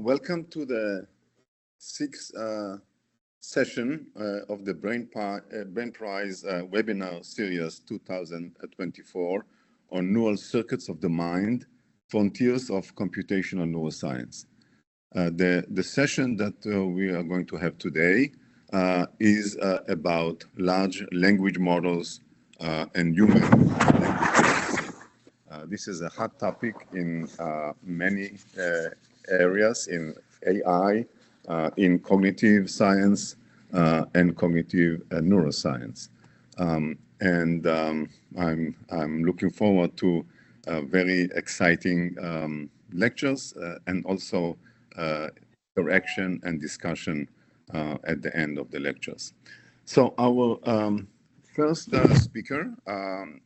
Welcome to the sixth session of the Brain Prize webinar series 2024 on neural circuits of the mind, frontiers of computational neuroscience. The session that we are going to have today is about large language models and human language. This is a hot topic in many areas, in AI, in cognitive science, and cognitive neuroscience. I'm looking forward to very exciting lectures and also interaction and discussion at the end of the lectures. So our first speaker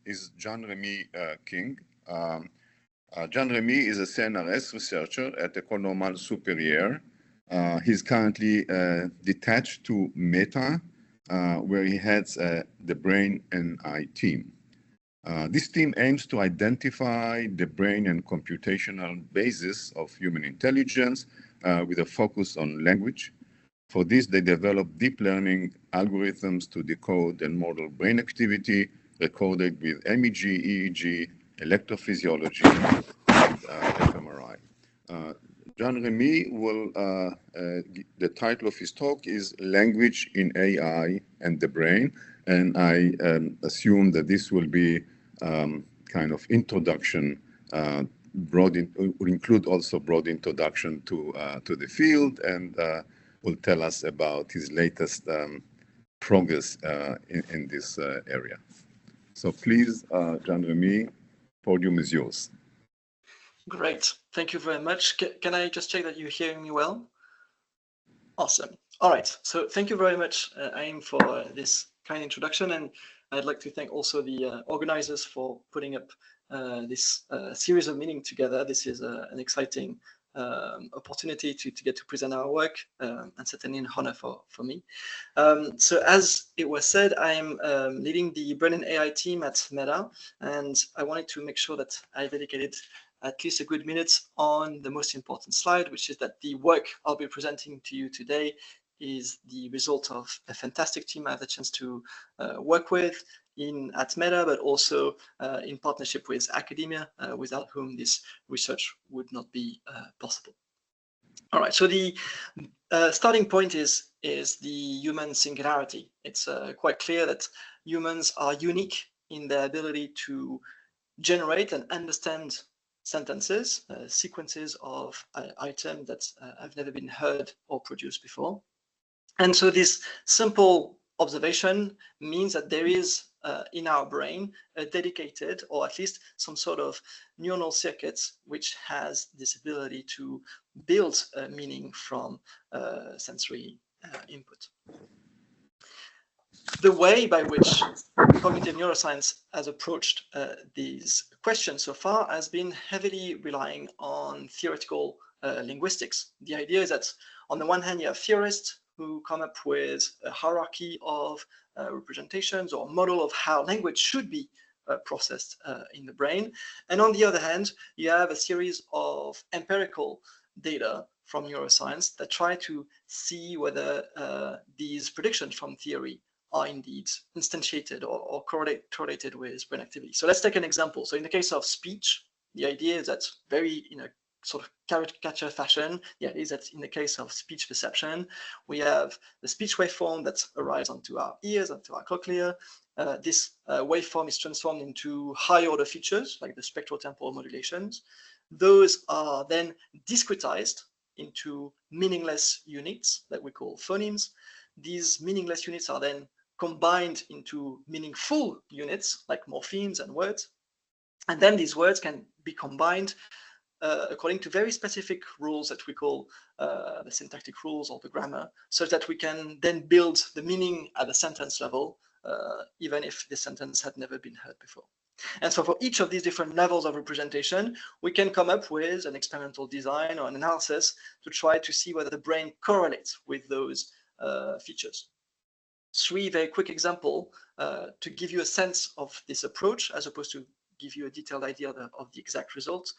is Jean-Remi King. Jean-Remi is a CNRS researcher at École Normale Supérieure. He's currently detached to Meta, where he heads the Brain and AI team. This team aims to identify the brain and computational basis of human intelligence with a focus on language. For this, they develop deep learning algorithms to decode and model brain activity recorded with MEG, EEG, electrophysiology, and fMRI. Jean-Remi will, the title of his talk is Language in AI and the Brain, and I assume that this will be kind of introduction, will include also broad introduction to the field, and will tell us about his latest progress in this area. So please, Jean-Remi, podium is yours. Great, thank you very much. Can I just check that you're hearing me well? Awesome. All right, so thank you very much, Haim, for this kind introduction, and I'd like to thank also the organizers for putting up this series of meetings together. This is an exciting opportunity to get to present our work, and certainly an honor for me. So as it was said, I am leading the Brain and AI team at Meta, and I wanted to make sure that I dedicated at least a good minute on the most important slide, which is that the work I'll be presenting to you today is the result of a fantastic team I had the chance to work with at Meta, but also in partnership with academia, without whom this research would not be possible. All right, so the starting point is the human singularity. It's quite clear that humans are unique in their ability to generate and understand sentences, sequences of items that have never been heard or produced before. And so this simple observation means that there is in our brain a dedicated, or at least some sort of neuronal circuits which has this ability to build meaning from sensory input. The way by which cognitive neuroscience has approached these questions so far has been heavily relying on theoretical linguistics. The idea is that on the one hand, you have theorists who come up with a hierarchy of representations or model of how language should be processed in the brain. And on the other hand, you have a series of empirical data from neuroscience that try to see whether these predictions from theory are indeed instantiated or correlated with brain activity. So let's take an example. So in the case of speech, the idea is that very in a sort of caricature fashion, the idea is that in the case of speech perception, we have the speech waveform that arrives onto our ears, onto our cochlea. This waveform is transformed into high order features like the spectrotemporal modulations. Those are then discretized into meaningless units that we call phonemes. These meaningless units are then combined into meaningful units like morphemes and words. And then these words can be combined according to very specific rules that we call the syntactic rules or the grammar, so that we can then build the meaning at the sentence level, even if the sentence had never been heard before. And so for each of these different levels of representation, we can come up with an experimental design or an analysis to try to see whether the brain correlates with those features. Three very quick examples to give you a sense of this approach, as opposed to give you a detailed idea of the exact results.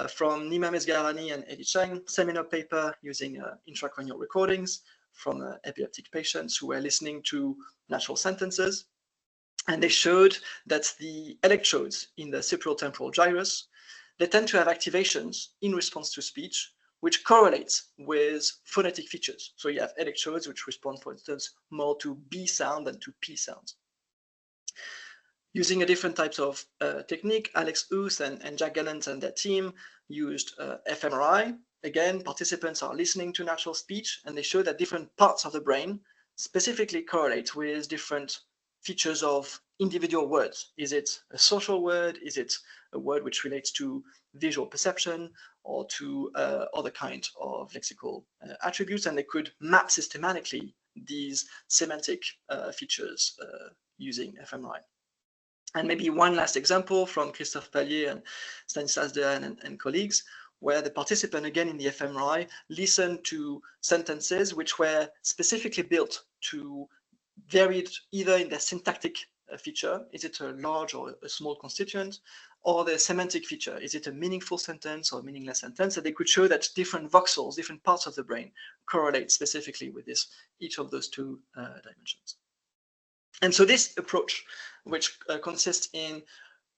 from Nima Mesgarani and Eddie Cheng, seminal paper using intracranial recordings from epileptic patients who were listening to natural sentences. And they showed that the electrodes in the temporal gyrus, they tend to have activations in response to speech, which correlates with phonetic features. So you have electrodes which respond, for instance, more to B sound than to P sounds. Using a different types of technique, Alex Huth and Jack Gallant and their team used fMRI. Again, participants are listening to natural speech, and they show that different parts of the brain specifically correlate with different features of individual words. Is it a social word? Is it a word which relates to visual perception or to other kinds of lexical attributes? And they could map systematically these semantic features using fMRI. And maybe one last example from Christophe Pallier and Stanislas Dehaene and colleagues, where the participant, again in the fMRI, listened to sentences which were specifically built to varied either in their syntactic feature, is it a large or a small constituent, or the semantic feature, is it a meaningful sentence or a meaningless sentence, and they could show that different voxels, different parts of the brain correlate specifically with this, each of those two dimensions. And so this approach, which consists in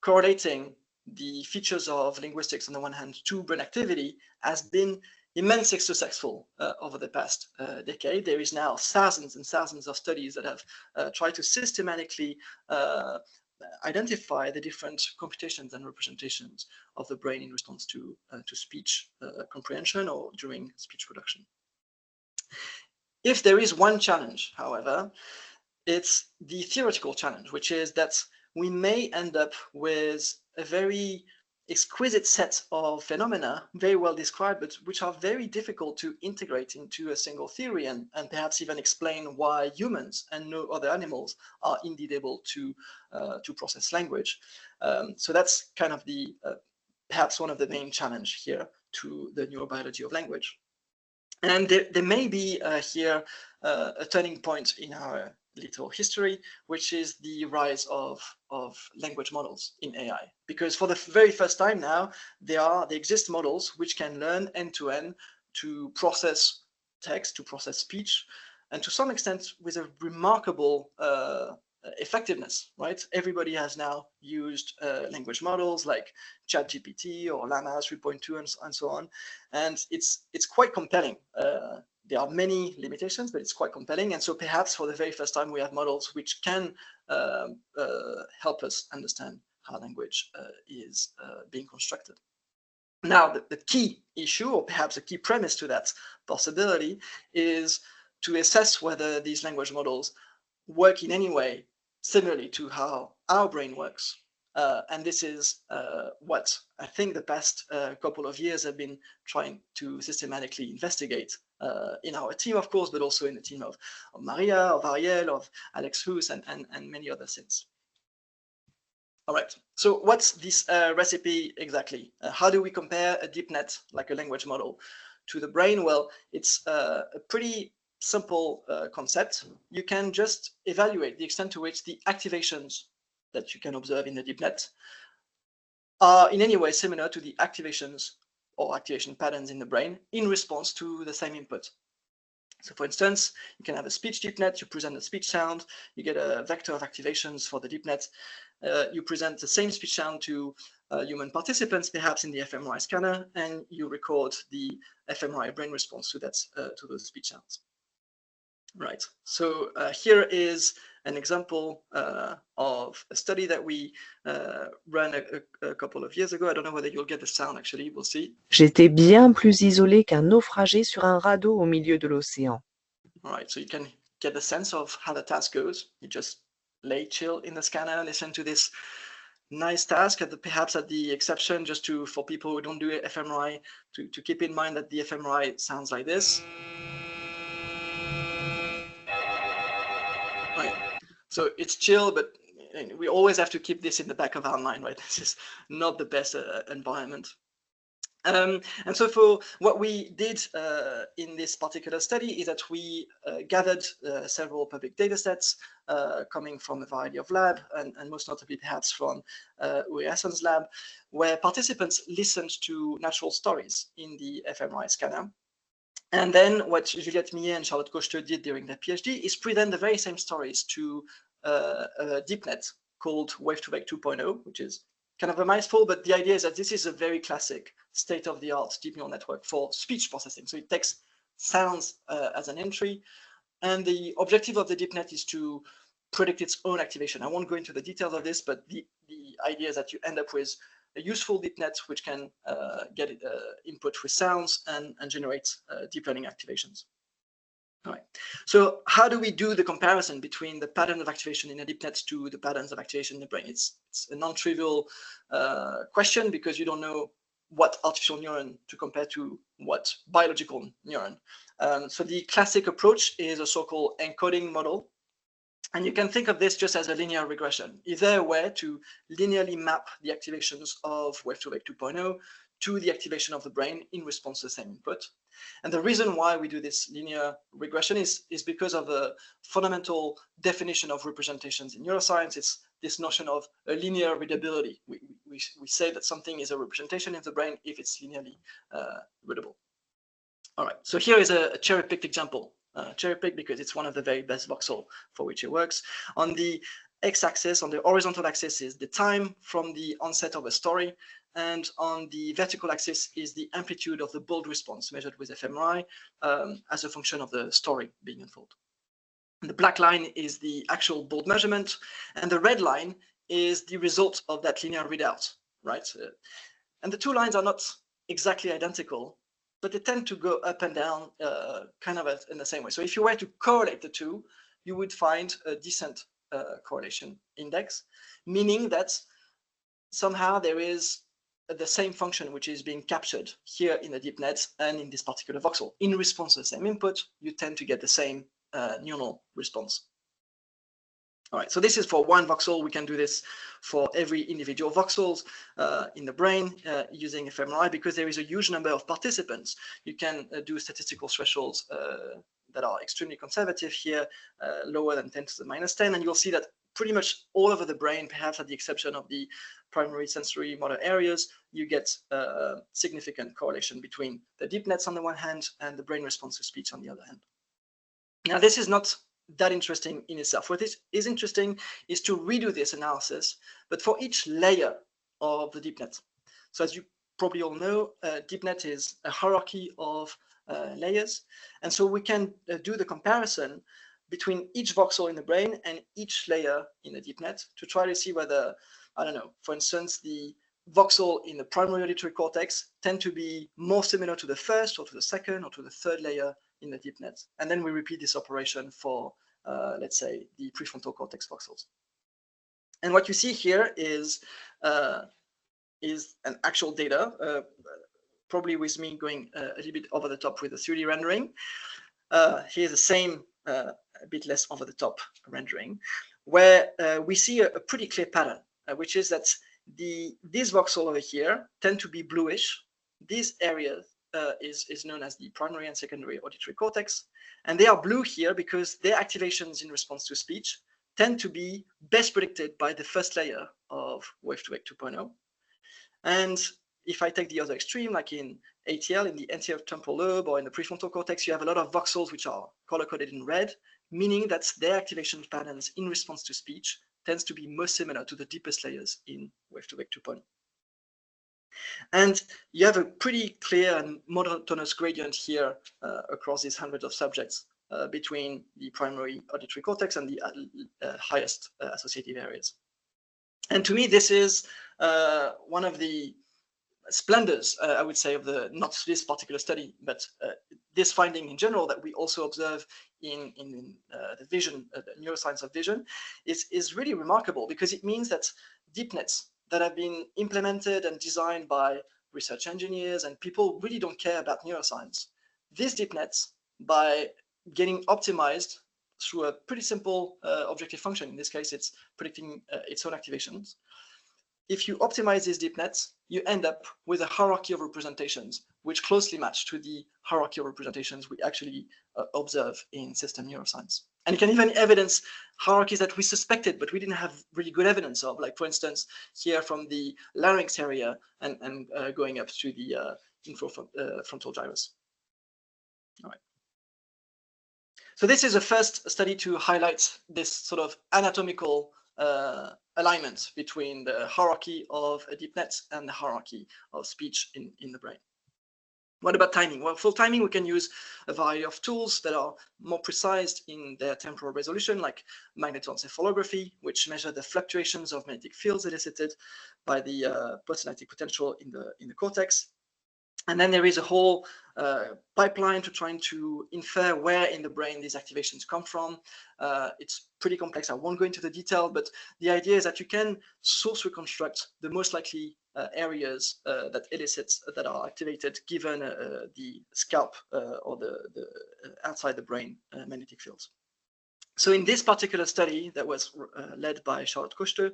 correlating the features of linguistics on the one hand to brain activity, has been immensely successful over the past decade. There is now thousands and thousands of studies that have tried to systematically identify the different computations and representations of the brain in response to speech comprehension or during speech production. If there is one challenge, however, it's the theoretical challenge, which is that we may end up with a very exquisite set of phenomena, very well described, but which are very difficult to integrate into a single theory and perhaps even explain why humans and no other animals are indeed able to process language. So that's kind of the perhaps one of the main challenge here to the neurobiology of language. And there may be here a turning point in our little history, which is the rise of language models in AI. Because for the very first time now, there exist models which can learn end-to-end to process text, to process speech, and to some extent with a remarkable effectiveness, right? Everybody has now used language models like ChatGPT or Llama 3.2 and so on, and it's quite compelling. There are many limitations, but it's quite compelling. And so perhaps for the very first time, we have models which can help us understand how language is being constructed. Now, the key issue, or perhaps a key premise to that possibility, is to assess whether these language models work in any way similarly to how our brain works. And this is what I think the past couple of years have been trying to systematically investigate in our team, of course, but also in the team of Maryia, of Ariel, of Alex Huth, and many other since. All right, so what's this recipe exactly? How do we compare a deep net, like a language model, to the brain? Well, it's a pretty simple concept. You can just evaluate the extent to which the activations that you can observe in the deep net are in any way similar to the activations or activation patterns in the brain in response to the same input. So for instance, you can have a speech deep net, you present a speech sound, you get a vector of activations for the deep net, you present the same speech sound to human participants, perhaps in the fMRI scanner, and you record the fMRI brain response to that to those speech sounds. Right, so here is an example of a study that we ran a couple of years ago. I don't know whether you'll get the sound, actually, we'll see. J'étais bien plus isolé qu'un naufragé sur un radeau au milieu de l'océan. All right, so you can get the sense of how the task goes. You just lay chill in the scanner, listen to this nice task, perhaps at the exception, just for people who don't do fMRI, to keep in mind that the fMRI sounds like this. Right. So it's chill, but we always have to keep this in the back of our mind, right? This is not the best environment. And so for what we did in this particular study is that we gathered several public data sets coming from a variety of labs, and most notably perhaps from Uri Hassan's lab, where participants listened to natural stories in the fMRI scanner. And then what Juliette Millet and Charlotte Koster did during their PhD is present the very same stories to a deep net called Wave-to-Wake 2.0, which is kind of a mouthful, but the idea is that this is a very classic state-of-the-art deep neural network for speech processing. So it takes sounds as an entry, and the objective of the deep net is to predict its own activation. I won't go into the details of this, but the idea is that you end up with a useful deep net which can get input with sounds and generate deep learning activations. All right. So how do we do the comparison between the pattern of activation in a deep net to the patterns of activation in the brain? It's a non-trivial question because you don't know what artificial neuron to compare to what biological neuron. So the classic approach is a so-called encoding model. And you can think of this just as a linear regression. Is there a way to linearly map the activations of Wave-to-Wake 2.0 to the activation of the brain in response to the same input? And the reason why we do this linear regression is because of the fundamental definition of representations in neuroscience. It's this notion of a linear readability. We say that something is a representation in the brain if it's linearly readable. All right, so here is a cherry-picked example. Cherry-picked because it's one of the very best voxel for which it works. On the x-axis, on the horizontal axis, is the time from the onset of a story, and on the vertical axis is the amplitude of the bold response measured with fMRI as a function of the story being unfolded. The black line is the actual bold measurement, and the red line is the result of that linear readout, right? And the two lines are not exactly identical, but they tend to go up and down kind of in the same way. So if you were to correlate the two, you would find a decent correlation index, meaning that somehow there is the same function which is being captured here in the deep net and in this particular voxel. In response to the same input, you tend to get the same neuronal response. All right, so this is for one voxel. We can do this for every individual voxels in the brain using fMRI because there is a huge number of participants. You can do statistical thresholds that are extremely conservative here, lower than 10 to the minus 10, and you'll see that pretty much all over the brain, perhaps at the exception of the primary sensory motor areas, you get a significant correlation between the deep nets on the one hand and the brain response to speech on the other hand. Now, this is not that interesting in itself. What is interesting is to redo this analysis, but for each layer of the deep net. So as you probably all know, deep net is a hierarchy of layers. And so we can do the comparison between each voxel in the brain and each layer in the deep net to try to see whether, I don't know, for instance, the voxel in the primary auditory cortex tend to be more similar to the first or to the second or to the third layer in the deep net. And then we repeat this operation for, let's say, the prefrontal cortex voxels. And what you see here is an actual data, probably with me going a little bit over the top with the 3D rendering. Here's the same, a bit less over the top rendering, where we see a pretty clear pattern, which is that these voxels over here tend to be bluish. This area is known as the primary and secondary auditory cortex, and they are blue here because their activations in response to speech tend to be best predicted by the first layer of Wave-to-Wake 2.0. And if I take the other extreme, like in ATL, in the anterior temporal lobe or in the prefrontal cortex, you have a lot of voxels which are color-coded in red, meaning that their activation patterns in response to speech tends to be most similar to the deepest layers in Wave-to-Wake 2.0. And you have a pretty clear and monotonous gradient here across these hundreds of subjects between the primary auditory cortex and the highest associative areas. And to me, this is one of the splendors, I would say, of not this particular study, but this finding in general that we also observe in the vision, the neuroscience of vision, is really remarkable because it means that deep nets that have been implemented and designed by research engineers and people really don't care about neuroscience. These deep nets, by getting optimized through a pretty simple objective function, in this case, it's predicting its own activations, if you optimize these deep nets, you end up with a hierarchy of representations which closely match to the hierarchy of representations we actually observe in system neuroscience. And you can even evidence hierarchies that we suspected, but we didn't have really good evidence of, like, for instance, here from the larynx area and going up to the infrafrontal gyrus. All right. So this is the first study to highlight this sort of anatomical alignment between the hierarchy of a deep net and the hierarchy of speech in the brain. What about timing? Well, for timing, we can use a variety of tools that are more precise in their temporal resolution, like magnetoencephalography, which measure the fluctuations of magnetic fields elicited by the postsynaptic potential in the cortex. And then there is a whole pipeline to trying to infer where in the brain these activations come from. It's pretty complex. I won't go into the detail, but the idea is that you can source reconstruct the most likely areas that are activated given the scalp or the outside the brain magnetic fields. So in this particular study that was led by Charlotte Koster,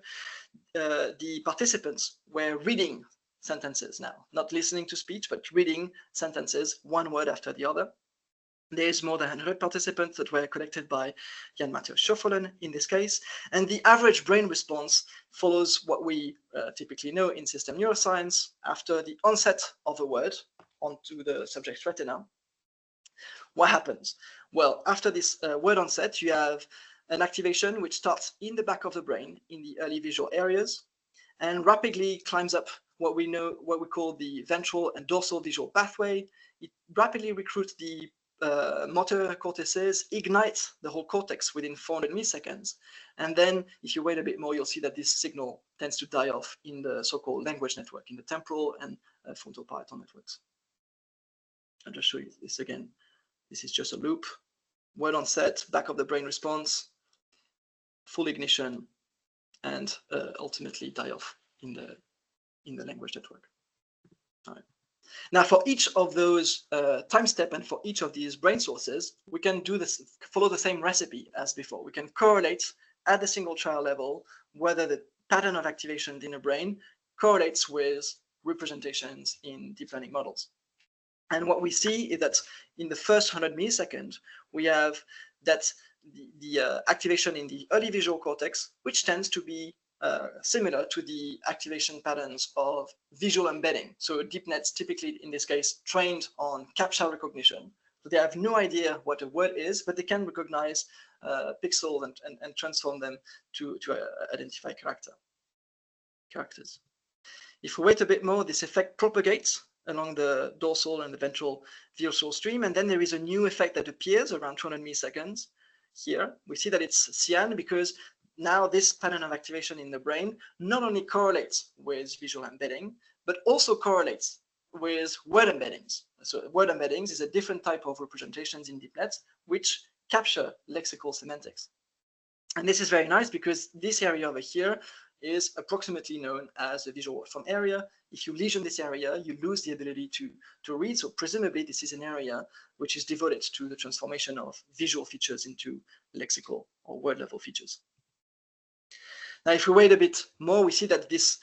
the participants were reading sentences now, not listening to speech, but reading sentences one word after the other. There's more than 100 participants that were collected by Jan Matthias Schoffelen in this case, and the average brain response follows what we typically know in system neuroscience. After the onset of a word onto the subject's retina, what happens? Well, after this word onset, you have an activation which starts in the back of the brain in the early visual areas and rapidly climbs up what we call the ventral and dorsal visual pathway. It rapidly recruits the motor cortices, ignites the whole cortex within 400 milliseconds. And then if you wait a bit more, you'll see that this signal tends to die off in the so-called language network, in the temporal and frontal parietal networks. I'll just show you this again. This is just a loop. Word onset, back of the brain response, full ignition, and ultimately die off in the language network. All right. Now, for each of those time step and for each of these brain sources, we can do this, follow the same recipe as before. We can correlate at the single trial level whether the pattern of activation in the brain correlates with representations in deep learning models. And what we see is that in the first 100 milliseconds, we have that the activation in the early visual cortex, which tends to be similar to the activation patterns of visual embedding. So deep nets typically, in this case, trained on captcha recognition. So they have no idea what a word is, but they can recognize pixels and transform them to identify characters. If we wait a bit more, this effect propagates along the dorsal and the ventral visual stream, and then there is a new effect that appears around 200 milliseconds. Here, we see that it's cyan because now this pattern of activation in the brain not only correlates with visual embedding, but also correlates with word embeddings. So word embeddings is a different type of representations in deep nets, which capture lexical semantics. And this is very nice because this area over here is approximately known as the visual word form area. If you lesion this area, you lose the ability to read. So presumably this is an area which is devoted to the transformation of visual features into lexical or word level features. Now, if we wait a bit more, we see that this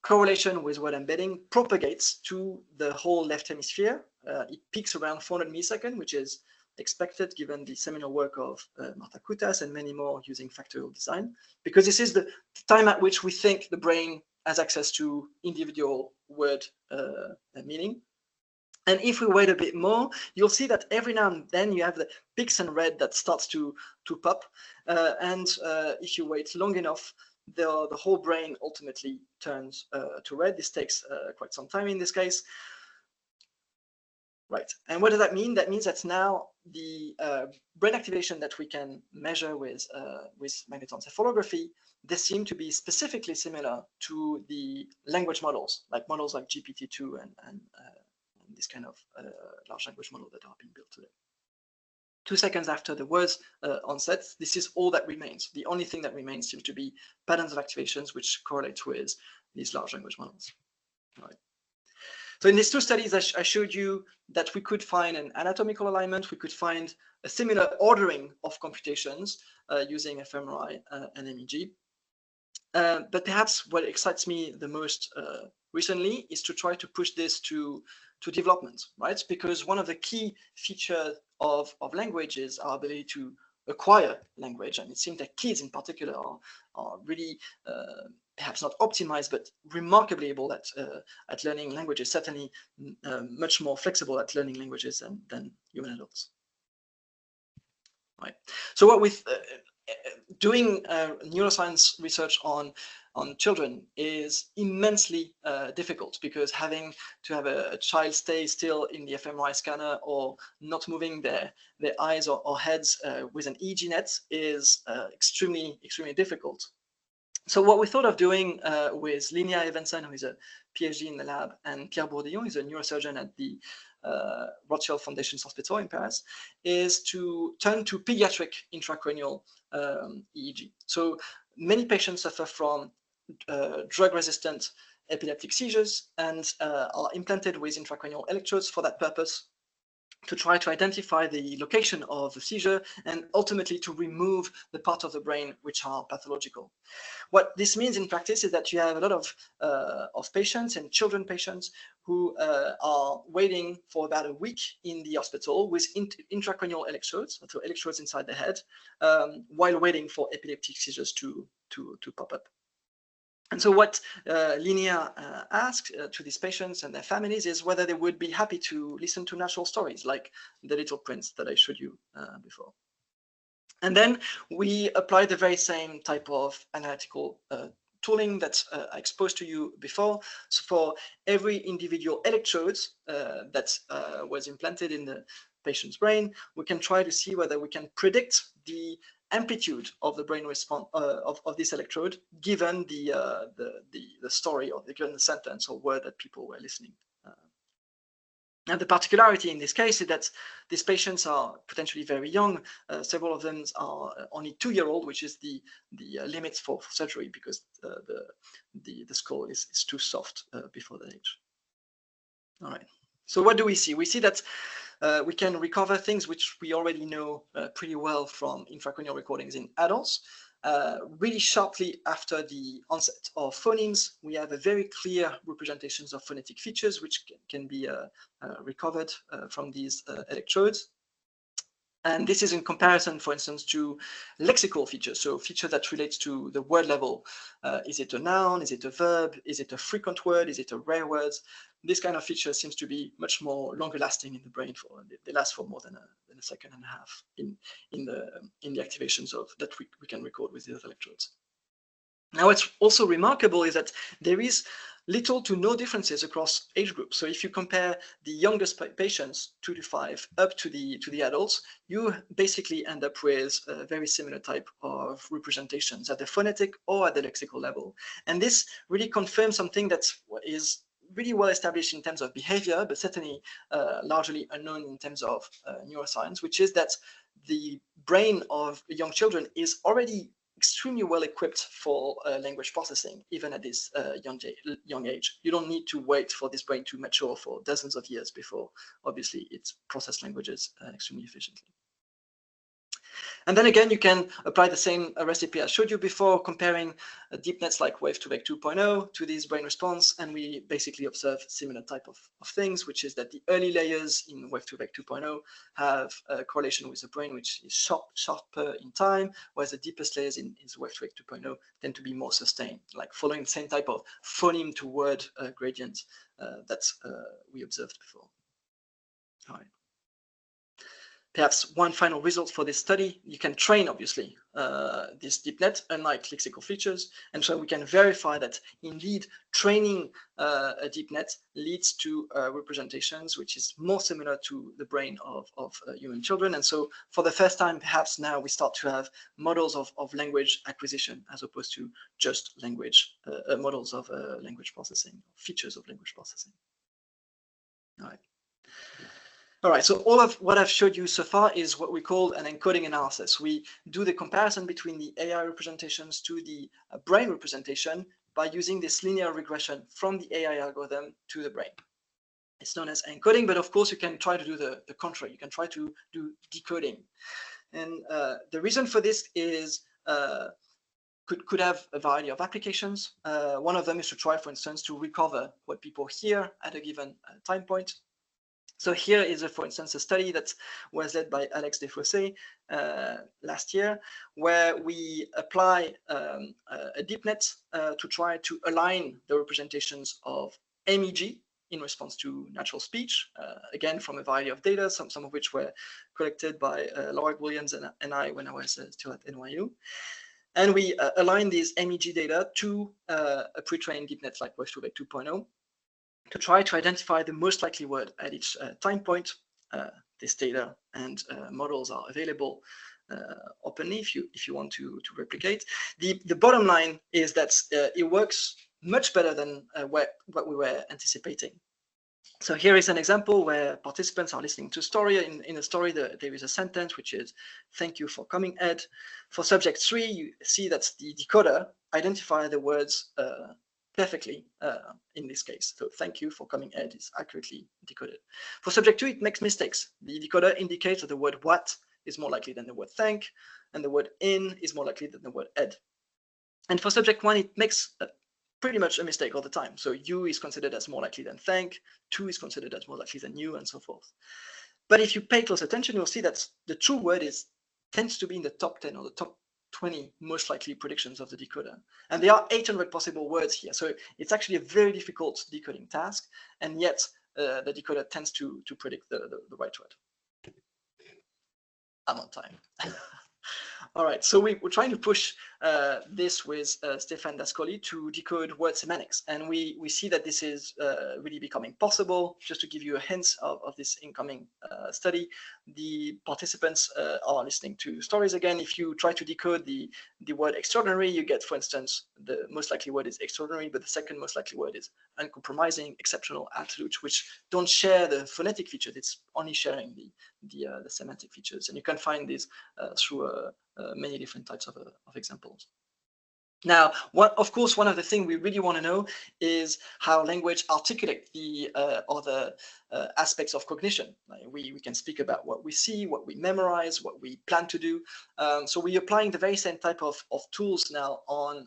correlation with word embedding propagates to the whole left hemisphere. It peaks around 400 milliseconds, which is expected given the seminal work of Marta Kutas and many more using factorial design, because this is the time at which we think the brain has access to individual word meaning. And if we wait a bit more, you'll see that every now and then you have the peaks in red that starts to pop. And if you wait long enough, the whole brain ultimately turns to red. This takes quite some time in this case. Right. And what does that mean? That means that now the brain activation that we can measure with magnetoencephalography, they seem to be specifically similar to the language models like GPT-2 and this kind of large language model that are being built today. 2 seconds after the word's onset, this is all that remains. The only thing that remains seems to be patterns of activations which correlate with these large language models. All right. So in these two studies, I showed you that we could find an anatomical alignment. We could find a similar ordering of computations using fMRI and MEG. But perhaps what excites me the most recently is to try to push this to development, right? Because one of the key features of language is our ability to acquire language, and it seems that kids in particular are really perhaps not optimized, but remarkably able at learning languages, certainly much more flexible at learning languages than human adults. Right. So what with doing neuroscience research on children is immensely difficult, because having to have a child stay still in the fMRI scanner or not moving their eyes or heads with an EEG net is extremely difficult. So what we thought of doing with Linnea Evenson, who is a PhD in the lab, and Pierre Bourdillon, who is a neurosurgeon at the Rothschild Foundation's hospital in Paris, is to turn to pediatric intracranial EEG. So many patients suffer from drug-resistant epileptic seizures and are implanted with intracranial electrodes for that purpose, to try to identify the location of the seizure and ultimately to remove the part of the brain which are pathological. What this means in practice is that you have a lot of patients and children patients who are waiting for about a week in the hospital with intracranial electrodes, so electrodes inside the head, while waiting for epileptic seizures to pop up. And so what Linnea asked to these patients and their families is whether they would be happy to listen to natural stories like The Little Prince that I showed you before. And then we applied the very same type of analytical tooling that I exposed to you before. So for every individual electrode that was implanted in the patient's brain, we can try to see whether we can predict the amplitude of the brain response of this electrode, given the story or given the sentence or word that people were listening. And the particularity in this case is that these patients are potentially very young. Several of them are only 2-year-old, which is the limit for surgery, because the skull is too soft before that age. All right. So what do we see? We see that we can recover things which we already know pretty well from intracranial recordings in adults. Really sharply after the onset of phonemes, we have a very clear representations of phonetic features which can be recovered from these electrodes. And this is in comparison, for instance, to lexical features, so features that relates to the word level. Is it a noun? Is it a verb? Is it a frequent word? Is it a rare word? This kind of feature seems to be much more longer lasting in the brain. They last for more than a second and a half in the activations of that we can record with these electrodes. Now, what's also remarkable is that there is little to no differences across age groups. So if you compare the youngest patients, 2 to 5, up to the adults, you basically end up with a very similar type of representations at the phonetic or at the lexical level. And this really confirms something that is really well established in terms of behavior, but certainly largely unknown in terms of neuroscience, which is that the brain of young children is already extremely well equipped for language processing, even at this young age. You don't need to wait for this brain to mature for dozens of years before, obviously, it processes languages extremely efficiently. And then again, you can apply the same recipe I showed you before, comparing deep nets like Wave2Vec 2.0 to this brain response, and we basically observe similar type of things, which is that the early layers in Wave2Vec 2.0 have a correlation with the brain which is sharper in time, whereas the deepest layers in Wave2Vec 2.0 tend to be more sustained, like following the same type of phoneme to word gradient that we observed before. All right. Perhaps one final result for this study, you can train, obviously, this deep net, unlike lexical features. And so we can verify that indeed training a deep net leads to representations which is more similar to the brain of human children. And so for the first time, perhaps now we start to have models of language acquisition as opposed to just language models of language processing, features of language processing. All right. All right, so all of what I've showed you so far is what we call an encoding analysis. We do the comparison between the AI representations to the brain representation by using this linear regression from the AI algorithm to the brain. It's known as encoding, but of course you can try to do the contrary. You can try to do decoding. And the reason for this is could have a variety of applications. One of them is to try, for instance, to recover what people hear at a given time point. So here is, for instance, a study that was led by Alex Desfossés last year, where we apply a deep net to try to align the representations of MEG in response to natural speech, again, from a variety of data, some of which were collected by Laura Williams and I when I was still at NYU. And we align these MEG data to a pre-trained deep net like Voice-to-Vec 2.0 to try to identify the most likely word at each time point. This data and models are available openly if you want to replicate. The bottom line is that it works much better than what we were anticipating. So here is an example where participants are listening to a story. In a story, there is a sentence which is, "Thank you for coming, Ed." For subject 3, you see that the decoder identifies the words perfectly in this case. So "thank you for coming, Ed" is accurately decoded. For subject 2, it makes mistakes. The decoder indicates that the word "what" is more likely than the word "thank," and the word "in" is more likely than the word "ed." And for subject 1, it makes pretty much a mistake all the time. So "you" is considered as more likely than "thank," "to" is considered as more likely than "you," and so forth. But if you pay close attention, you'll see that the true word tends to be in the top 10 or the top 20 most likely predictions of the decoder. And there are 800 possible words here. So it's actually a very difficult decoding task. And yet the decoder tends to predict the right word. I'm on time. All right, so we're trying to push this with Stéphane Dascoli to decode word semantics. And we see that this is really becoming possible. Just to give you a hint of this incoming study, the participants are listening to stories again. If you try to decode the word extraordinary, you get, for instance, the most likely word is extraordinary, but the second most likely word is uncompromising, exceptional, absolute, which don't share the phonetic features. It's only sharing the semantic features. And you can find these through many different types of examples. Now, of course, one of the things we really want to know is how language articulates the other aspects of cognition. We can speak about what we see, what we memorize, what we plan to do. So we're applying the very same type of tools now on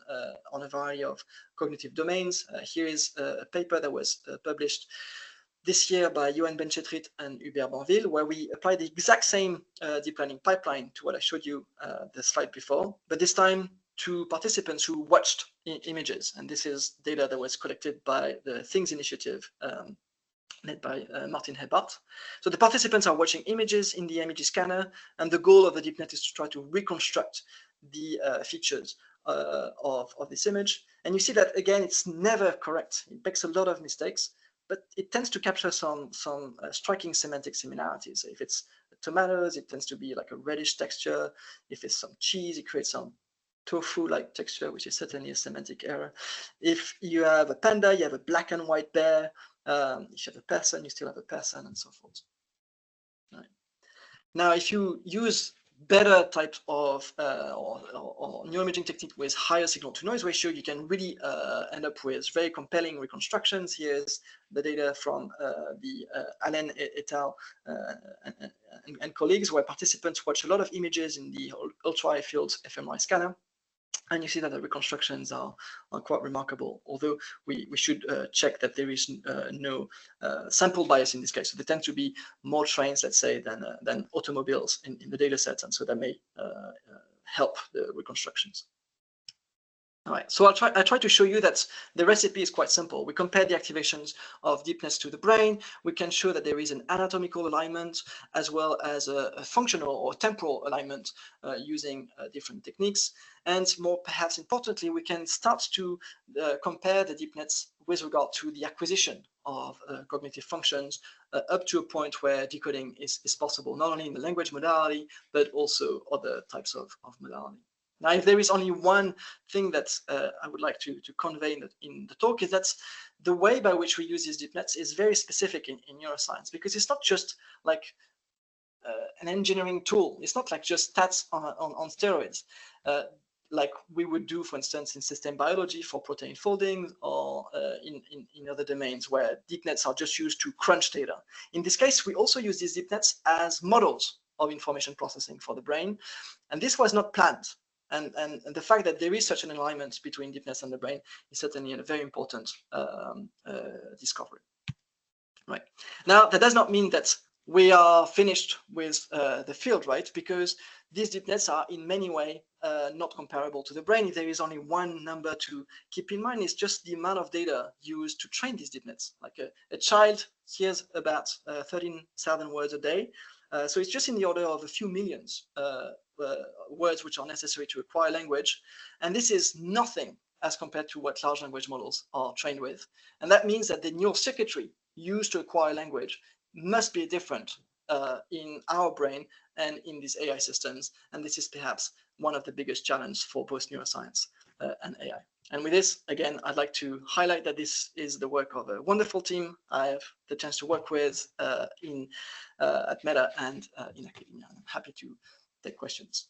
a variety of cognitive domains. Here is a paper that was published this year by Johan Benchetrit and Hubert Banville, where we apply the exact same deep learning pipeline to what I showed you the slide before, but this time to participants who watched images. And this is data that was collected by the Things Initiative led by Martin Hebart. So the participants are watching images in the image scanner, and the goal of the deep net is to try to reconstruct the features of this image. And you see that, again, it's never correct. It makes a lot of mistakes, but it tends to capture some striking semantic similarities. So if it's tomatoes, it tends to be like a reddish texture. If it's some cheese, it creates some tofu-like texture, which is certainly a semantic error. If you have a panda, you have a black and white bear. If you have a person, you still have a person, and so forth. All right. Now, if you use better types of or neuroimaging technique with higher signal-to-noise ratio, you can really end up with very compelling reconstructions. Here's the data from the Allen et al. And colleagues, where participants watch a lot of images in the ultra-high field fMRI scanner. And you see that the reconstructions are quite remarkable, although we should check that there is no sample bias in this case. So there tend to be more trains, let's say, than automobiles in the data sets, and so that may help the reconstructions. All right, so I try to show you that the recipe is quite simple. We compare the activations of deepness to the brain. We can show that there is an anatomical alignment as well as a functional or temporal alignment using different techniques. And more perhaps importantly, we can start to compare the deep nets with regard to the acquisition of cognitive functions up to a point where decoding is possible, not only in the language modality, but also other types of modality. Now, if there is only one thing that I would like to convey in the talk, is that the way by which we use these deep nets is very specific in neuroscience, because it's not just like an engineering tool. It's not like just stats on steroids, like we would do, for instance, in system biology for protein folding, or in other domains where deep nets are just used to crunch data. In this case, we also use these deep nets as models of information processing for the brain. And this was not planned. And the fact that there is such an alignment between deepness and the brain is certainly a very important discovery. Right. Now, that does not mean that we are finished with the field, right? Because these deepness are in many ways not comparable to the brain. If there is only one number to keep in mind, it's just the amount of data used to train these deepness. Like a child hears about 13,000 words a day. So it's just in the order of a few millions words which are necessary to acquire language. And this is nothing as compared to what large language models are trained with. And that means that the neural circuitry used to acquire language must be different in our brain and in these AI systems. And this is perhaps one of the biggest challenges for both neuroscience and AI. And with this, again, I'd like to highlight that this is the work of a wonderful team I have the chance to work with at Meta and in academia. I'm happy to take questions.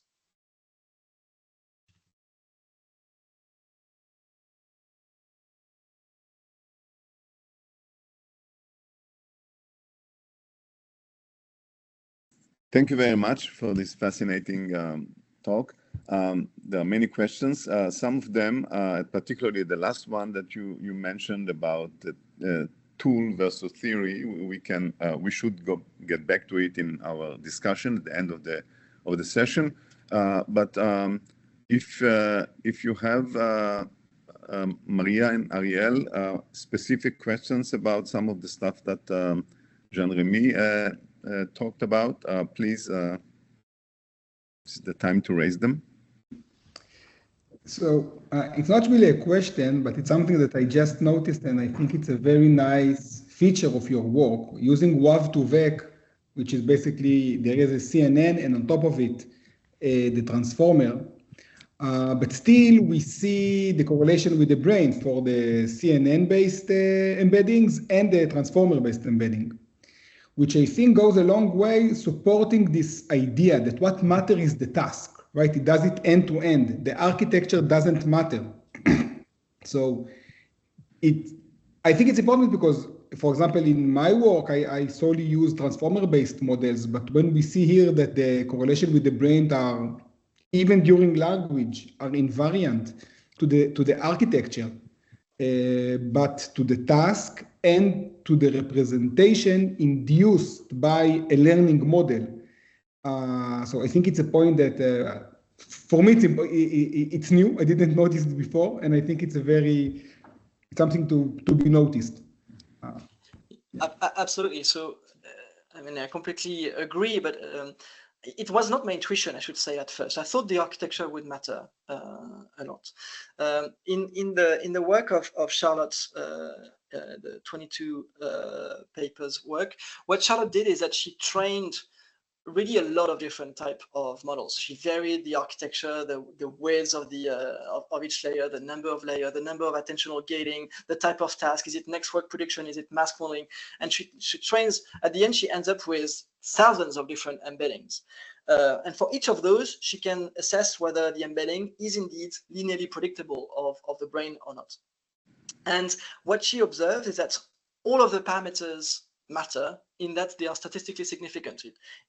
Thank you very much for this fascinating talk. There are many questions. Some of them, particularly the last one that you mentioned about the tool versus theory, we should get back to it in our discussion at the end of the session. But if you have Maryia and Ariel specific questions about some of the stuff that Jean-Remi talked about, please, this is the time to raise them. So it's not really a question, but it's something that I just noticed, and I think it's a very nice feature of your work, using WAV2VEC, which is basically, there is a CNN, and on top of it, the transformer. But still, we see the correlation with the brain for the CNN-based embeddings and the transformer-based embedding, which I think goes a long way supporting this idea that what matters is the task. Right? It does it end to end. The architecture doesn't matter. So I think it's important because, for example, in my work, I solely use transformer-based models, but when we see here that the correlation with the brain are, even during language, are invariant to the architecture, but to the task and to the representation induced by a learning model. So I think it's a point that, for me, it's new. I didn't notice it before, and I think it's something to be noticed. Yeah. Absolutely. So, I mean, I completely agree, but it was not my intuition, I should say, at first. I thought the architecture would matter a lot. In the work of Charlotte's, the 22 papers work, what Charlotte did is that she trained really a lot of different type of models. She varied the architecture, the width of each layer, the number of layers, the number of attentional gating, the type of task. Is it network prediction? Is it mask modeling? And she trains, at the end, she ends up with thousands of different embeddings. And for each of those, she can assess whether the embedding is indeed linearly predictable of the brain or not. And what she observed is that all of the parameters matter in that they are statistically significant.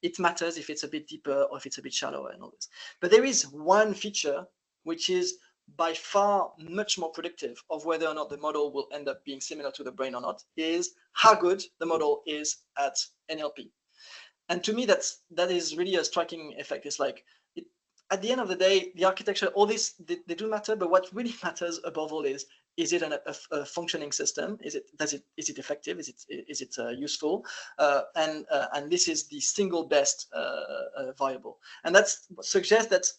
It matters if it's a bit deeper or if it's a bit shallower and all this. But there is one feature which is by far much more predictive of whether or not the model will end up being similar to the brain or not, is how good the model is at NLP. And to me, that is really a striking effect. It's like, at the end of the day, the architecture, all this, they do matter, but what really matters above all is it a functioning system? Is it effective? Is it useful? And this is the single best variable. And that suggests that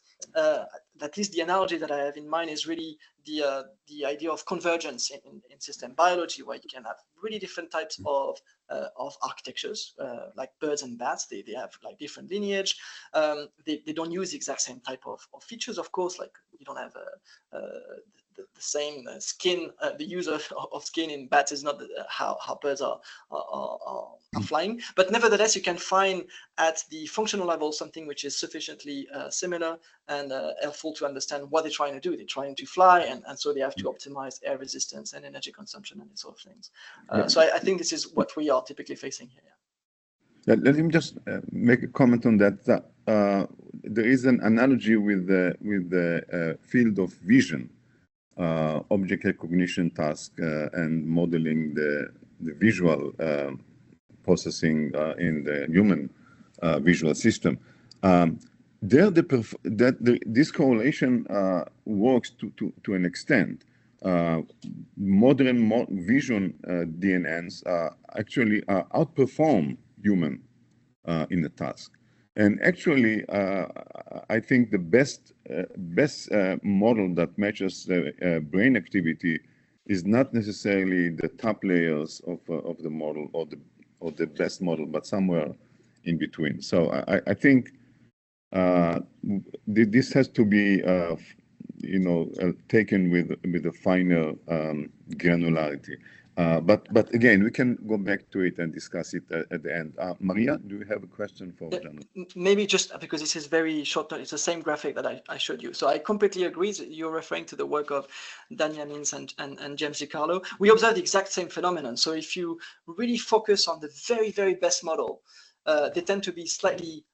at least the analogy that I have in mind is really the idea of convergence in system biology, where you can have really different types of architectures, like birds and bats. They have like different lineage. They don't use the exact same type of features, of course. Like you don't have the same skin. The use of skin in bats is not how birds are flying. But nevertheless, you can find at the functional level something which is sufficiently similar and helpful to understand what they're trying to do. They're trying to fly, and so they have to optimize air resistance and energy consumption and these sort of things. So I think this is what we are typically facing here. Let me just make a comment on that. There is an analogy with the field of vision, object recognition task, and modeling the visual processing in the human visual system. This correlation works to an extent. Modern vision DNNs actually outperform human in the task. And actually, I think the best model that matches the brain activity is not necessarily the top layers of the model or the best model, but somewhere in between. So I think this has to be taken with a finer granularity. But again, we can go back to it and discuss it at the end. Maryia, do you have a question for Jean? Maybe just because this is very short, it's the same graphic that I showed you. So I completely agree that you're referring to the work of Daniel Mintz and James DiCarlo. We observe the exact same phenomenon. So if you really focus on the very, very best model, they tend to be slightly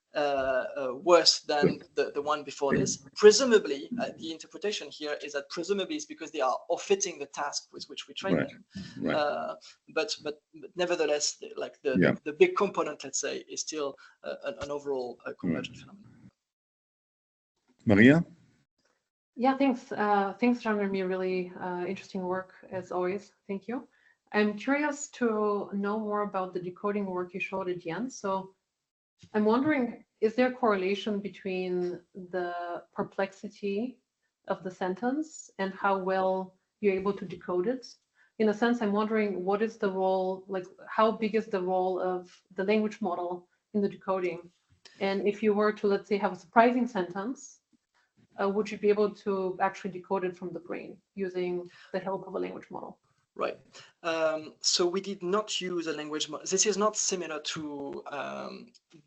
worse than the one before this. Presumably, the interpretation here is that presumably it's because they are off-fitting the task with which we train them. Right. But nevertheless, like the big component, let's say, is still an overall convergent phenomenon. Maryia? Yeah, thanks. Thanks, Jean-Remi. Really interesting work as always. Thank you. I'm curious to know more about the decoding work you showed at the end. So I'm wondering, is there a correlation between the perplexity of the sentence and how well you're able to decode it? In a sense, I'm wondering what is the role, like how big is the role of the language model in the decoding? And if you were to, let's say, have a surprising sentence, would you be able to actually decode it from the brain using the help of a language model? Right. So we did not use a language model. This is not similar to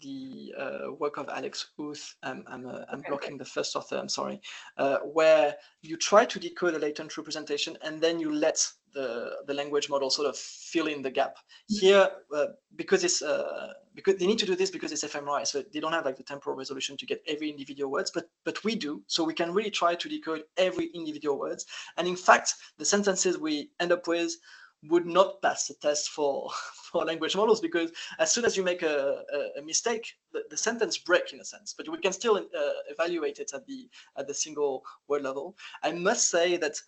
the work of Alex Huth. I'm blocking the first author, I'm sorry, where you try to decode a latent representation and then you let the language model sort of fill in the gap. Here, because they need to do this because it's fMRI, so they don't have like the temporal resolution to get every individual words, but we do, so we can really try to decode every individual words. And in fact, the sentences we end up with would not pass the test for language models, because as soon as you make a mistake, the sentence breaks in a sense, but we can still evaluate it at the single word level. I must say that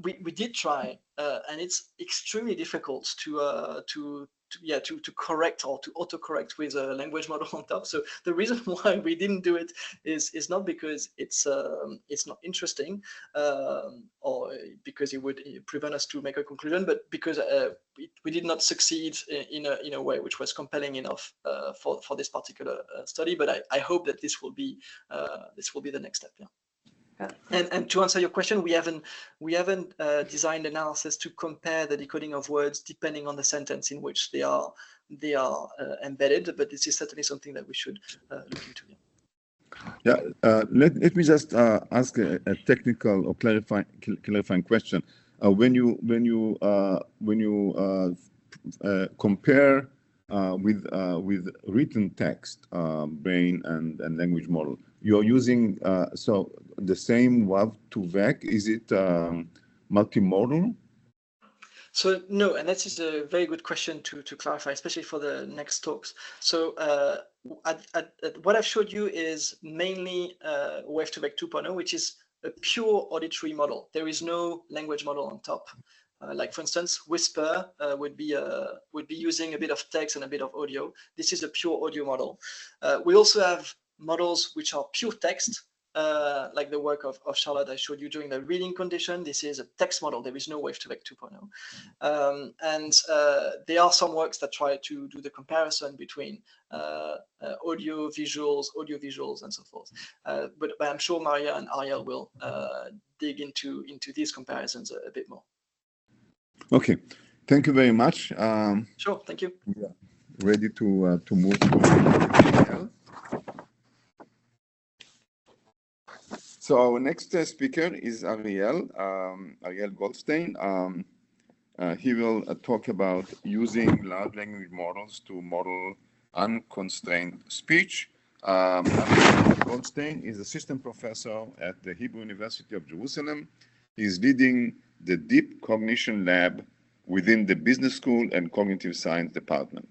we did try, and it's extremely difficult to correct or to autocorrect with a language model on top. So the reason why we didn't do it is not because it's not interesting or because it would prevent us to make a conclusion, but because we did not succeed in a way which was compelling enough for this particular study. But I hope that this will be the next step. Yeah. And to answer your question, we haven't designed analysis to compare the decoding of words depending on the sentence in which they are embedded, but this is certainly something that we should look into. Yeah, let me just ask a technical or clarifying question. When you compare with written text, brain and language model, you're using so the same WAV2VEC. Is it multimodal? So no, and that is a very good question to clarify, especially for the next talks. So what I've showed you is mainly WAV2VEC 2.0, which is a pure auditory model. There is no language model on top. Like for instance, Whisper would be using a bit of text and a bit of audio. This is a pure audio model. We also have models which are pure text, like the work of Charlotte I showed you during the reading condition. This is a text model. There is no WAV2VEC 2.0. And there are some works that try to do the comparison between audio visuals, and so forth. But I'm sure Maryia and Ariel will dig into these comparisons a bit more. Okay, thank you very much. Sure, thank you. Yeah, ready to move to So our next speaker is Ariel Goldstein. He will talk about using large language models to model unconstrained speech. Ariel Goldstein is assistant professor at the Hebrew University of Jerusalem. He is leading the Deep Cognition Lab within the Business School and Cognitive Science Department.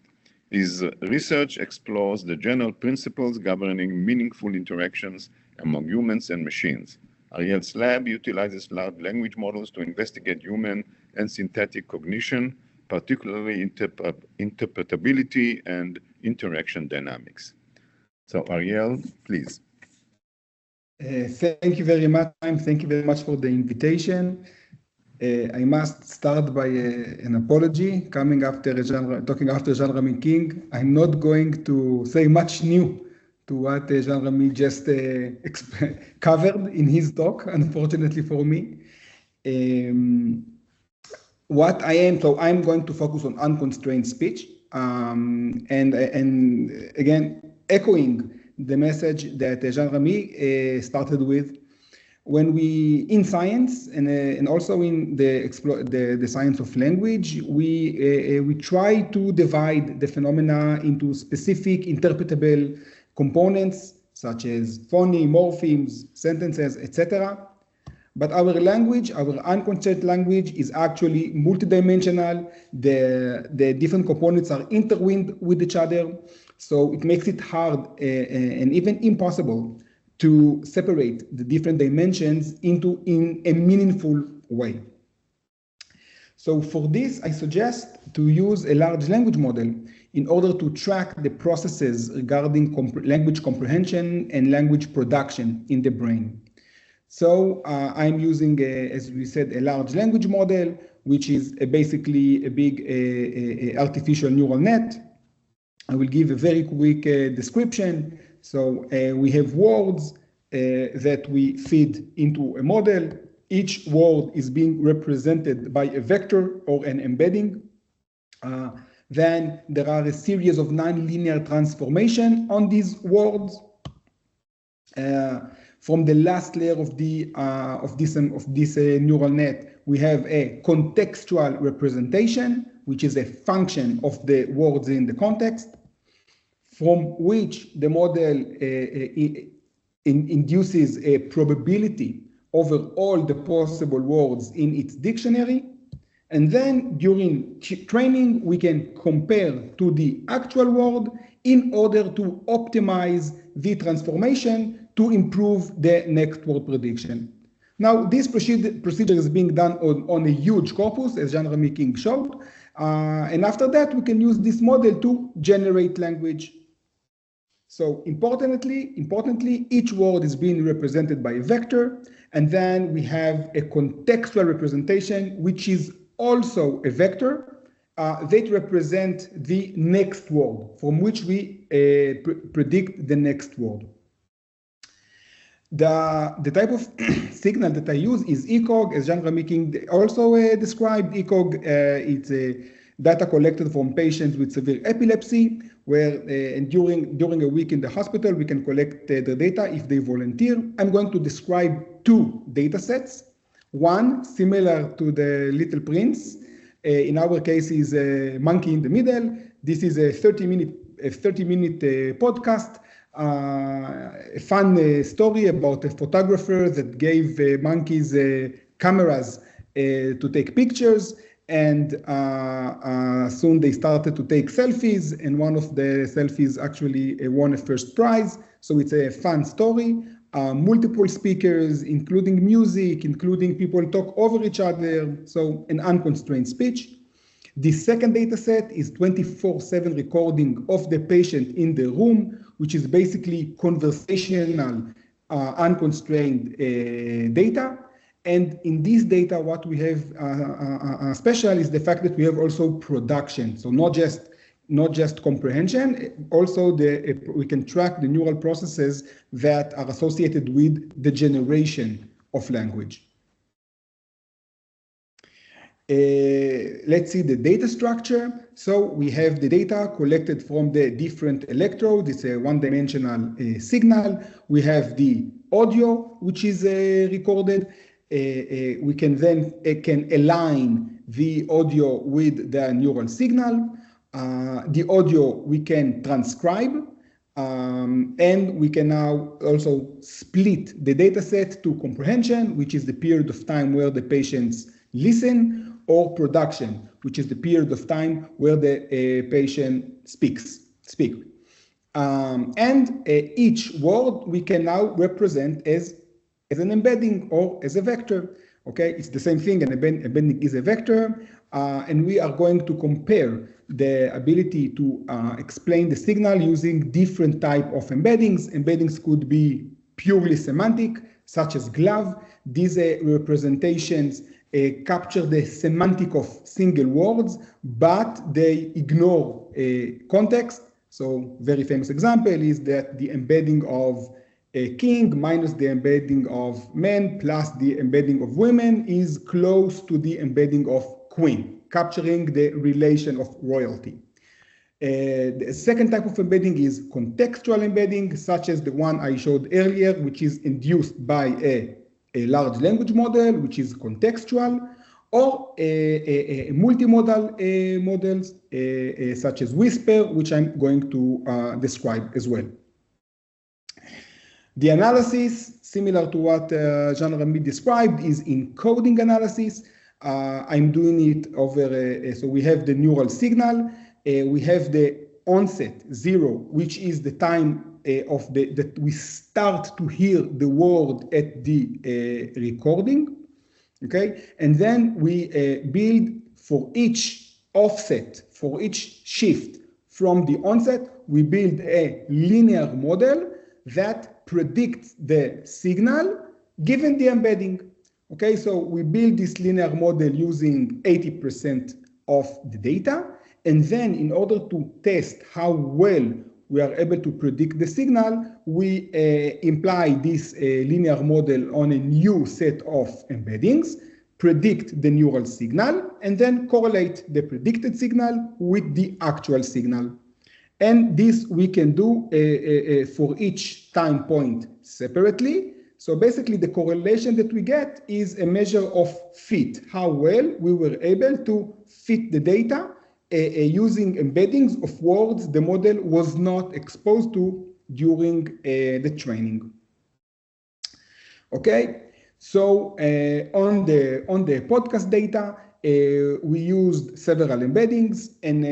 His research explores the general principles governing meaningful interactions among humans and machines. Ariel's lab utilizes large language models to investigate human and synthetic cognition, particularly interpretability and interaction dynamics. So Ariel, please. Thank you very much. Thank you very much for the invitation. I must start by an apology. Talking after Jean-Remi King, I'm not going to say much new to what Jean-Remi just covered in his talk, unfortunately for me. I'm going to focus on unconstrained speech, and again, echoing the message that Jean-Remi started with. When we, in science and also in the science of language, we try to divide the phenomena into specific interpretable components such as phony, morphemes, sentences, etc. But our language, our unconstrained language, is actually multidimensional. The different components are intertwined with each other, so it makes it hard and even impossible to separate the different dimensions in a meaningful way. So for this, I suggest to use a large language model in order to track the processes regarding language comprehension and language production in the brain. So I'm using, as we said, a large language model, which is basically a big artificial neural net. I will give a very quick description. So we have words that we feed into a model. Each word is being represented by a vector or an embedding. Then there are a series of nonlinear transformation on these words. From the last layer of this neural net, we have a contextual representation, which is a function of the words in the context, from which the model induces a probability over all the possible words in its dictionary. And then during training, we can compare to the actual word in order to optimize the transformation to improve the next word prediction. Now, this procedure is being done on a huge corpus, as Jean-Remi King showed. And after that, we can use this model to generate language. So importantly, each word is being represented by a vector. And then we have a contextual representation, which is also a vector that represent the next word from which we predict the next word. The type of signal that I use is ECOG, as Jean-Remi King also described. ECOG, it's a data collected from patients with severe epilepsy, where and during a week in the hospital, we can collect the data if they volunteer. I'm going to describe two data sets. One, similar to the Little Prince, in our case is a monkey in the middle. This is a 30-minute podcast, a fun story about a photographer that gave monkeys cameras to take pictures. And soon they started to take selfies, and one of the selfies actually won a first prize. So it's a fun story. Multiple speakers, including music, including people talk over each other, so an unconstrained speech. The second data set is 24/7 recording of the patient in the room, which is basically conversational, unconstrained data. And in this data, what we have special is the fact that we have also production. So not just comprehension, also we can track the neural processes that are associated with the generation of language. Let's see the data structure. So we have the data collected from the different electrodes. It's a one-dimensional signal. We have the audio, which is recorded. We can then align the audio with the neural signal. The audio we can transcribe, and we can now also split the data set to comprehension, which is the period of time where the patients listen, or production, which is the period of time where the patient speak. And each word we can now represent as an embedding or as a vector. Okay, it's the same thing, an embedding is a vector, and we are going to compare the ability to explain the signal using different type of embeddings. Embeddings could be purely semantic, such as glove. These representations capture the semantic of single words, but they ignore context. So very famous example is that the embedding of a king minus the embedding of men plus the embedding of women is close to the embedding of queen, capturing the relation of royalty. The second type of embedding is contextual embedding, such as the one I showed earlier, which is induced by a large language model, which is contextual, or multimodal models, such as Whisper, which I'm going to describe as well. The analysis, similar to what Jean-Remi described, is encoding analysis. I'm doing it over, so we have the neural signal, we have the onset 0, which is the time that we start to hear the word at the recording, okay? And then we build for each offset, for each shift from the onset, we build a linear model that predicts the signal given the embedding. Okay, so we build this linear model using 80% of the data, and then in order to test how well we are able to predict the signal, we imply this linear model on a new set of embeddings, predict the neural signal, and then correlate the predicted signal with the actual signal. And this we can do for each time point separately. So basically the correlation that we get is a measure of fit, how well we were able to fit the data using embeddings of words the model was not exposed to during the training. Okay, so on the podcast data, we used several embeddings, and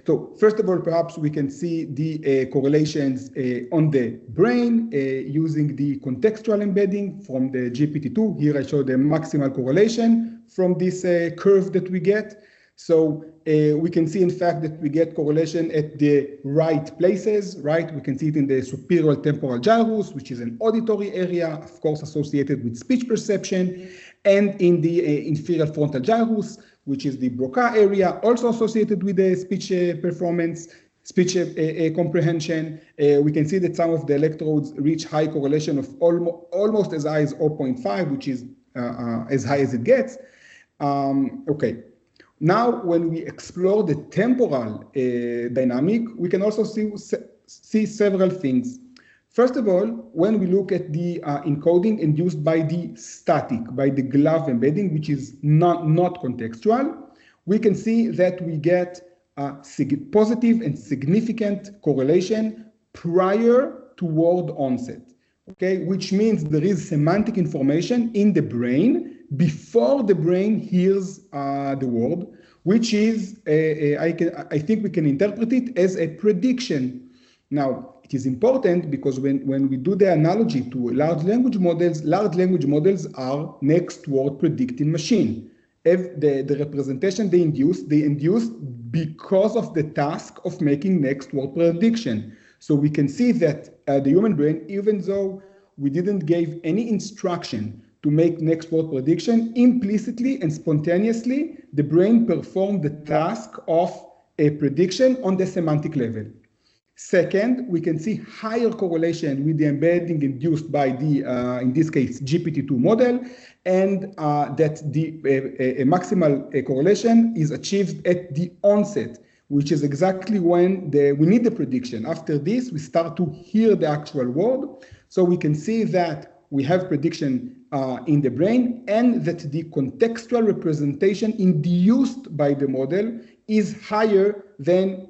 so first of all, perhaps we can see the correlations on the brain using the contextual embedding from the GPT-2. Here I show the maximal correlation from this curve that we get. So we can see, in fact, that we get correlation at the right places, right? We can see it in the superior temporal gyrus, which is an auditory area, of course, associated with speech perception, and in the inferior frontal gyrus, which is the Broca area, also associated with the speech performance, speech comprehension. We can see that some of the electrodes reach high correlation of almost as high as 0.5, which is as high as it gets. Okay. Now, when we explore the temporal dynamic, we can also see several things. First of all, when we look at the encoding induced by the static, by the glove embedding, which is not contextual, we can see that we get positive and significant correlation prior to word onset, okay? Which means there is semantic information in the brain before the brain hears the word, which is, I think we can interpret it as a prediction. Now, it is important because when we do the analogy to large language models are next word predicting machine. If the representation they induce because of the task of making next word prediction. So we can see that the human brain, even though we didn't give any instruction to make next word prediction, implicitly and spontaneously, the brain performed the task of a prediction on the semantic level. Second, we can see higher correlation with the embedding induced by the, in this case, GPT-2 model, and that the maximal correlation is achieved at the onset, which is exactly when we need the prediction. After this, we start to hear the actual word. So we can see that we have prediction in the brain, and that the contextual representation induced by the model is higher than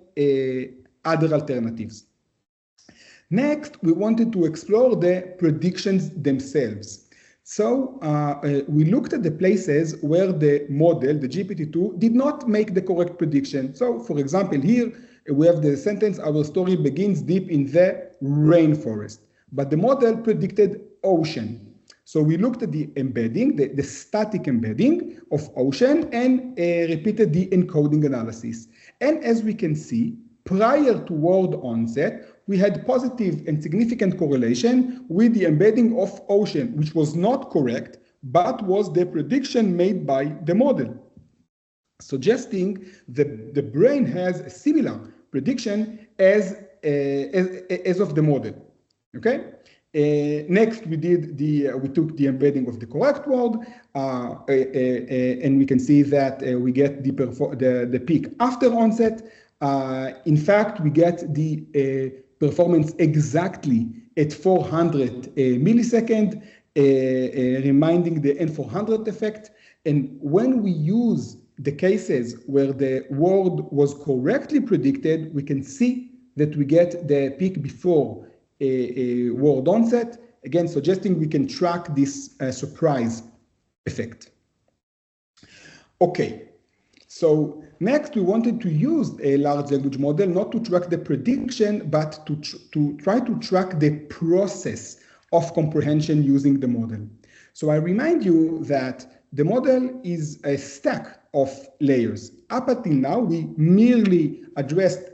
other alternatives. Next, we wanted to explore the predictions themselves. So we looked at the places where the model, the GPT-2, did not make the correct prediction. So for example, here we have the sentence, our story begins deep in the rainforest, but the model predicted ocean. So we looked at the embedding, the static embedding of ocean, and repeated the encoding analysis. And as we can see, prior to word onset, we had positive and significant correlation with the embedding of ocean, which was not correct, but was the prediction made by the model, suggesting that the brain has a similar prediction as of the model. Okay. Next, we took the embedding of the correct word, and we can see that we get the peak after onset. In fact, we get the performance exactly at 400 milliseconds, reminding the N400 effect. And when we use the cases where the word was correctly predicted, we can see that we get the peak before a word onset, again suggesting we can track this surprise effect. Okay, so next we wanted to use a large language model not to track the prediction, but to try to track the process of comprehension using the model. So I remind you that the model is a stack of layers. Up until now, we merely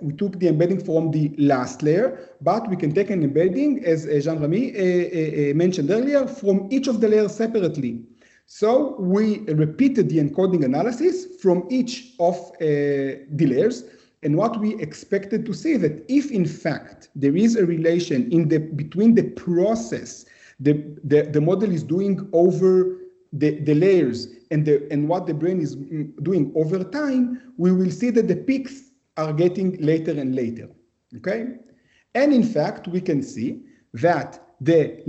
we took the embedding from the last layer, but we can take an embedding, as Jean-Remi mentioned earlier, from each of the layers separately. So we repeated the encoding analysis from each of the layers. And what we expected to see that if in fact there is a relation between the process the model is doing over the layers and what the brain is doing over time, we will see that the peaks are getting later and later, okay? And in fact, we can see that the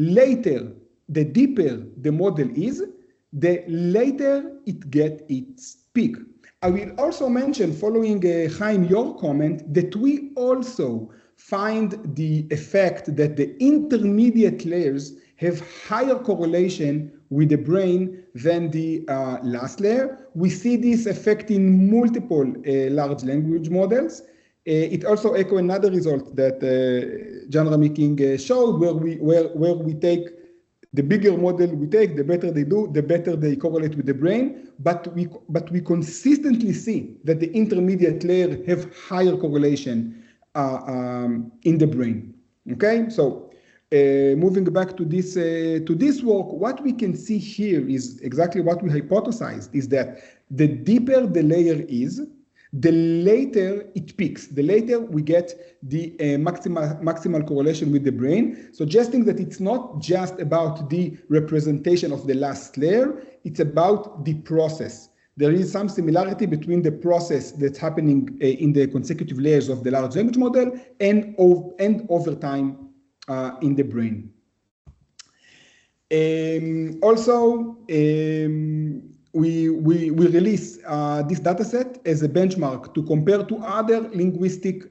deeper the model is, the later it gets its peak. I will also mention, following Haim, your comment, that we also find the effect that the intermediate layers have higher correlation with the brain than the last layer. We see this effect in multiple large language models. It also echoes another result that Jean-Remi King showed, where we take the bigger model we take, the better they do, the better they correlate with the brain. But we consistently see that the intermediate layer have higher correlation in the brain. Okay, so moving back to this work, what we can see here is exactly what we hypothesized: is that the deeper the layer is, the later it peaks. The later we get the maximal correlation with the brain, suggesting that it's not just about the representation of the last layer, it's about the process. There is some similarity between the process that's happening in the consecutive layers of the large language model and over time in the brain. We release this dataset as a benchmark to compare to other linguistic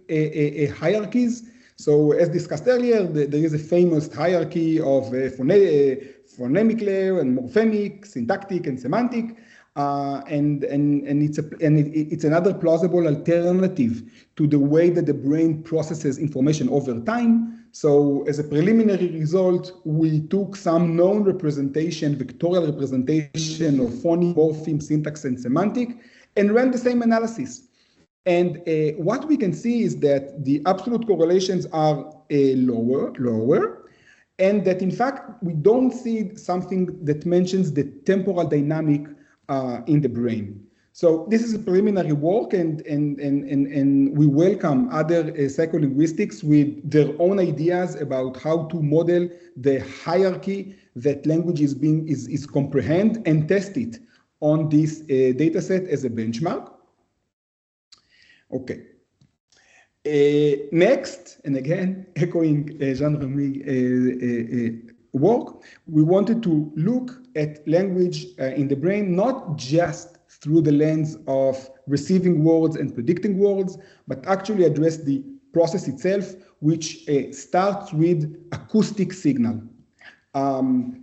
hierarchies. So as discussed earlier, there is a famous hierarchy of phonemic layer and morphemic, syntactic, and semantic. And it's another plausible alternative to the way that the brain processes information over time. So as a preliminary result, we took some known representation, vectorial representation of phonics, morpheme, syntax, and semantic, and ran the same analysis. And what we can see is that the absolute correlations are lower, and that in fact, we don't see something that mentions the temporal dynamic in the brain. So this is a preliminary work, and we welcome other psycholinguistics with their own ideas about how to model the hierarchy that language is comprehend and test it on this data set as a benchmark. Okay. Next, and again, echoing Jean-Remi work, we wanted to look at language in the brain, not just through the lens of receiving words and predicting words, but actually address the process itself, which starts with acoustic signal.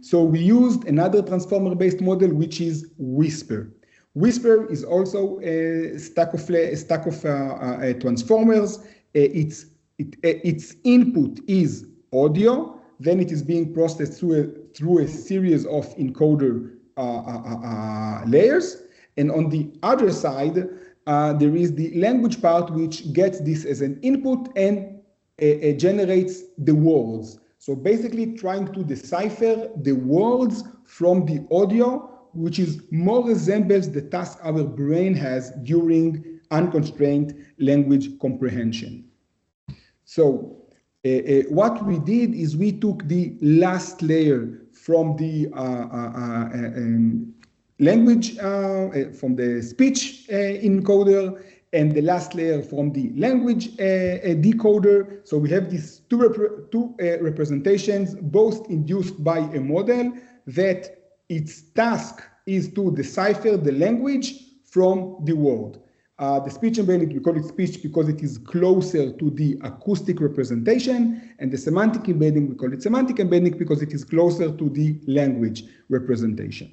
So we used another transformer-based model, which is Whisper. Whisper is also a stack of transformers. Its input is audio, then it is being processed through a series of encoder layers. And on the other side, there is the language part, which gets this as an input and generates the words. So basically trying to decipher the words from the audio, which is more resembles the task our brain has during unconstrained language comprehension. So what we did is we took the last layer from the language, from the speech encoder, and the last layer from the language decoder. So we have these two representations, both induced by a model that its task is to decipher the language from the word. The speech embedding, we call it speech because it is closer to the acoustic representation, and the semantic embedding, we call it semantic embedding because it is closer to the language representation.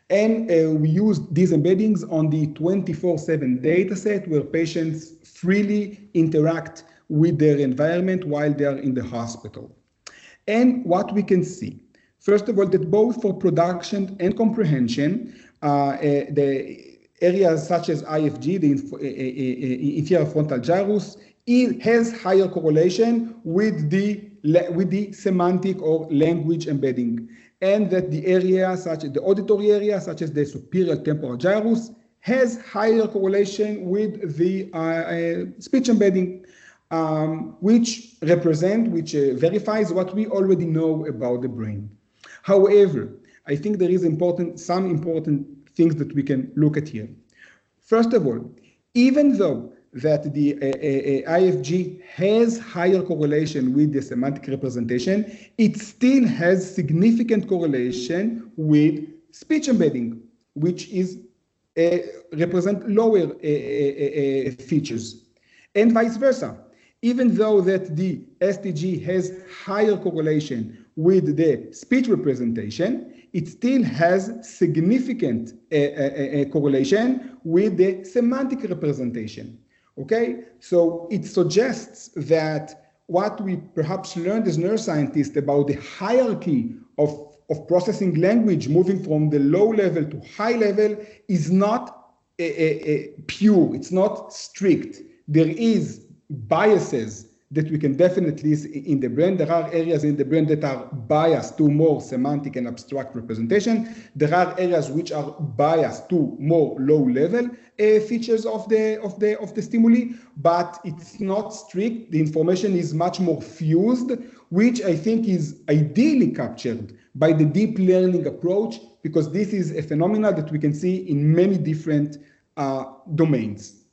And we used these embeddings on the 24/7 dataset where patients freely interact with their environment while they are in the hospital. And what we can see, first of all, that both for production and comprehension, the areas such as IFG, the inferior frontal gyrus, has higher correlation with the semantic or language embedding, and that the area such as the auditory area, such as the superior temporal gyrus, has higher correlation with the speech embedding, which verifies what we already know about the brain. However, I think there is some important things that we can look at here. First of all, even though that the IFG has higher correlation with the semantic representation, it still has significant correlation with speech embedding, which is represent lower features, and vice versa. Even though that the STG has higher correlation with the speech representation, it still has significant correlation with the semantic representation. Okay, so it suggests that what we perhaps learned as neuroscientists about the hierarchy of processing language moving from the low level to high level is not pure, it's not strict. There is biases that we can definitely see in the brain. There are areas in the brain that are biased to more semantic and abstract representation. There are areas which are biased to more low-level features of the stimuli, but it's not strict. The information is much more fused, which I think is ideally captured by the deep learning approach, because this is a phenomenon that we can see in many different domains.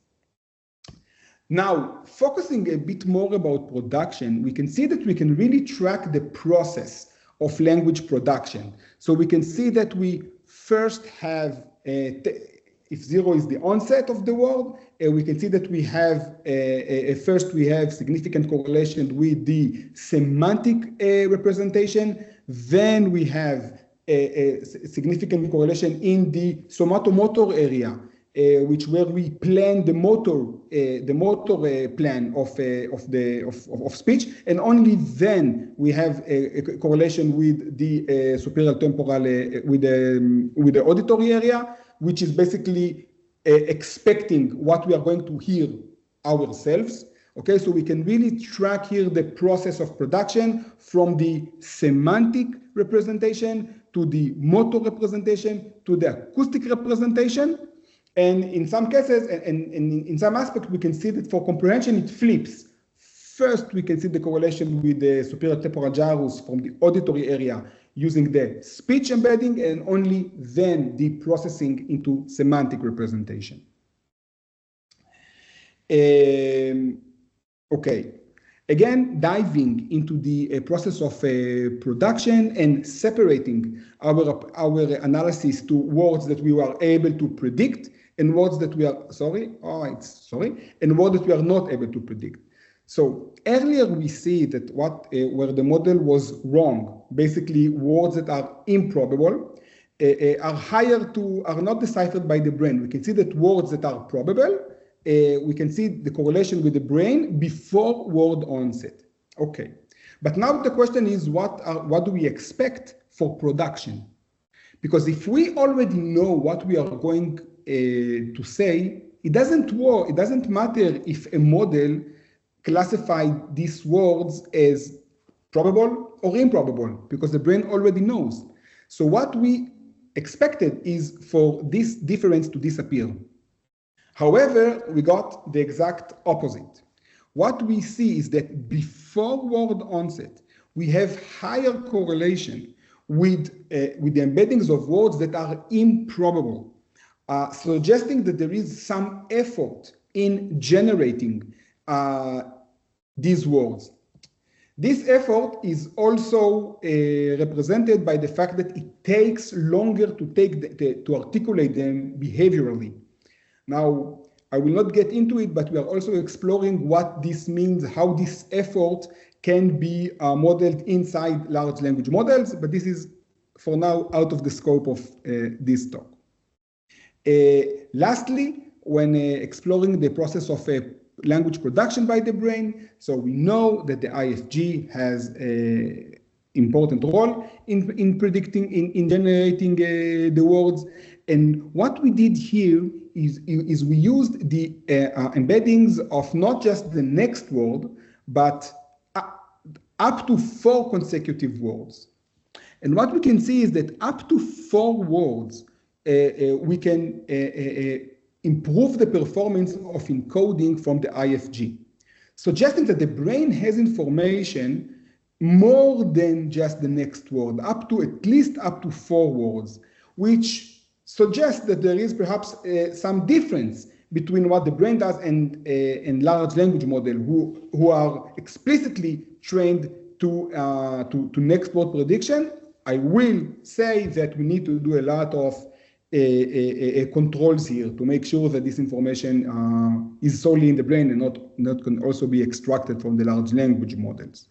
Now, focusing a bit more about production, we can see that we can really track the process of language production. So we can see that we first have, if 0 is the onset of the word, we can see that we have, first we have significant correlation with the semantic representation, then we have a significant correlation in the somatomotor area, where we plan the motor plan of speech, and only then we have a correlation with the superior temporal with the auditory area, which is basically expecting what we are going to hear ourselves. Okay, so we can really track here the process of production from the semantic representation to the motor representation to the acoustic representation. And in some cases, and in some aspects, we can see that for comprehension, it flips. First, we can see the correlation with the superior temporal gyrus from the auditory area using the speech embedding, and only then the processing into semantic representation. Okay. Again, diving into the process of production and separating our analysis to words that we were able to predict and words that we are, and words that we are not able to predict. So earlier we see that where the model was wrong, basically words that are improbable, are not deciphered by the brain. We can see that words that are probable, we can see the correlation with the brain before word onset. Okay, but now the question is, what do we expect for production? Because if we already know what we are going to say, it doesn't matter if a model classified these words as probable or improbable, because the brain already knows. So what we expected is for this difference to disappear. However, we got the exact opposite. What we see is that before word onset, we have higher correlation with the embeddings of words that are improbable, suggesting that there is some effort in generating these words. This effort is also represented by the fact that it takes longer to articulate them behaviorally. Now, I will not get into it, but we are also exploring what this means, how this effort can be modeled inside large language models, but this is for now out of the scope of this talk. Lastly, when exploring the process of language production by the brain, so we know that the IFG has an important role in predicting, in generating the words. And what we did here is we used the embeddings of not just the next word, but up to 4 consecutive words. And what we can see is that up to 4 words, we can improve the performance of encoding from the IFG, suggesting that the brain has information more than just the next word, at least up to 4 words, which suggests that there is perhaps some difference between what the brain does and large language model who are explicitly trained to next word prediction. I will say that we need to do a lot of controls here to make sure that this information is solely in the brain and not can also be extracted from the large language models.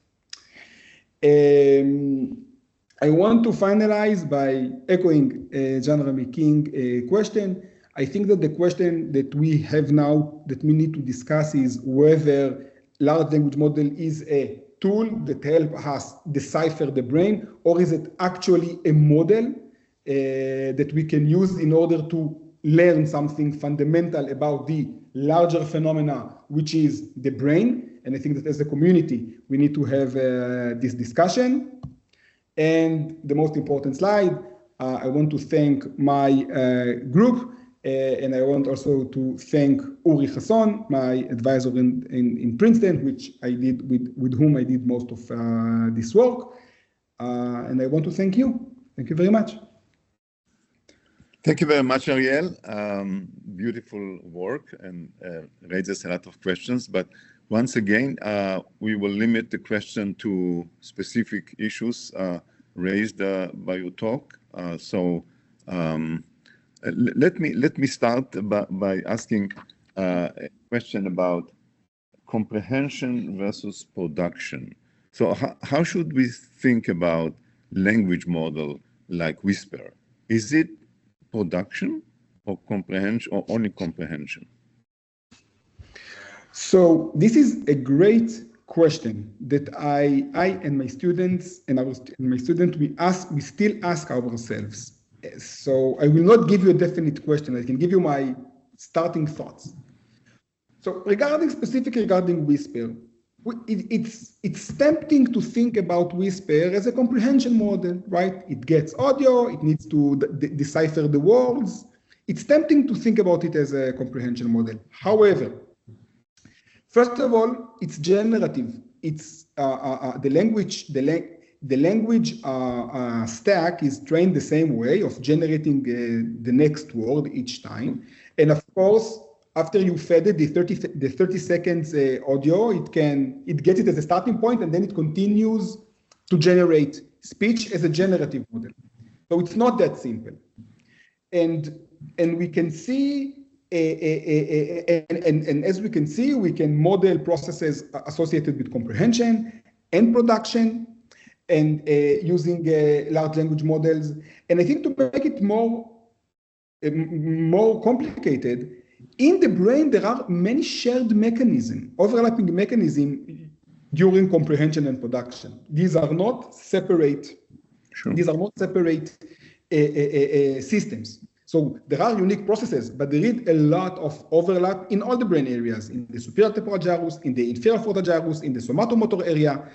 I want to finalize by echoing Jean-Remi King question. I think that the question that we have now that we need to discuss is whether large language model is a tool that helps us decipher the brain, or is it actually a model that we can use in order to learn something fundamental about the larger phenomena, which is the brain. And I think that as a community, we need to have this discussion. And the most important slide, I want to thank my group, and I want also to thank Uri Hasson, my advisor in Princeton, which I did with whom I did most of this work. And I want to thank you. Thank you very much. Thank you very much, Ariel. Beautiful work and raises a lot of questions. But once again, we will limit the question to specific issues raised by your talk. Let me start by asking a question about comprehension versus production. So how should we think about language model like Whisper? Is it production or comprehension, or only comprehension? So this is a great question that I and my students we still ask ourselves. So I will not give you a definite question. I can give you my starting thoughts. So regarding Whisper, it's tempting to think about Whisper as a comprehension model, right? It gets audio, it needs to decipher the words. It's tempting to think about it as a comprehension model. However, first of all, it's generative. It's the language stack is trained the same way of generating the next word each time. And of course, after you fed it the 30 seconds audio, it gets it as a starting point, and then it continues to generate speech as a generative model. So it's not that simple. And we can see and as we can see, we can model processes associated with comprehension and production, and using large language models. And I think to make it more complicated, in the brain there are many shared mechanisms, overlapping mechanisms during comprehension and production. These are not separate. Sure. These are not separate systems. So there are unique processes, but there is a lot of overlap in all the brain areas, in the superior temporal gyrus, in the inferior frontal gyrus, in the somatomotor area.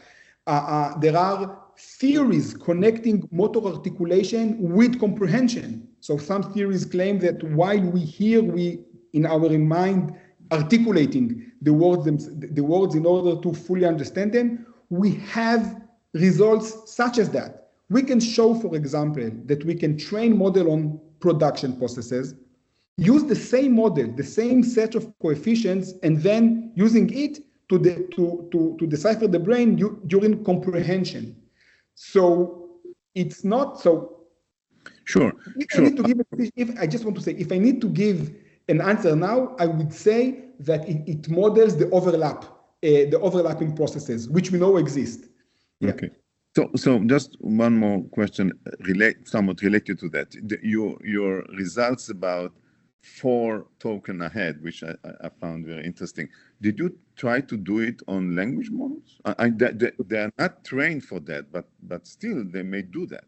There are theories connecting motor articulation with comprehension. So some theories claim that while we hear, we in our mind articulating the words in order to fully understand them, we have results such as that. We can show, for example, that we can train model on production processes, use the same model, the same set of coefficients, and then using it to decipher the brain during comprehension. So it's not so. Sure. I just want to say, if I need to give an answer now, I would say that it models the overlapping processes, which we know exist. Yeah. Okay. So just one more question, somewhat related to that. Your results about 4 tokens ahead, which I found very interesting. Did you try to do it on language models? They are not trained for that, but still they may do that.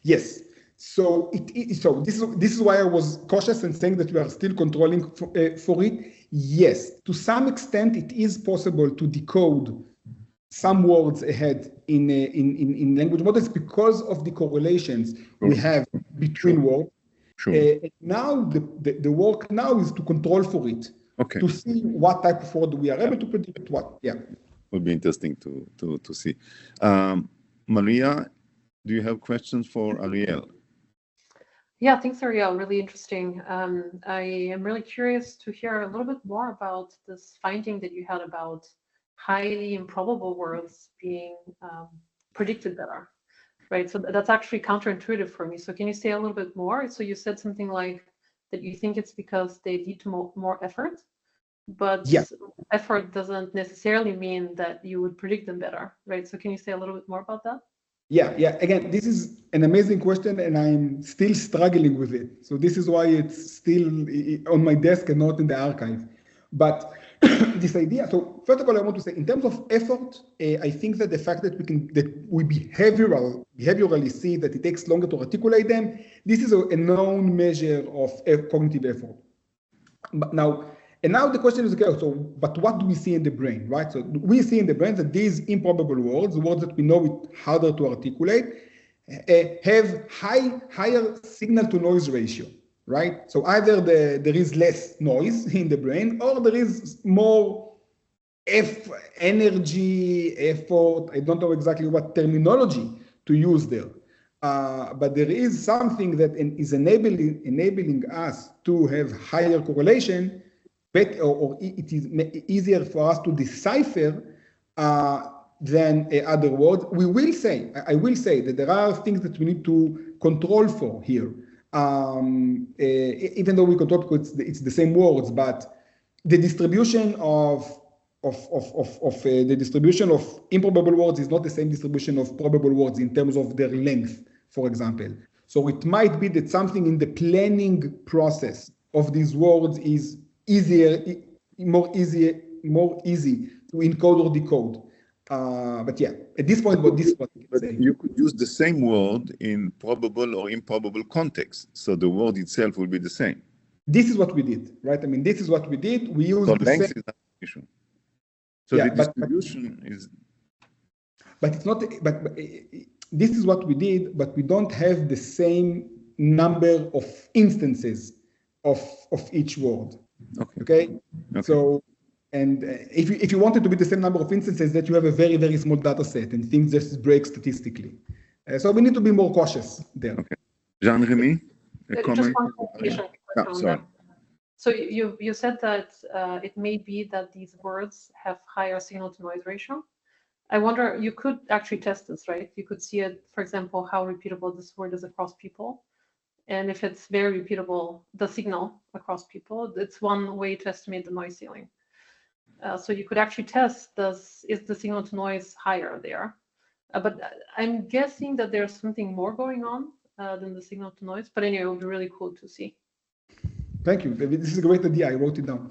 Yes. So this is why I was cautious in saying that we are still controlling for it. Yes, to some extent it is possible to decode some words ahead in language models because of the correlations we have between words. Sure. Now the work now is to control for it, to see what type of word we are able to predict. What? Yeah, would be interesting to see. Maryia, do you have questions for Ariel? Yeah, thanks, Ariel. Really interesting. I am really curious to hear a little bit more about this finding that you had about highly improbable words being predicted better, right? So that's actually counterintuitive for me. So can you say a little bit more? So you said something like that you think it's because they lead to more effort, but effort doesn't necessarily mean that you would predict them better, right? So can you say a little bit more about that? Yeah. Again, this is an amazing question, and I'm still struggling with it. So this is why it's still on my desk and not in the archive. But this idea. So first of all, I want to say, in terms of effort, I think that the fact that we behaviorally see that it takes longer to articulate them, this is a known measure of cognitive effort. But now the question is, okay, so but what do we see in the brain, right? So we see in the brain that these improbable words that we know it's harder to articulate, have higher signal-to-noise ratio, right? So either there is less noise in the brain, or there is more energy, effort. I don't know exactly what terminology to use there. But there is something that is enabling us to have higher correlation, or it is easier for us to decipher than other words. I will say that there are things that we need to control for here. Even though we control because it's the same words, but the distribution of improbable words is not the same distribution of probable words in terms of their length, for example. So it might be that something in the planning process of these words is more easy to encode or decode. But yeah, at this point, this is what I can say. You could use the same word in probable or improbable context, so the word itself will be the same. This is what we did, right? I mean, this is what we did. We used the length same. Is not an issue. So yeah, the distribution is. But it's not. But this is what we did. But we don't have the same number of instances of each word. Okay. So. And if you want it to be the same number of instances, that you have a very, very small data set and things just break statistically. So we need to be more cautious there. Okay. Jean-Remi, a comment? Just one clarification on that. So you said that it may be that these words have higher signal-to-noise ratio. I wonder, you could actually test this, right? You could see it, for example, how repeatable this word is across people. And if it's very repeatable, the signal across people, it's one way to estimate the noise ceiling. So you could actually test, is the signal to noise higher there? But I'm guessing that there's something more going on than the signal to noise. But anyway, it would be really cool to see. Thank you. This is a great idea. I wrote it down.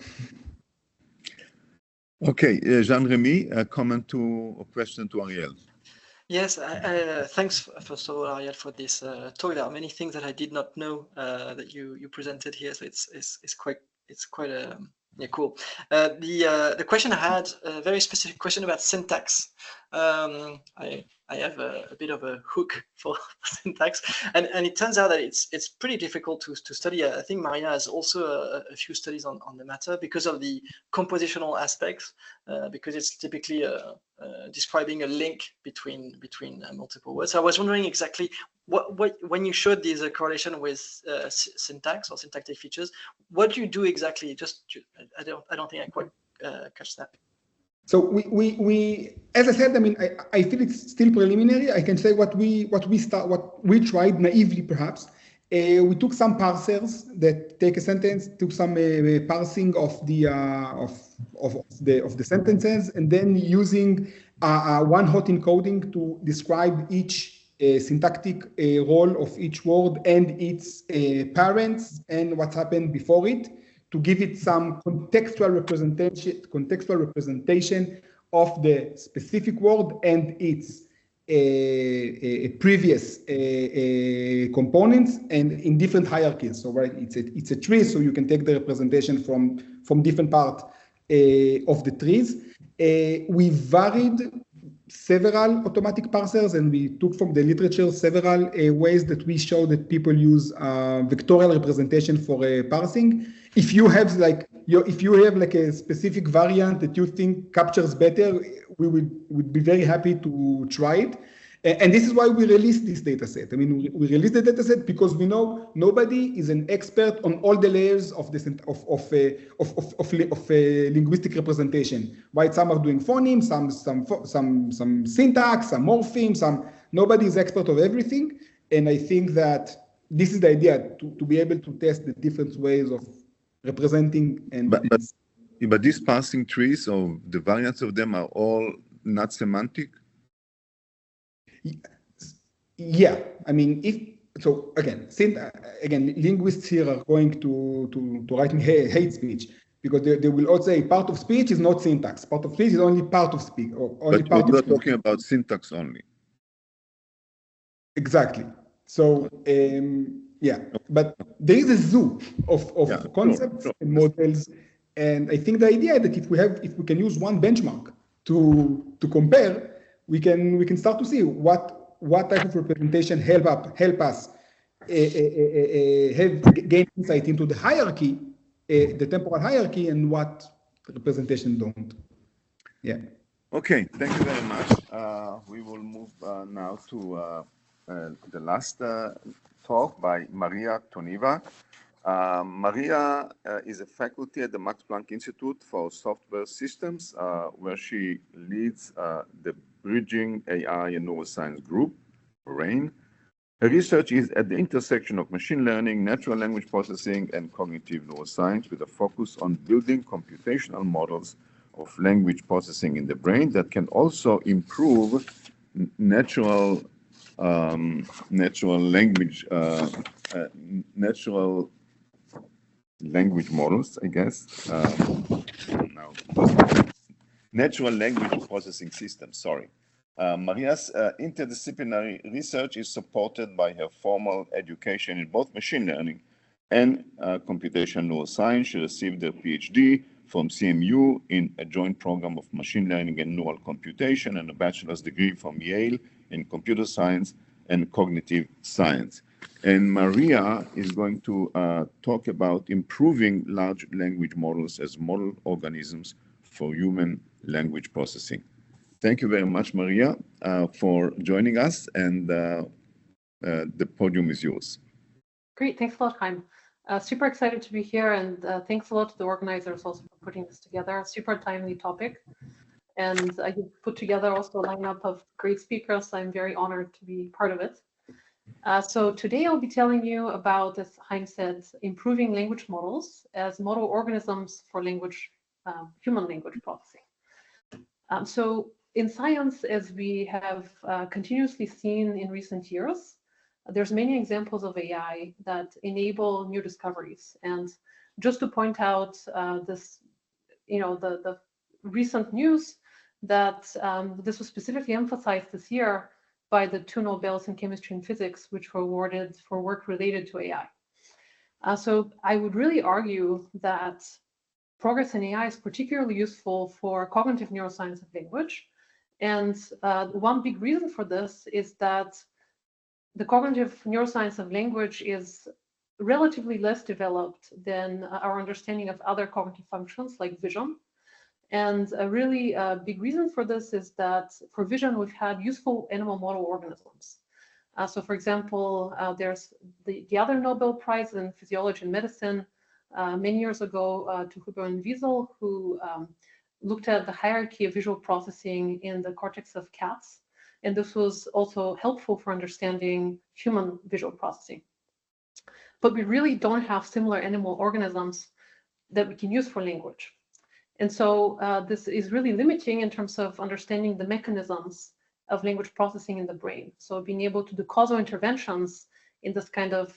Okay, Jean-Remi, a comment to a question to Ariel. Yes, thanks first of all, Ariel, for this talk. There are many things that I did not know that you presented here, so it's quite yeah, cool. The question I had, a very specific question about syntax. I have a bit of a hook for syntax, and it turns out that it's pretty difficult to study. I think Maryia has also a few studies on the matter because of the compositional aspects, because it's typically describing a link between multiple words. So I was wondering exactly what when you showed this correlation with syntax or syntactic features, what do you do exactly? Just I don't think I quite catch that. So we as I said, I mean, I feel it's still preliminary. I can say what we tried naively perhaps. We took some parsers that take a sentence, took some parsing of the sentences, and then using one hot encoding to describe each syntactic role of each word and its parents and what happened before it, to give it some contextual representation of the specific word and its previous components, and in different hierarchies. So right, it's a tree, so you can take the representation from different parts of the trees. We varied several automatic parsers, and we took from the literature several ways that we show that people use vectorial representation for parsing. If you have like a specific variant that you think captures better, we would be very happy to try it. And this is why we released this data set. I mean, we released the data set because we know nobody is an expert on all the layers of this of linguistic representation. Right? Some are doing phonemes, some syntax, some morpheme, nobody is expert of everything. And I think that this is the idea, to be able to test the different ways of representing. And but these parsing trees, or the variants of them, are all not semantic. Yeah, I mean, again, linguists here are going to write me hate speech, because they will all say part of speech is not syntax. Part of speech is only part of speech, or only but part you're of talking about syntax only. Exactly. So yeah, but there is a zoo of concepts and models, and I think the idea that if we can use one benchmark to compare, we can start to see what type of representation help us gain insight into the hierarchy, the temporal hierarchy, and what representation don't. Yeah. Okay, thank you very much. We will move now to the last talk by Maryia Toneva. Maryia is a faculty at the Max Planck Institute for Software Systems, where she leads the Bridging AI and Neuroscience Group, RAIN. Her research is at the intersection of machine learning, natural language processing, and cognitive neuroscience, with a focus on building computational models of language processing in the brain that can also improve natural language models, I guess. Natural language processing systems, sorry. Marya's interdisciplinary research is supported by her formal education in both machine learning and computational neuroscience. She received her PhD from CMU in a joint program of machine learning and neural computation, and a bachelor's degree from Yale in computer science and cognitive science. And Maryia is going to talk about improving large language models as model organisms for human language processing. Thank you very much, Maryia, for joining us, and the podium is yours. Great, thanks a lot, Haim. Super excited to be here, and thanks a lot to the organizers also for putting this together. Super timely topic, and I put together also a lineup of great speakers. I'm very honored to be part of it. So today I'll be telling you about, as Haim said, improving language models as model organisms for language, human language processing. So in science, as we have continuously seen in recent years, there's many examples of AI that enable new discoveries. And just to point out this, the recent news that this was specifically emphasized this year by the 2 Nobels in chemistry and physics, which were awarded for work related to AI. So I would really argue that progress in AI is particularly useful for cognitive neuroscience of language. And one big reason for this is that the cognitive neuroscience of language is relatively less developed than our understanding of other cognitive functions like vision. And a really big reason for this is that for vision, we've had useful animal model organisms. So for example, there's the other Nobel Prize in Physiology and Medicine many years ago to Huber and Wiesel, who looked at the hierarchy of visual processing in the cortex of cats. And this was also helpful for understanding human visual processing. But we really don't have similar animal organisms that we can use for language. And so this is really limiting in terms of understanding the mechanisms of language processing in the brain. So being able to do causal interventions in this kind of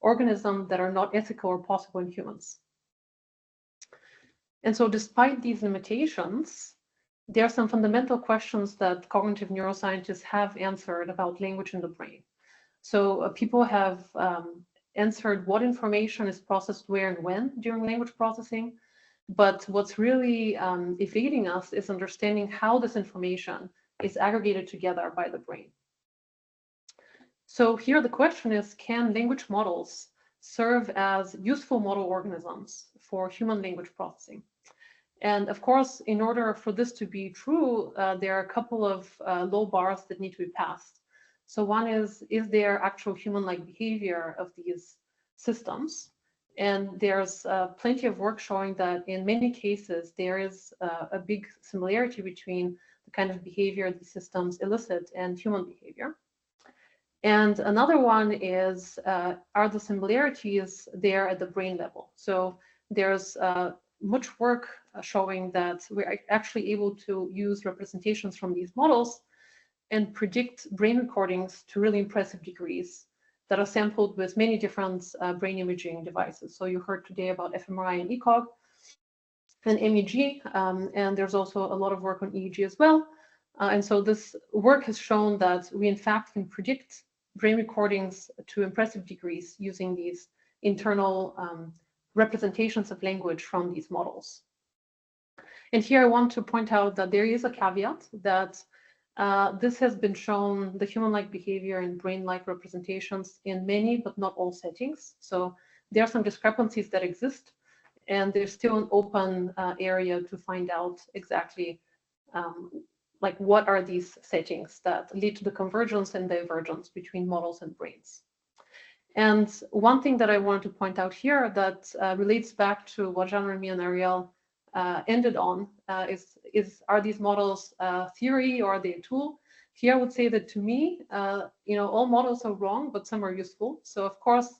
organism that are not ethical or possible in humans. And so despite these limitations, there are some fundamental questions that cognitive neuroscientists have answered about language in the brain. So people have answered what information is processed where and when during language processing. But what's really evading us is understanding how this information is aggregated together by the brain. So here the question is, can language models serve as useful model organisms for human language processing? And of course, in order for this to be true, there are a couple of low bars that need to be passed. So one is there actual human-like behavior of these systems? And there's plenty of work showing that in many cases, there is a big similarity between the kind of behavior these systems elicit and human behavior. And another one is, are the similarities there at the brain level? So there's much work showing that we're actually able to use representations from these models and predict brain recordings to really impressive degrees that are sampled with many different brain imaging devices. So you heard today about fMRI and ECOG and MEG, and there's also a lot of work on EEG as well. And so this work has shown that we in fact can predict brain recordings to impressive degrees using these internal representations of language from these models. And here I want to point out that there is a caveat that this has been shown, the human-like behavior and brain-like representations in many, but not all settings. So there are some discrepancies that exist, and there's still an open area to find out exactly like what are these settings that lead to the convergence and divergence between models and brains. And one thing that I wanted to point out here that relates back to what Jean-Remi and Ariel ended on are these models theory or are they a tool? Here I would say that to me, all models are wrong, but some are useful. So of course,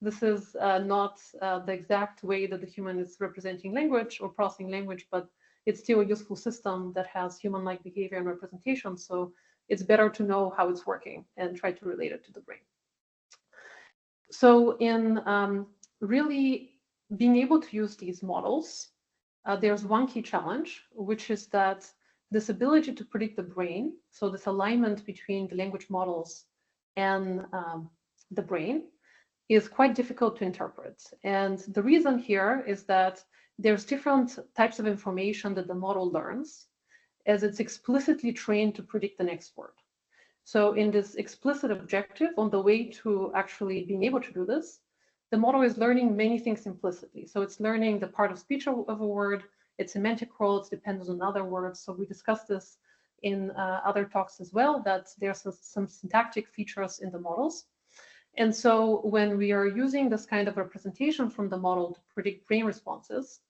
this is not the exact way that the human is representing language or processing language, but it's still a useful system that has human-like behavior and representation. So it's better to know how it's working and try to relate it to the brain. So in really being able to use these models, there's one key challenge, which is that this ability to predict the brain, so this alignment between the language models and the brain, is quite difficult to interpret. And the reason here is that there's different types of information that the model learns as it's explicitly trained to predict the next word. So in this explicit objective, on the way to actually being able to do this, the model is learning many things implicitly. So it's learning the part of speech of a word, its semantic role, its dependence on other words. So we discussed this in other talks as well, that there's some syntactic features in the models. And so when we are using this kind of representation from the model to predict brain responses,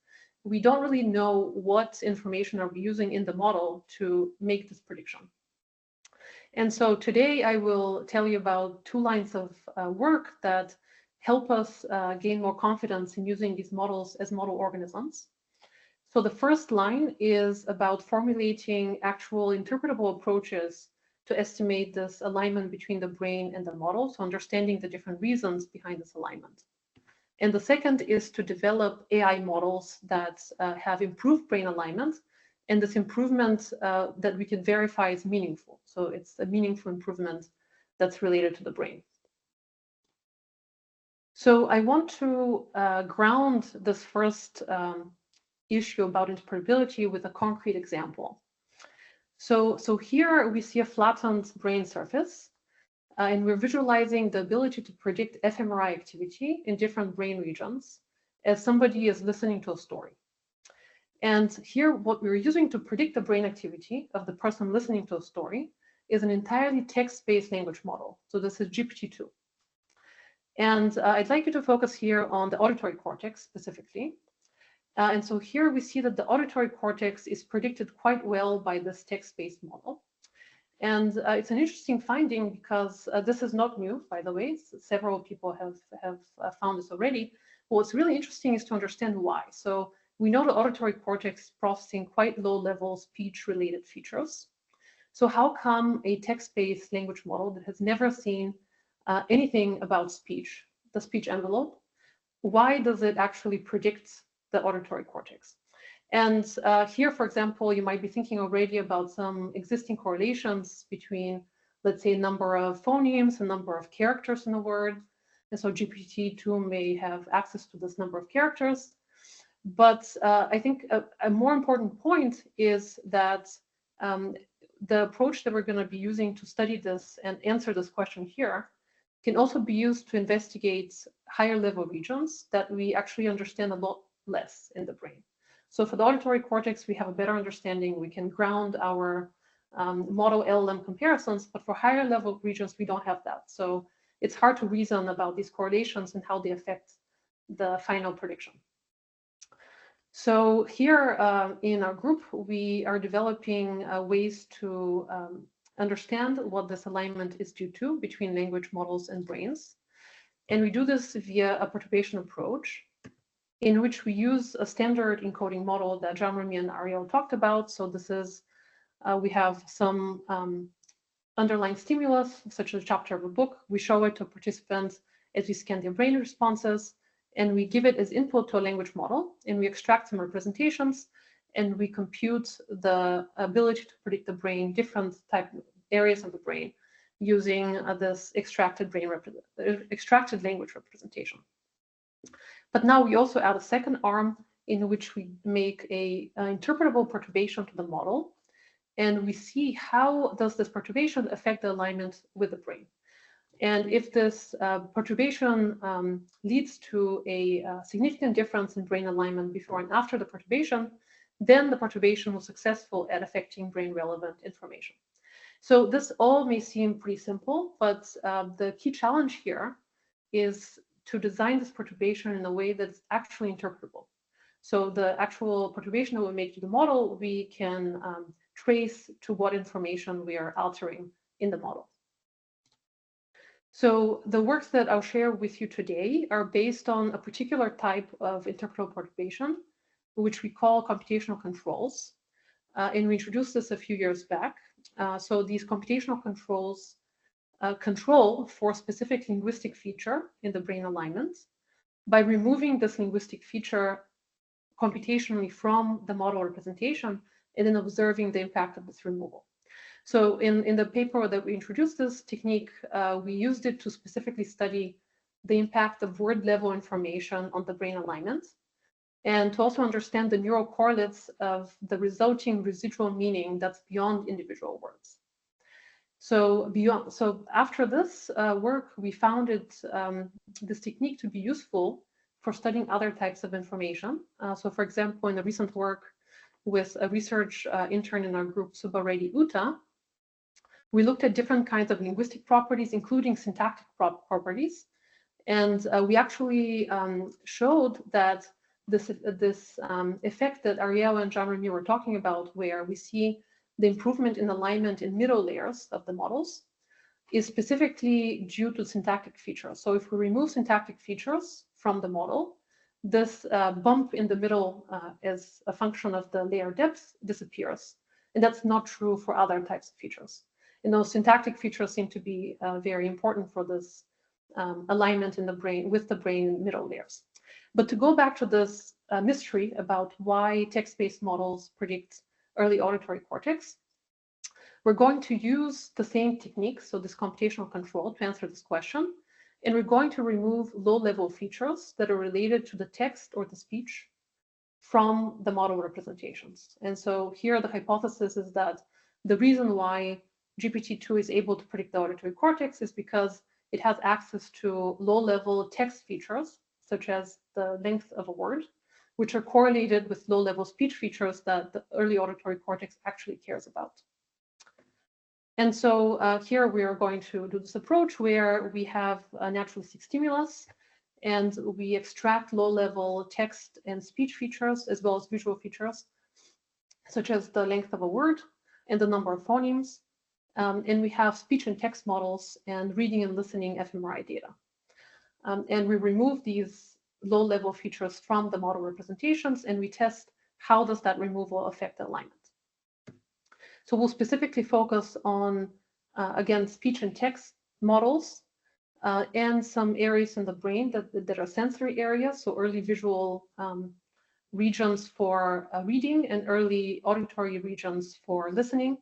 we don't really know what information are we using in the model to make this prediction. And so today I will tell you about 2 lines of work that help us gain more confidence in using these models as model organisms. So the first line is about formulating actual interpretable approaches to estimate this alignment between the brain and the model, so understanding the different reasons behind this alignment. And the second is to develop AI models that have improved brain alignment, and this improvement that we can verify is meaningful. So it's a meaningful improvement that's related to the brain. So I want to ground this first issue about interpretability with a concrete example. So here we see a flattened brain surface, and we're visualizing the ability to predict fMRI activity in different brain regions as somebody is listening to a story. And here, what we're using to predict the brain activity of the person listening to a story is an entirely text-based language model. So this is GPT-2. And I'd like you to focus here on the auditory cortex specifically. And so here we see that the auditory cortex is predicted quite well by this text-based model. And it's an interesting finding because this is not new, by the way. Several people have found this already. What's really interesting is to understand why. So we know the auditory cortex is processing quite low-level speech-related features. So how come a text-based language model that has never seen anything about speech, the speech envelope, why does it actually predict the auditory cortex? And here, for example, you might be thinking already about some existing correlations between, let's say, a number of phonemes, a number of characters in a word. And so GPT-2 may have access to this number of characters. But I think a more important point is that the approach that we're going to be using to study this and answer this question here can also be used to investigate higher level regions that we actually understand a lot less in the brain. So for the auditory cortex, we have a better understanding. We can ground our model LLM comparisons, but for higher level regions, we don't have that. So it's hard to reason about these correlations and how they affect the final prediction. So here in our group, we are developing ways to understand what this alignment is due to between language models and brains. And we do this via a perturbation approach, in which we use a standard encoding model that Jean-Remi and Ariel talked about. So this is, we have some underlying stimulus, such as a chapter of a book. We show it to participants as we scan their brain responses, and we give it as input to a language model, and we extract some representations, and we compute the ability to predict the brain, different type areas of the brain, using this extracted language representation. But now we also add a second arm in which we make a interpretable perturbation to the model, and we see how does this perturbation affect the alignment with the brain. And if this perturbation leads to a significant difference in brain alignment before and after the perturbation, then the perturbation was successful at affecting brain relevant information. So this all may seem pretty simple, but the key challenge here is to design this perturbation in a way that's actually interpretable. So the actual perturbation that we make to the model, we can trace to what information we are altering in the model. So the works that I'll share with you today are based on a particular type of interpretable perturbation, which we call computational controls. And we introduced this a few years back. So these computational controls control for a specific linguistic feature in the brain alignment by removing this linguistic feature computationally from the model representation and then observing the impact of this removal. So in the paper that we introduced this technique, we used it to specifically study the impact of word level information on the brain alignment, and to also understand the neural correlates of the resulting residual meaning that's beyond individual words. So after this work, we found this technique to be useful for studying other types of information. So for example, in the recent work with a research intern in our group, Subaredi Uta, we looked at different kinds of linguistic properties, including syntactic properties. And we actually showed that this effect that Ariel and Jean-Remi were talking about, where we see the improvement in alignment in middle layers of the models is specifically due to syntactic features. So if we remove syntactic features from the model, this bump in the middle as a function of the layer depth disappears. And that's not true for other types of features. And those syntactic features seem to be very important for this alignment in the brain with the brain middle layers. But to go back to this mystery about why text-based models predict early auditory cortex, we're going to use the same techniques, so this computational control, to answer this question. And we're going to remove low-level features that are related to the text or the speech from the model representations. And so here the hypothesis is that the reason why GPT-2 is able to predict the auditory cortex is because it has access to low-level text features, such as the length of a word, which are correlated with low-level speech features that the early auditory cortex actually cares about. And so here we are going to do this approach where we have a naturalistic stimulus and we extract low-level text and speech features as well as visual features, such as the length of a word and the number of phonemes. And we have speech and text models and reading and listening fMRI data. And we remove these low-level features from the model representations and we test how does that removal affect the alignment. So we'll specifically focus on, again, speech and text models and some areas in the brain that are sensory areas, so early visual regions for reading and early auditory regions for listening,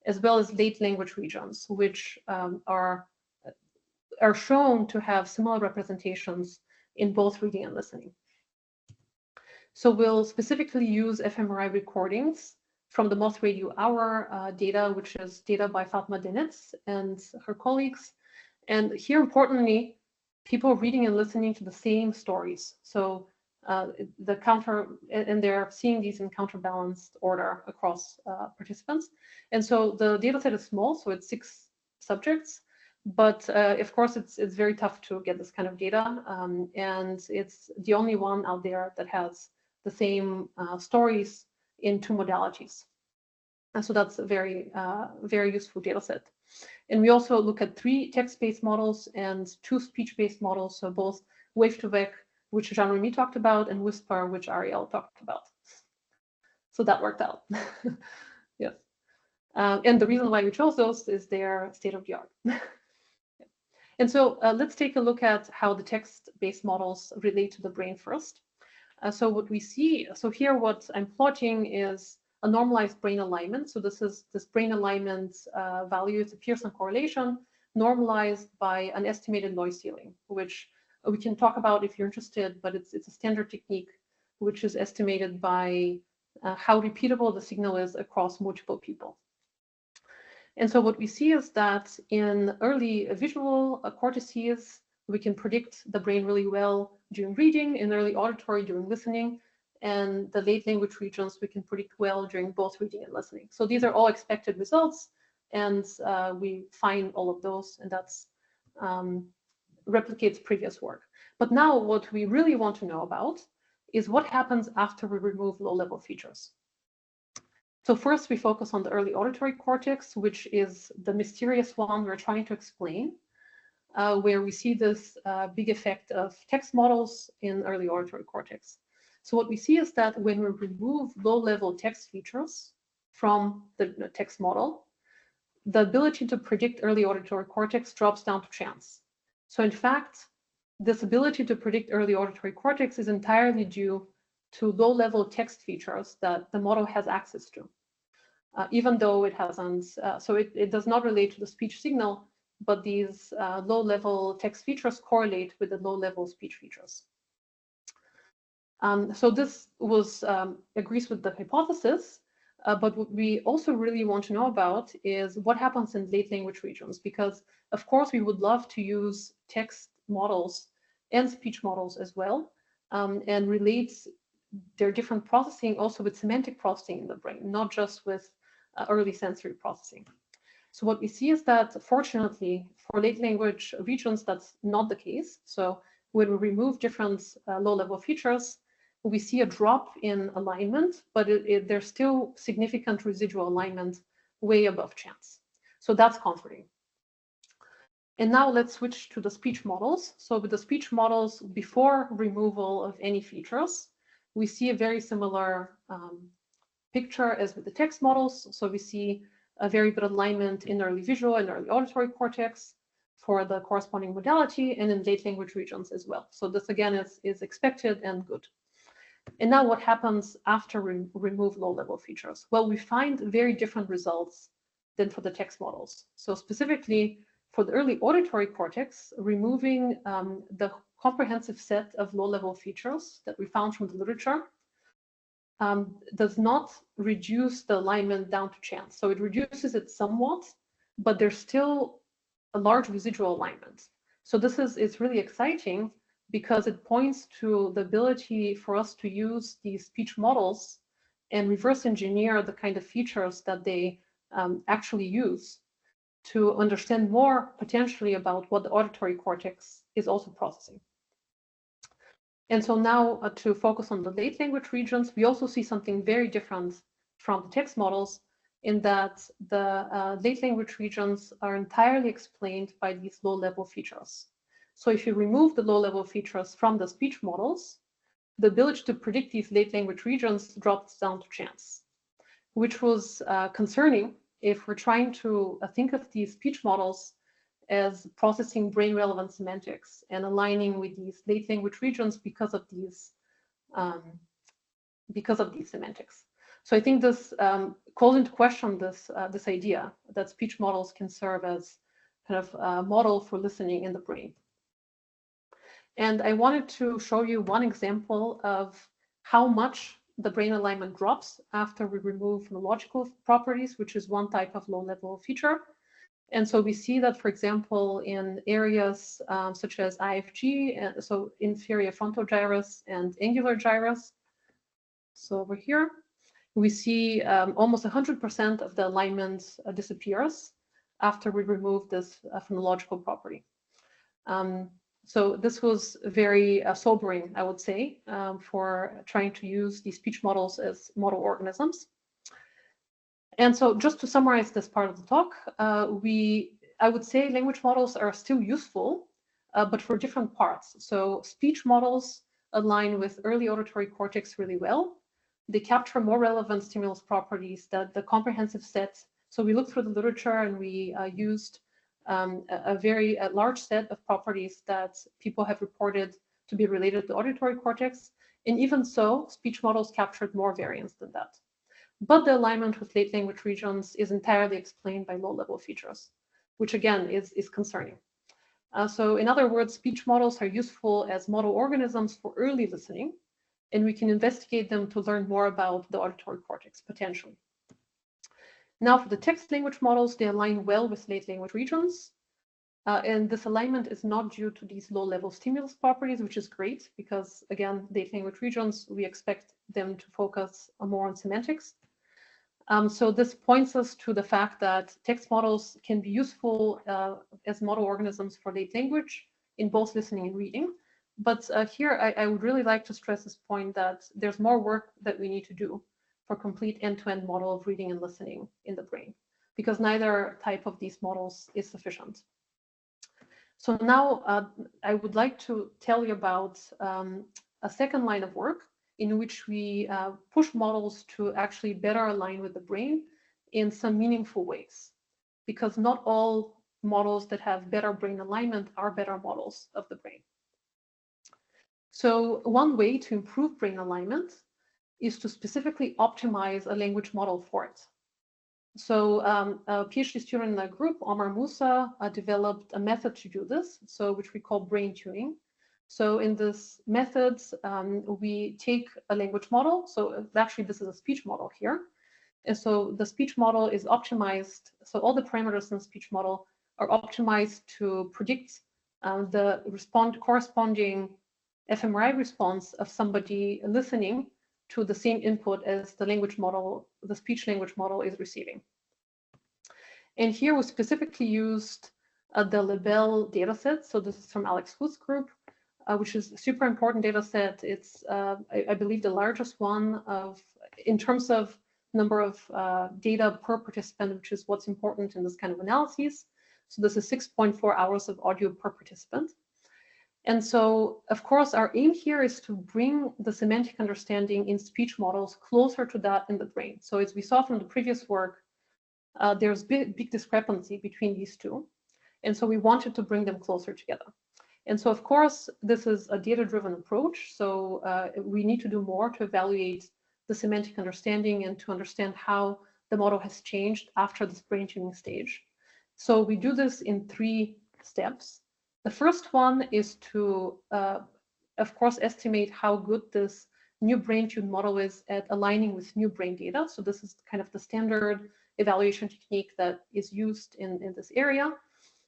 as well as late language regions, which are shown to have similar representations in both reading and listening. So we'll specifically use fMRI recordings from the Moth Radio Hour data, which is data by Fatma Denetz and her colleagues. And here, importantly, people are reading and listening to the same stories. So and they're seeing these in counterbalanced order across participants. And so the data set is small, so it's 6 subjects. But of course, it's very tough to get this kind of data. And it's the only one out there that has the same stories in 2 modalities. And so that's a very, very useful data set. And we also look at 3 text-based models and 2 speech-based models, so both Wave2Vec, which Jean-Remi talked about, and Whisper, which Ariel talked about. So that worked out. Yes. And the reason why we chose those is they're state-of-the-art. And so let's take a look at how the text-based models relate to the brain first. So what we see, so here what I'm plotting is a normalized brain alignment. So this brain alignment value is a Pearson correlation normalized by an estimated noise ceiling, which we can talk about if you're interested, but it's a standard technique which is estimated by how repeatable the signal is across multiple people. And so what we see is that in early visual cortices, we can predict the brain really well during reading, in early auditory during listening, and the late language regions we can predict well during both reading and listening. So these are all expected results, and we find all of those, and that's replicates previous work. But now what we really want to know about is what happens after we remove low-level features. So first we focus on the early auditory cortex, which is the mysterious one we're trying to explain, where we see this big effect of text models in early auditory cortex. So what we see is that when we remove low-level text features from the text model, the ability to predict early auditory cortex drops down to chance. So in fact, this ability to predict early auditory cortex is entirely due to low-level text features that the model has access to, even though it hasn't, so it does not relate to the speech signal, but these low-level text features correlate with the low-level speech features. So this agrees with the hypothesis, but what we also really want to know about is what happens in late language regions, because of course we would love to use text models and speech models as well, and relate their different processing also with semantic processing in the brain, not just with early sensory processing. So what we see is that fortunately for late language regions, that's not the case. So when we remove different low-level features, we see a drop in alignment, but there's still significant residual alignment way above chance. So that's comforting. And now let's switch to the speech models. So with the speech models, before removal of any features, we see a very similar picture as with the text models. So we see a very good alignment in early visual and early auditory cortex for the corresponding modality, and in late language regions as well. So this again is expected and good. And now what happens after we remove low-level features? Well, we find very different results than for the text models. So specifically for the early auditory cortex, removing the comprehensive set of low-level features that we found from the literature does not reduce the alignment down to chance. So it reduces it somewhat, but there's still a large residual alignment. So this is really exciting because it points to the ability for us to use these speech models and reverse engineer the kind of features that they actually use to understand more potentially about what the auditory cortex is also processing. And so now to focus on the late language regions, we also see something very different from the text models in that the late language regions are entirely explained by these low-level features. So if you remove the low-level features from the speech models, the ability to predict these late language regions drops down to chance, which was concerning if we're trying to think of these speech models as processing brain-relevant semantics and aligning with these late language regions because of these semantics. So I think this calls into question this idea that speech models can serve as kind of a model for listening in the brain. And I wanted to show you one example of how much the brain alignment drops after we remove phonological properties, which is one type of low-level feature. And so we see that, for example, in areas such as IFG, so inferior frontal gyrus and angular gyrus. So over here, we see almost 100% of the alignment disappears after we remove this phonological property. So this was very sobering, I would say, for trying to use these speech models as model organisms. And so just to summarize this part of the talk, I would say language models are still useful, but for different parts. So speech models align with early auditory cortex really well. They capture more relevant stimulus properties that the comprehensive set. So we looked through the literature and we used a very large set of properties that people have reported to be related to the auditory cortex. And even so, speech models captured more variance than that. But the alignment with late language regions is entirely explained by low-level features, which again is concerning. So in other words, speech models are useful as model organisms for early listening, and we can investigate them to learn more about the auditory cortex potentially. Now for the text language models, they align well with late language regions. And this alignment is not due to these low-level stimulus properties, which is great because, again, late language regions, we expect them to focus more on semantics. So this points us to the fact that text models can be useful as model organisms for late language in both listening and reading. But here, I would really like to stress this point that there's more work that we need to do for complete end-to-end model of reading and listening in the brain, because neither type of these models is sufficient. So now I would like to tell you about a second line of work in which we push models to actually better align with the brain in some meaningful ways, because not all models that have better brain alignment are better models of the brain. So one way to improve brain alignment is to specifically optimize a language model for it. So a PhD student in the group, Omar Musa, developed a method to do this, so which we call brain tuning. So in this method, we take a language model. So actually, this is a speech model here. And so the speech model is optimized. So all the parameters in the speech model are optimized to predict the corresponding fMRI response of somebody listening to the same input as the language model, the speech language model is receiving. And here we specifically used the Lebel dataset. So this is from Alex Huth's group, which is a super important data set. It's, I believe, the largest one in terms of number of data per participant, which is what's important in this kind of analysis. So this is 6.4 hours of audio per participant. And so, of course, our aim here is to bring the semantic understanding in speech models closer to that in the brain. So as we saw from the previous work, there's big discrepancy between these two. And so we wanted to bring them closer together. And so, of course, this is a data-driven approach. So we need to do more to evaluate the semantic understanding and to understand how the model has changed after this brain tuning stage. So we do this in 3 steps. The first one is to, of course, estimate how good this new brain-tuned model is at aligning with new brain data. So this is kind of the standard evaluation technique that is used in this area.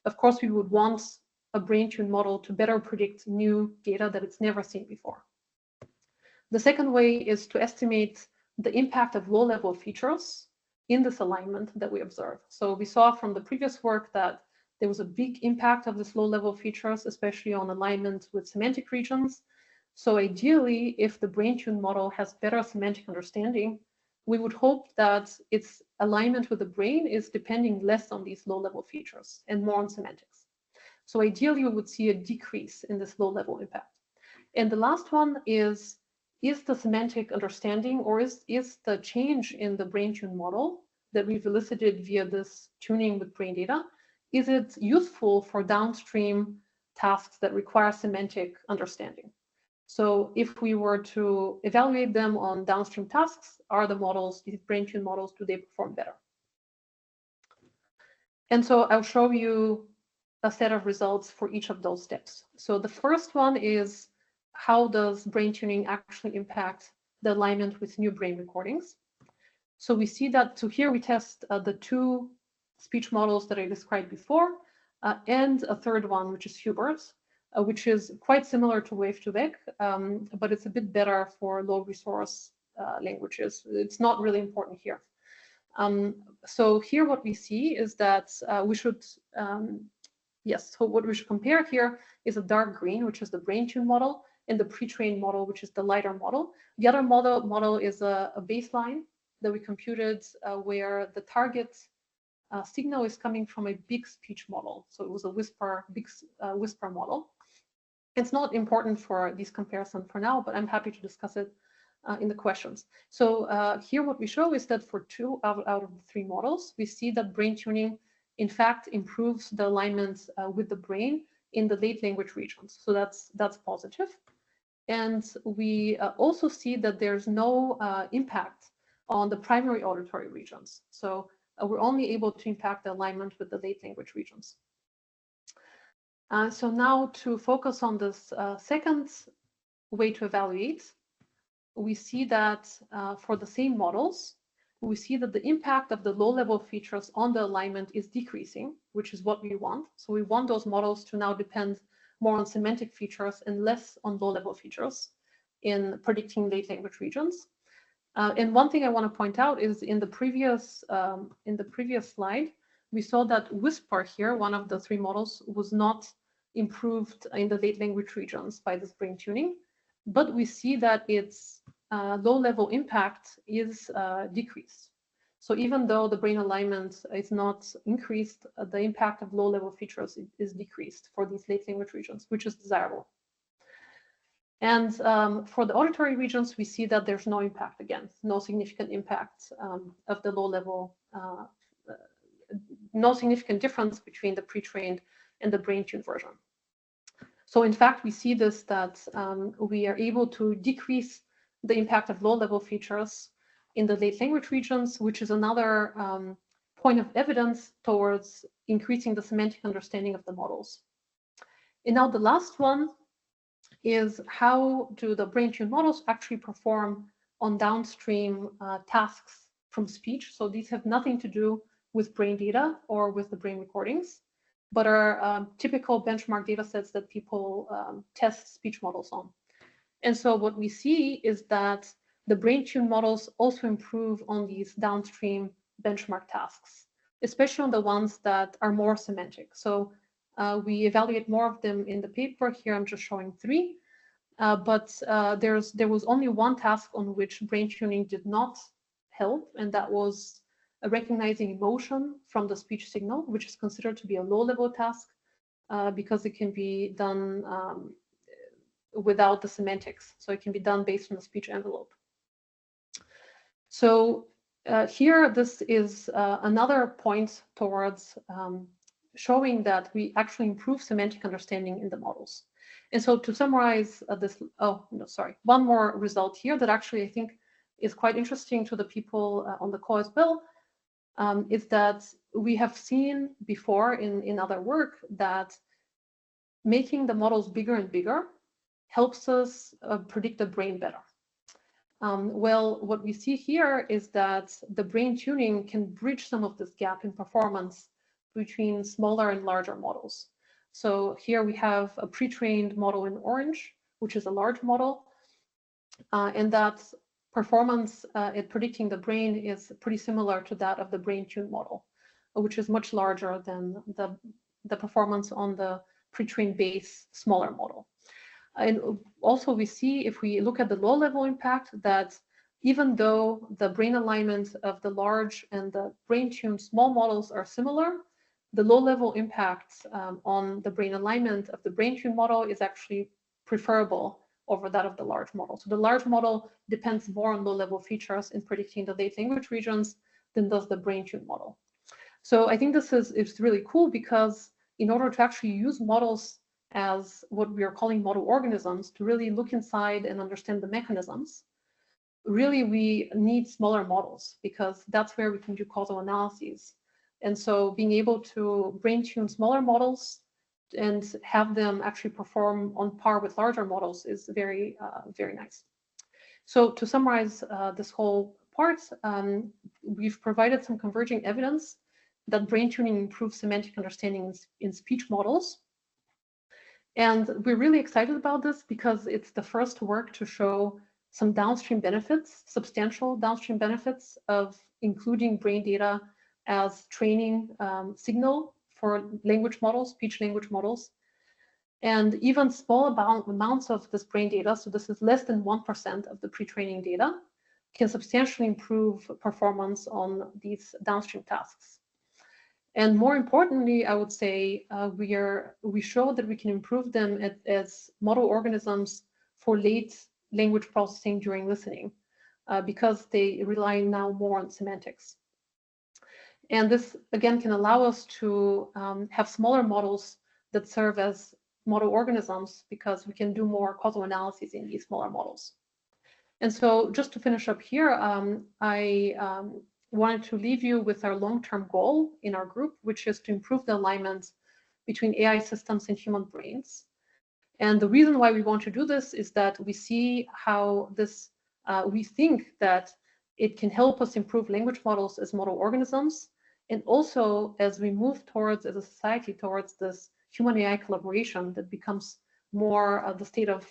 Of course, we would want a brain-tuned model to better predict new data that it's never seen before. The second way is to estimate the impact of low-level features in this alignment that we observe. So we saw from the previous work that there was a big impact of this low-level features, especially on alignment with semantic regions. So ideally, if the brain-tuned model has better semantic understanding, we would hope that its alignment with the brain is depending less on these low-level features and more on semantics. So ideally, we would see a decrease in this low-level impact. And the last one is the semantic understanding, or is the change in the brain-tuned model that we've elicited via this tuning with brain data, is it useful for downstream tasks that require semantic understanding? So if we were to evaluate them on downstream tasks, are the models, these brain-tuned models, do they perform better? And so I'll show you a set of results for each of those steps. So the first one is, how does brain tuning actually impact the alignment with new brain recordings? So we see that, so here we test the 2 speech models that I described before, and a third one, which is Huber's, which is quite similar to Wave2Vec, but it's a bit better for low resource languages. It's not really important here. So here what we see is that we should, so what we should compare here is a dark green, which is the brain-tuned model, and the pre-trained model, which is the lighter model. The other model is a baseline that we computed where the target signal is coming from a big speech model. So it was a big whisper model. It's not important for this comparison for now, but I'm happy to discuss it in the questions. So here what we show is that for 2 out of the 3 models, we see that brain tuning, in fact, improves the alignment with the brain in the late language regions. So that's positive. And we also see that there's no impact on the primary auditory regions. So we're only able to impact the alignment with the late language regions. So now to focus on this second way to evaluate, we see that for the same models, we see that the impact of the low-level features on the alignment is decreasing, which is what we want. So we want those models to now depend more on semantic features and less on low-level features in predicting late language regions. And one thing I want to point out is in the previous slide, we saw that Whisper here, one of the 3 models, was not improved in the late language regions by this brain tuning, but we see that its low-level impact is decreased. So even though the brain alignment is not increased, the impact of low-level features is decreased for these late language regions, which is desirable. And for the auditory regions, we see that there's no impact, again, no significant impact of the low-level, no significant difference between the pre-trained and the brain-tuned version. So in fact, we see this, that we are able to decrease the impact of low-level features in the late language regions, which is another point of evidence towards increasing the semantic understanding of the models. And now the last one is, how do the brain-tuned models actually perform on downstream tasks from speech? So these have nothing to do with brain data or with the brain recordings, but are typical benchmark data sets that people test speech models on. And so what we see is that the brain-tuned models also improve on these downstream benchmark tasks, especially on the ones that are more semantic. So we evaluate more of them in the paper. Here I'm just showing 3, but there was only one task on which brain tuning did not help, and that was recognizing emotion from the speech signal, which is considered to be a low-level task because it can be done without the semantics. So it can be done based on the speech envelope. So here, this is another point towards showing that we actually improve semantic understanding in the models. And so to summarize one more result here that actually I think is quite interesting to the people on the call as well, is that we have seen before in other work that making the models bigger and bigger helps us predict the brain better. Well, what we see here is that the brain tuning can bridge some of this gap in performance between smaller and larger models. So here we have a pre-trained model in orange, which is a large model, and that performance at predicting the brain is pretty similar to that of the brain-tuned model, which is much larger than the performance on the pre-trained base smaller model. And also we see, if we look at the low-level impact, that even though the brain alignment of the large and the brain-tuned small models are similar, the low-level impact on the brain alignment of the brain-tuned model is actually preferable over that of the large model. So the large model depends more on low-level features in predicting the late language regions than does the brain-tuned model. So I think this is really cool, because in order to actually use models as what we are calling model organisms to really look inside and understand the mechanisms, really we need smaller models, because that's where we can do causal analyses. And so being able to brain tune smaller models and have them actually perform on par with larger models is very, very nice. So to summarize this whole part, we've provided some converging evidence that brain tuning improves semantic understanding in speech models. And we're really excited about this because it's the first work to show some downstream benefits, substantial downstream benefits of including brain data as training signal for language models, speech language models. And even small amounts of this brain data, so this is less than 1% of the pre-training data, can substantially improve performance on these downstream tasks. And more importantly, I would say we show that we can improve them as model organisms for late language processing during listening, because they rely now more on semantics. And this, again, can allow us to have smaller models that serve as model organisms, because we can do more causal analyses in these smaller models. And so just to finish up here, I wanted to leave you with our long-term goal in our group, which is to improve the alignment between AI systems and human brains. And the reason why we want to do this is that we see how this, we think that it can help us improve language models as model organisms. And also, as we move towards, as a society, towards this human AI collaboration that becomes more the state of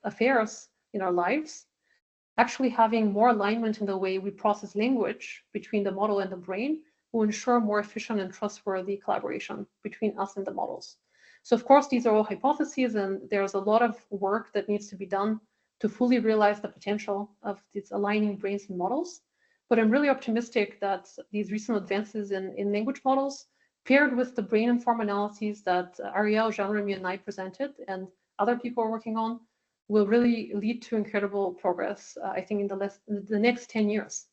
affairs in our lives, actually having more alignment in the way we process language between the model and the brain will ensure more efficient and trustworthy collaboration between us and the models. So of course, these are all hypotheses, and there's a lot of work that needs to be done to fully realize the potential of these aligning brains and models. But I'm really optimistic that these recent advances in language models, paired with the brain-informed analyses that Ariel, Jean-Remi, and I presented, and other people are working on, will really lead to incredible progress, I think, in the next 10 years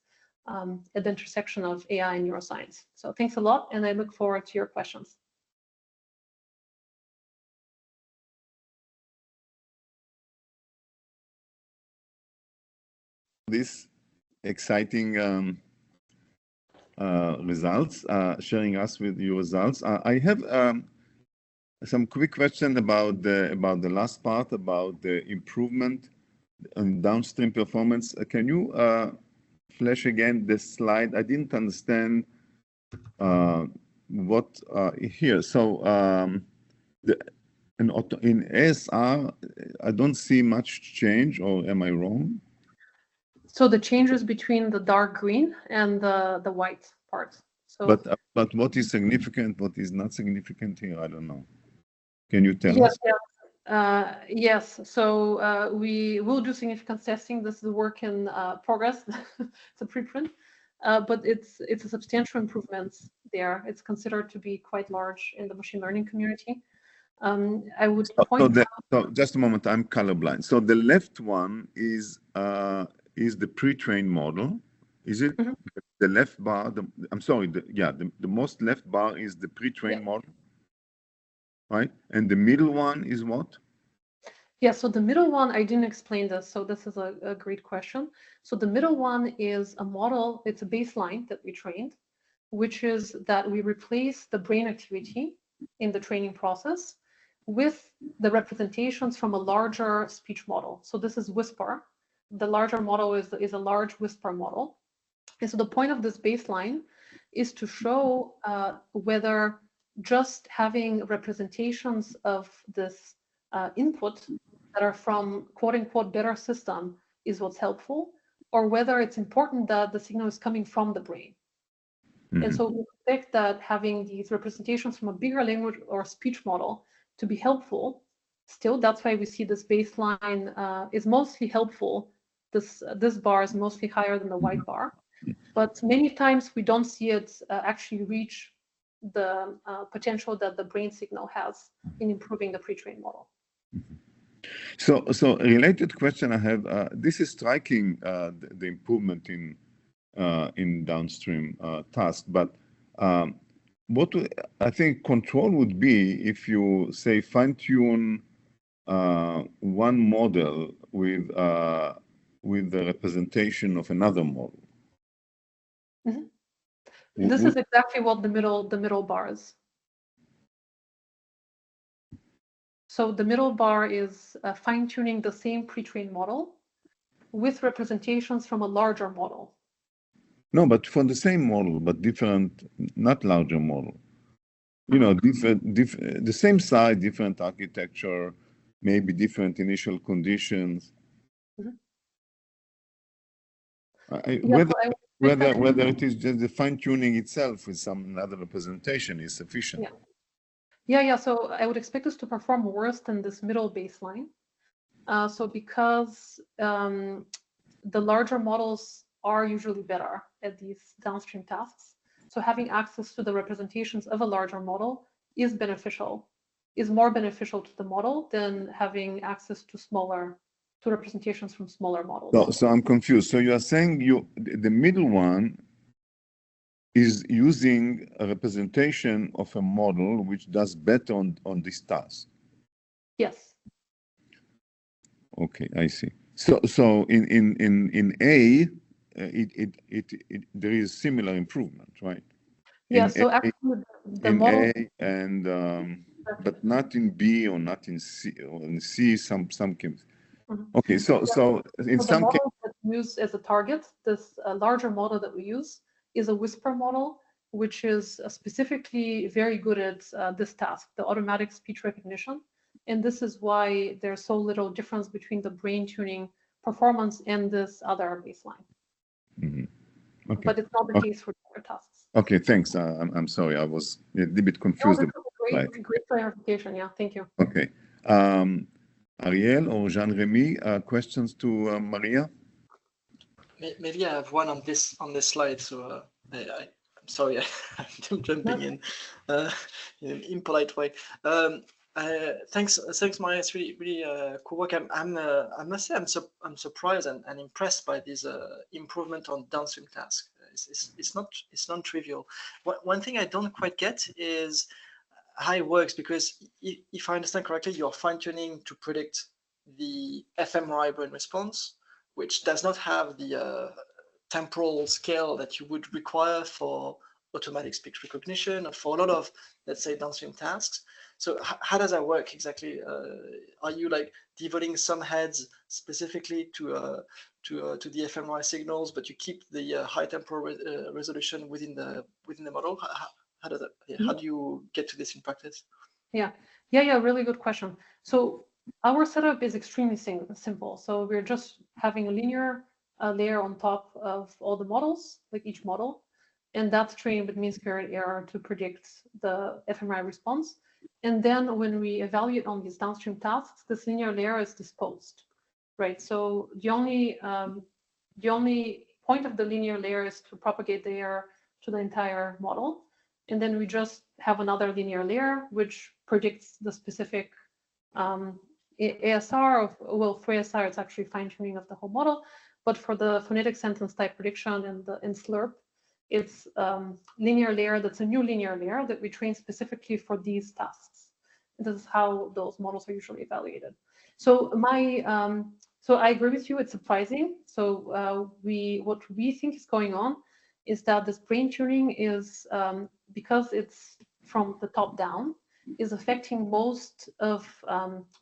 at the intersection of AI and neuroscience. So thanks a lot, and I look forward to your questions. These exciting results, sharing us with your results. I have some quick question about the last part, about the improvement and downstream performance. Can you flash again this slide? I didn't understand what here. So in ASR, I don't see much change, or am I wrong? So the changes between the dark green and the white part. So, but what is significant? What is not significant here? I don't know. Can you tell us? Yeah. Yes, so we will do significance testing. This is a work in progress. It's a preprint, but it's a substantial improvements there. It's considered to be quite large in the machine learning community. I would point out. So just a moment, I'm colorblind. So the left one is the pre-trained model, is it? Mhm. The left bar, I'm sorry, the most left bar is the pre-trained model, right? And the middle one is what? Yeah, so the middle one, I didn't explain this, so this is a great question. So the middle one is a model, it's a baseline that we trained, which is that we replace the brain activity in the training process with the representations from a larger speech model. So this is Whisper. The larger model is a large Whisper model. And so the point of this baseline is to show whether just having representations of this input that are from quote unquote better system is what's helpful, or whether it's important that the signal is coming from the brain. Mm-hmm. And so we expect that having these representations from a bigger language or speech model to be helpful. Still, that's why we see this baseline is mostly helpful. This bar is mostly higher than the white bar. But many times we don't see it actually reach the potential that the brain signal has in improving the pre-trained model. So a related question I have, this is striking the improvement in downstream task, but what I think control would be if you say fine-tune one model with the representation of another model. Mm-hmm. This is exactly what the middle bar is. So the middle bar is fine-tuning the same pre-trained model with representations from a larger model. No, but for the same model, but different, not larger model. You know, the same size, different architecture, maybe different initial conditions. Mm-hmm. Whether it is just the fine-tuning itself with some another representation is sufficient. Yeah. So I would expect us to perform worse than this middle baseline. So because the larger models are usually better at these downstream tasks. So having access to the representations of a larger model is more beneficial to the model than having access to representations from smaller models. So I'm confused. So you are saying the middle one is using a representation of a model which does better on this task. Yes. Okay, I see. So in A, there is similar improvement, right? Yeah. So actually, the model A and but not in B or not in C, or in C some cases. Mm-hmm. Okay, so in some cases, the model that's used as a target, this larger model that we use is a Whisper model, which is specifically very good at this task, the automatic speech recognition. And this is why there's so little difference between the brain tuning performance and this other baseline. Mm-hmm. Okay. But it's not the case for other tasks. Okay, thanks. I'm sorry, I was a little bit confused. No, great clarification. Yeah, thank you. Okay. Ariel or Jean-Remi, questions to Maryia? Maybe I have one on this slide. So I'm sorry, I'm jumping in an impolite way. Thanks, Maryia. It's really cool work. I must say I'm surprised and impressed by this improvement on downstream tasks. It's not trivial. One thing I don't quite get is how it works, because if I understand correctly, you're fine-tuning to predict the fMRI brain response, which does not have the temporal scale that you would require for automatic speech recognition or for a lot of, let's say, downstream tasks. So how does that work exactly? Are you like devoting some heads specifically to the fMRI signals, but you keep the high temporal resolution within the model? How does that? Yeah, how do you get to this in practice? Yeah. Really good question. So our setup is extremely simple. So we're just having a linear layer on top of all the models, like each model. and that's trained with mean squared error to predict the fMRI response. And then when we evaluate on these downstream tasks, this linear layer is disposed, right? So the only point of the linear layer is to propagate the error to the entire model. And then we just have another linear layer, which predicts the specific ASR. Well, for ASR, it's actually fine-tuning of the whole model. But for the phonetic sentence type prediction and slurp, it's linear layer that's a new linear layer that we train specifically for these tasks. And this is how those models are usually evaluated. So so I agree with you, it's surprising. So what we think is going on is that this brain tuning is, because it's from the top down, is affecting most of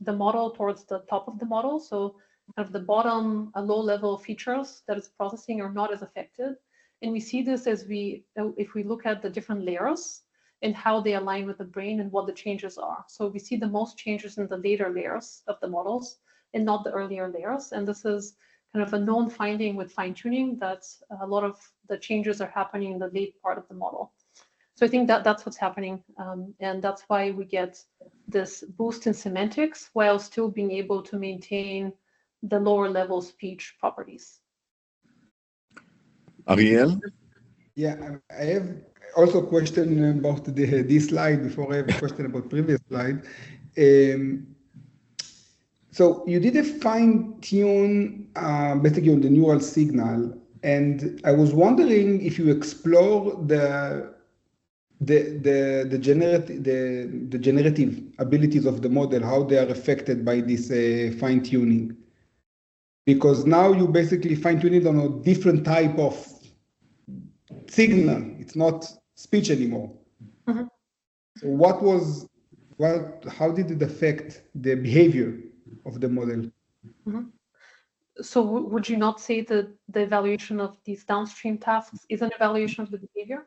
the model towards the top of the model. So kind of the bottom low-level features that it's processing are not as affected. And we see this as if we look at the different layers and how they align with the brain and what the changes are. So we see the most changes in the later layers of the models and not the earlier layers. And this is kind of a known finding with fine-tuning, that a lot of the changes are happening in the late part of the model. So I think that's what's happening. And that's why we get this boost in semantics while still being able to maintain the lower level speech properties. Ariel? Yeah, I have also a question about this slide before I have a question about previous slide. So you did a fine tune basically on the neural signal, and I was wondering if you explore the generative abilities of the model, how they are affected by this fine tuning. Because now you basically fine tune it on a different type of signal. It's not speech anymore. Mm-hmm. So how did it affect the behavior of the model? Mm-hmm. So would you not say that the evaluation of these downstream tasks is an evaluation of the behavior?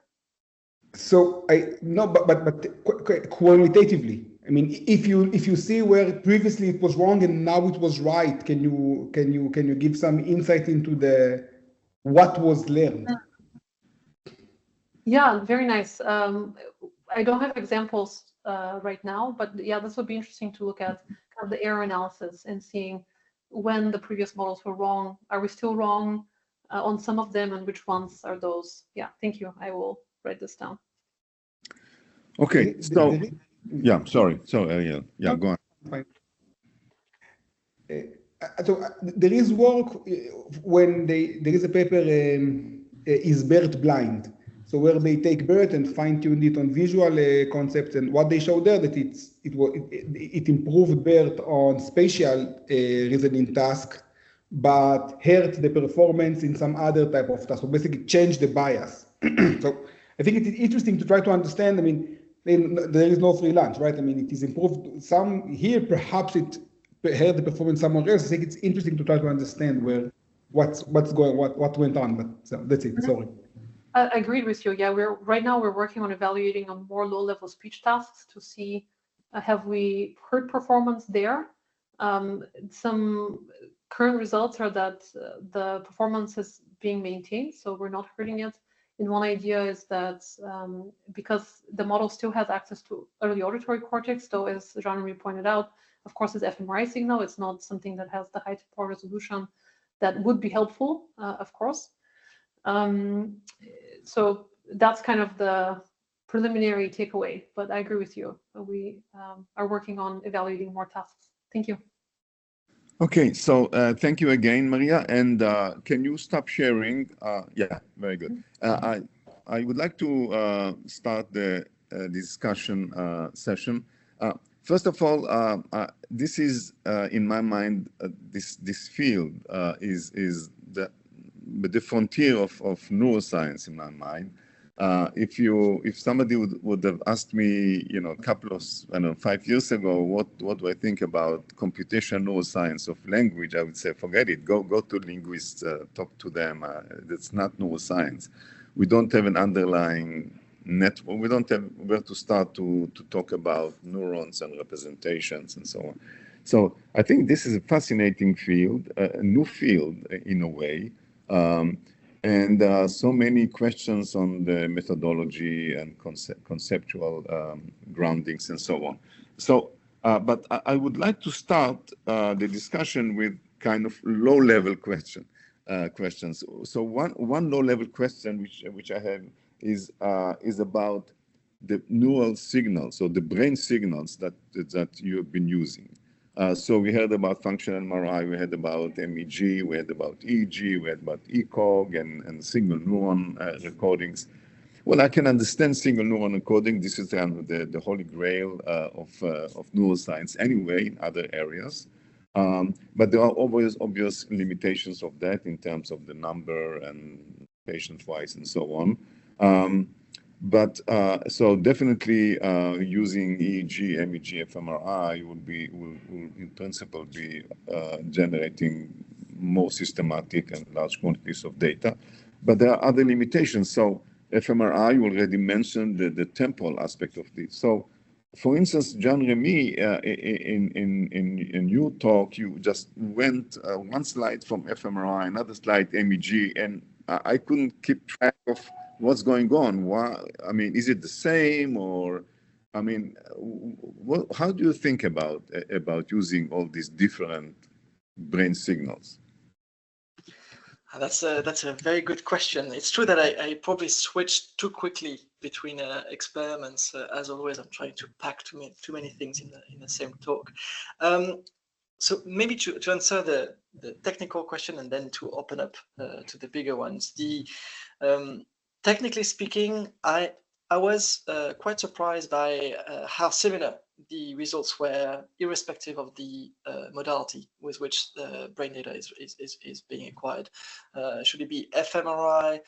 So but qualitatively, I mean, if you see where previously it was wrong and now it was right, can you give some insight into what was learned? Yeah, very nice. I don't have examples right now, but yeah, this would be interesting to look at kind of the error analysis and seeing when the previous models were wrong. Are we still wrong on some of them, and which ones are those? Yeah, thank you. I will write this down. Okay, so yeah, sorry, Ariel. Yeah, go on. Fine. So there is work when there is a paper, Is BERT Blind? So where they take BERT and fine-tune it on visual concepts, and what they show there that it improved BERT on spatial reasoning task, but hurt the performance in some other type of task. So basically changed the bias. So I think it is interesting to try to understand. I mean, there is no free lunch, right? I mean, it is improved some here, perhaps it hurt the performance somewhere else. I think it's interesting to try to understand what went on. But so that's it. Sorry. I agreed with you. Yeah, right now we're working on evaluating on more low-level speech tasks to see have we hurt performance there. Some current results are that the performance is being maintained, so we're not hurting it. And one idea is that because the model still has access to early auditory cortex, though as Jean-Remi pointed out, of course, it's fMRI signal. It's not something that has the high temporal resolution that would be helpful, of course. So that's kind of the preliminary takeaway, but I agree with you. We are working on evaluating more tasks. Thank you. Okay, so thank you again, Maryia. And can you stop sharing? Yeah, very good. I would like to start the discussion session. First of all, this is, in my mind, this field is the frontier of neuroscience, in my mind. If somebody would have asked me, a couple of 5 years ago, what do I think about computational neuroscience of language, I would say, forget it. Go to linguists, talk to them. That's not neuroscience. We don't have an underlying network. We don't have where to start to talk about neurons and representations and so on. So I think this is a fascinating field, a new field in a way. And there are so many questions on the methodology and conceptual groundings and so on. So, but I would like to start the discussion with kind of low-level questions. So one low-level question which I have is about the neural signals or the brain signals that you have been using. So we heard about functional MRI, we heard about MEG, we heard about EEG, we heard about ECOG and single neuron recordings. Well, I can understand single neuron encoding. This is the holy grail of neuroscience anyway in other areas. But there are obvious limitations of that in terms of the number and patient-wise and so on. But so definitely using EEG, MEG, fMRI will in principle be generating more systematic and large quantities of data. But there are other limitations. So fMRI, you already mentioned the temporal aspect of this. So for instance, Jean-Remi, in your talk, you just went one slide from fMRI, another slide MEG, and I couldn't keep track of what's going on. Why? I mean, is it the same, or I mean, how do you think about using all these different brain signals? That's a very good question. It's true that I probably switched too quickly between experiments. As always, I'm trying to pack too many things in the same talk. So maybe to answer the technical question and then to open up to the bigger ones. Technically speaking, I was quite surprised by how similar the results were, irrespective of the modality with which the brain data is being acquired. Should it be fMRI,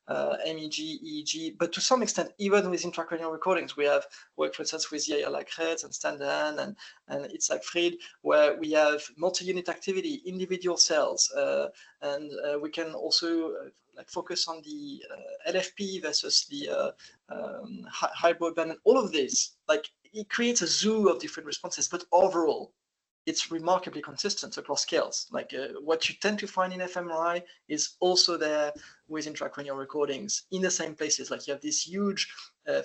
MEG, EEG, but to some extent, even with intracranial recordings, we have worked, for instance, with Yair Lacrette and Standen and Itzhak Fried, where we have multi-unit activity, individual cells, and we can also like focus on the LFP versus the high broadband, and all of this, like it creates a zoo of different responses, but overall, it's remarkably consistent across scales. Like what you tend to find in fMRI is also there with intracranial recordings in the same places. Like you have this huge,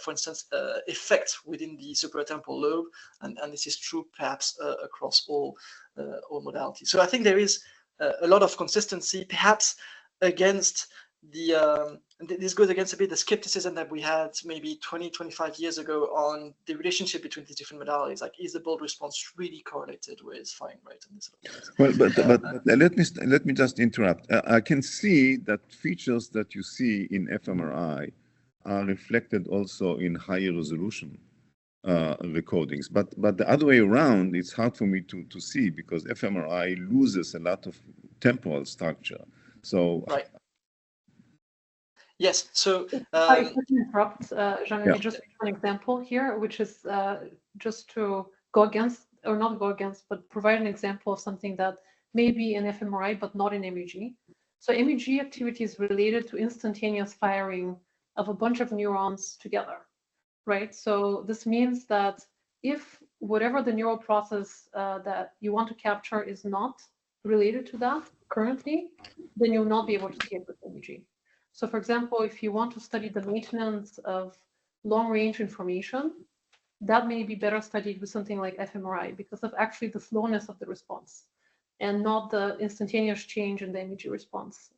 for instance, effect within the supratemporal lobe, and this is true perhaps across all modalities. So I think there is a lot of consistency, perhaps against this goes against a bit the skepticism that we had maybe 20-25 years ago on the relationship between these different modalities. Like, is the bold response really correlated with firing rate and this sort of thing? Well, but let me just interrupt. I can see that features that you see in fMRI are reflected also in higher resolution recordings, but the other way around, it's hard for me to see because fMRI loses a lot of temporal structure. So right. Yes, so I could interrupt, Jean-Remi, just an example here, which is just to go against, or not go against, but provide an example of something that may be in fMRI, but not in MEG. So MEG activity is related to instantaneous firing of a bunch of neurons together, right? So this means that if whatever the neural process that you want to capture is not related to that currently, then you'll not be able to see it with MEG. So for example, if you want to study the maintenance of long-range information, that may be better studied with something like fMRI because of actually the slowness of the response and not the instantaneous change in the MEG response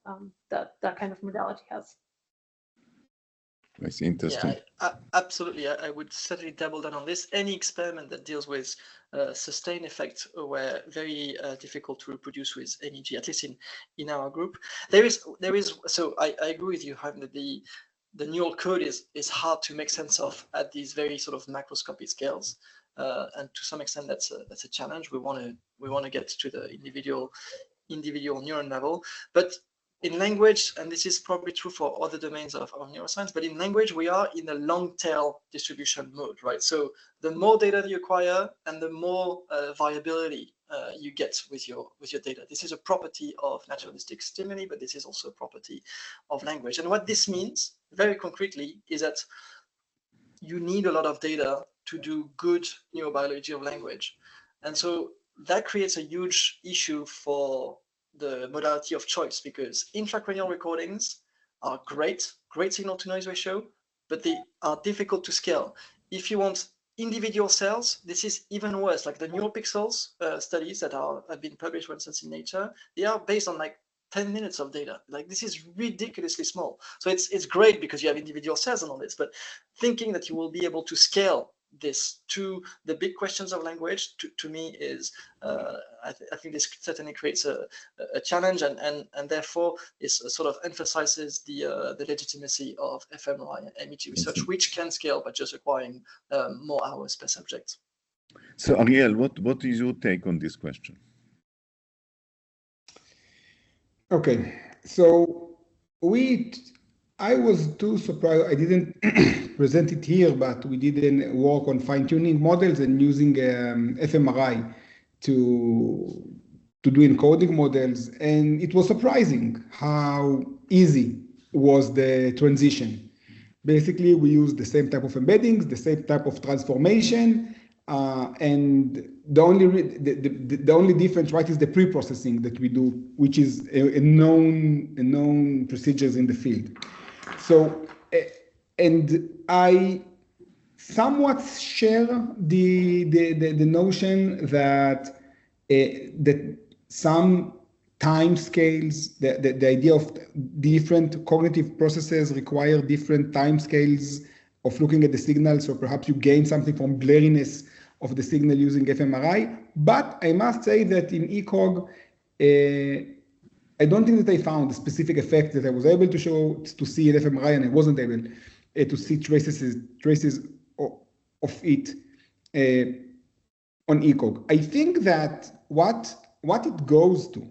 that kind of modality has. That's interesting. Yeah, absolutely. I would certainly double down on this. Any experiment that deals with sustained effects were very difficult to reproduce with MEG, at least in our group. There is. So I agree with you, Haim, that the neural code is hard to make sense of at these very sort of macroscopic scales, and to some extent that's a challenge. We want to get to the individual neuron level, but in language, and this is probably true for other domains of neuroscience, but in language, we are in a long tail distribution mode, right? So the more data you acquire and the more variability you get with your data. This is a property of naturalistic stimuli, but this is also a property of language. And what this means, very concretely, is that you need a lot of data to do good neurobiology of language. And so that creates a huge issue for the modality of choice, because intracranial recordings are great signal to noise ratio, but they are difficult to scale. If you want individual cells, this is even worse. Like the NeuroPixels studies that have been published, for instance, in Nature, they are based on like 10 minutes of data. Like this is ridiculously small. So it's great because you have individual cells and all this, but thinking that you will be able to scale this to the big questions of language, to me is, I think this certainly creates a challenge, and therefore this sort of emphasizes the legitimacy of fMRI and MEG research, which can scale by just requiring more hours per subject. So Ariel, what is your take on this question? Okay, so I was too surprised. I didn't present it here, but we did work on fine-tuning models and using fMRI to do encoding models, and it was surprising how easy was the transition. Basically, we use the same type of embeddings, the same type of transformation, and the only difference, right, is the pre-processing that we do, which is a known procedures in the field. So, and I somewhat share the notion that that some time scales, the idea of different cognitive processes require different time scales of looking at the signal. So perhaps you gain something from blurriness of the signal using fMRI. But I must say that in ECOG, I don't think that I found a specific effect that I was able to see in fMRI, and I wasn't able to see traces of it on ECOG. I think that what it goes to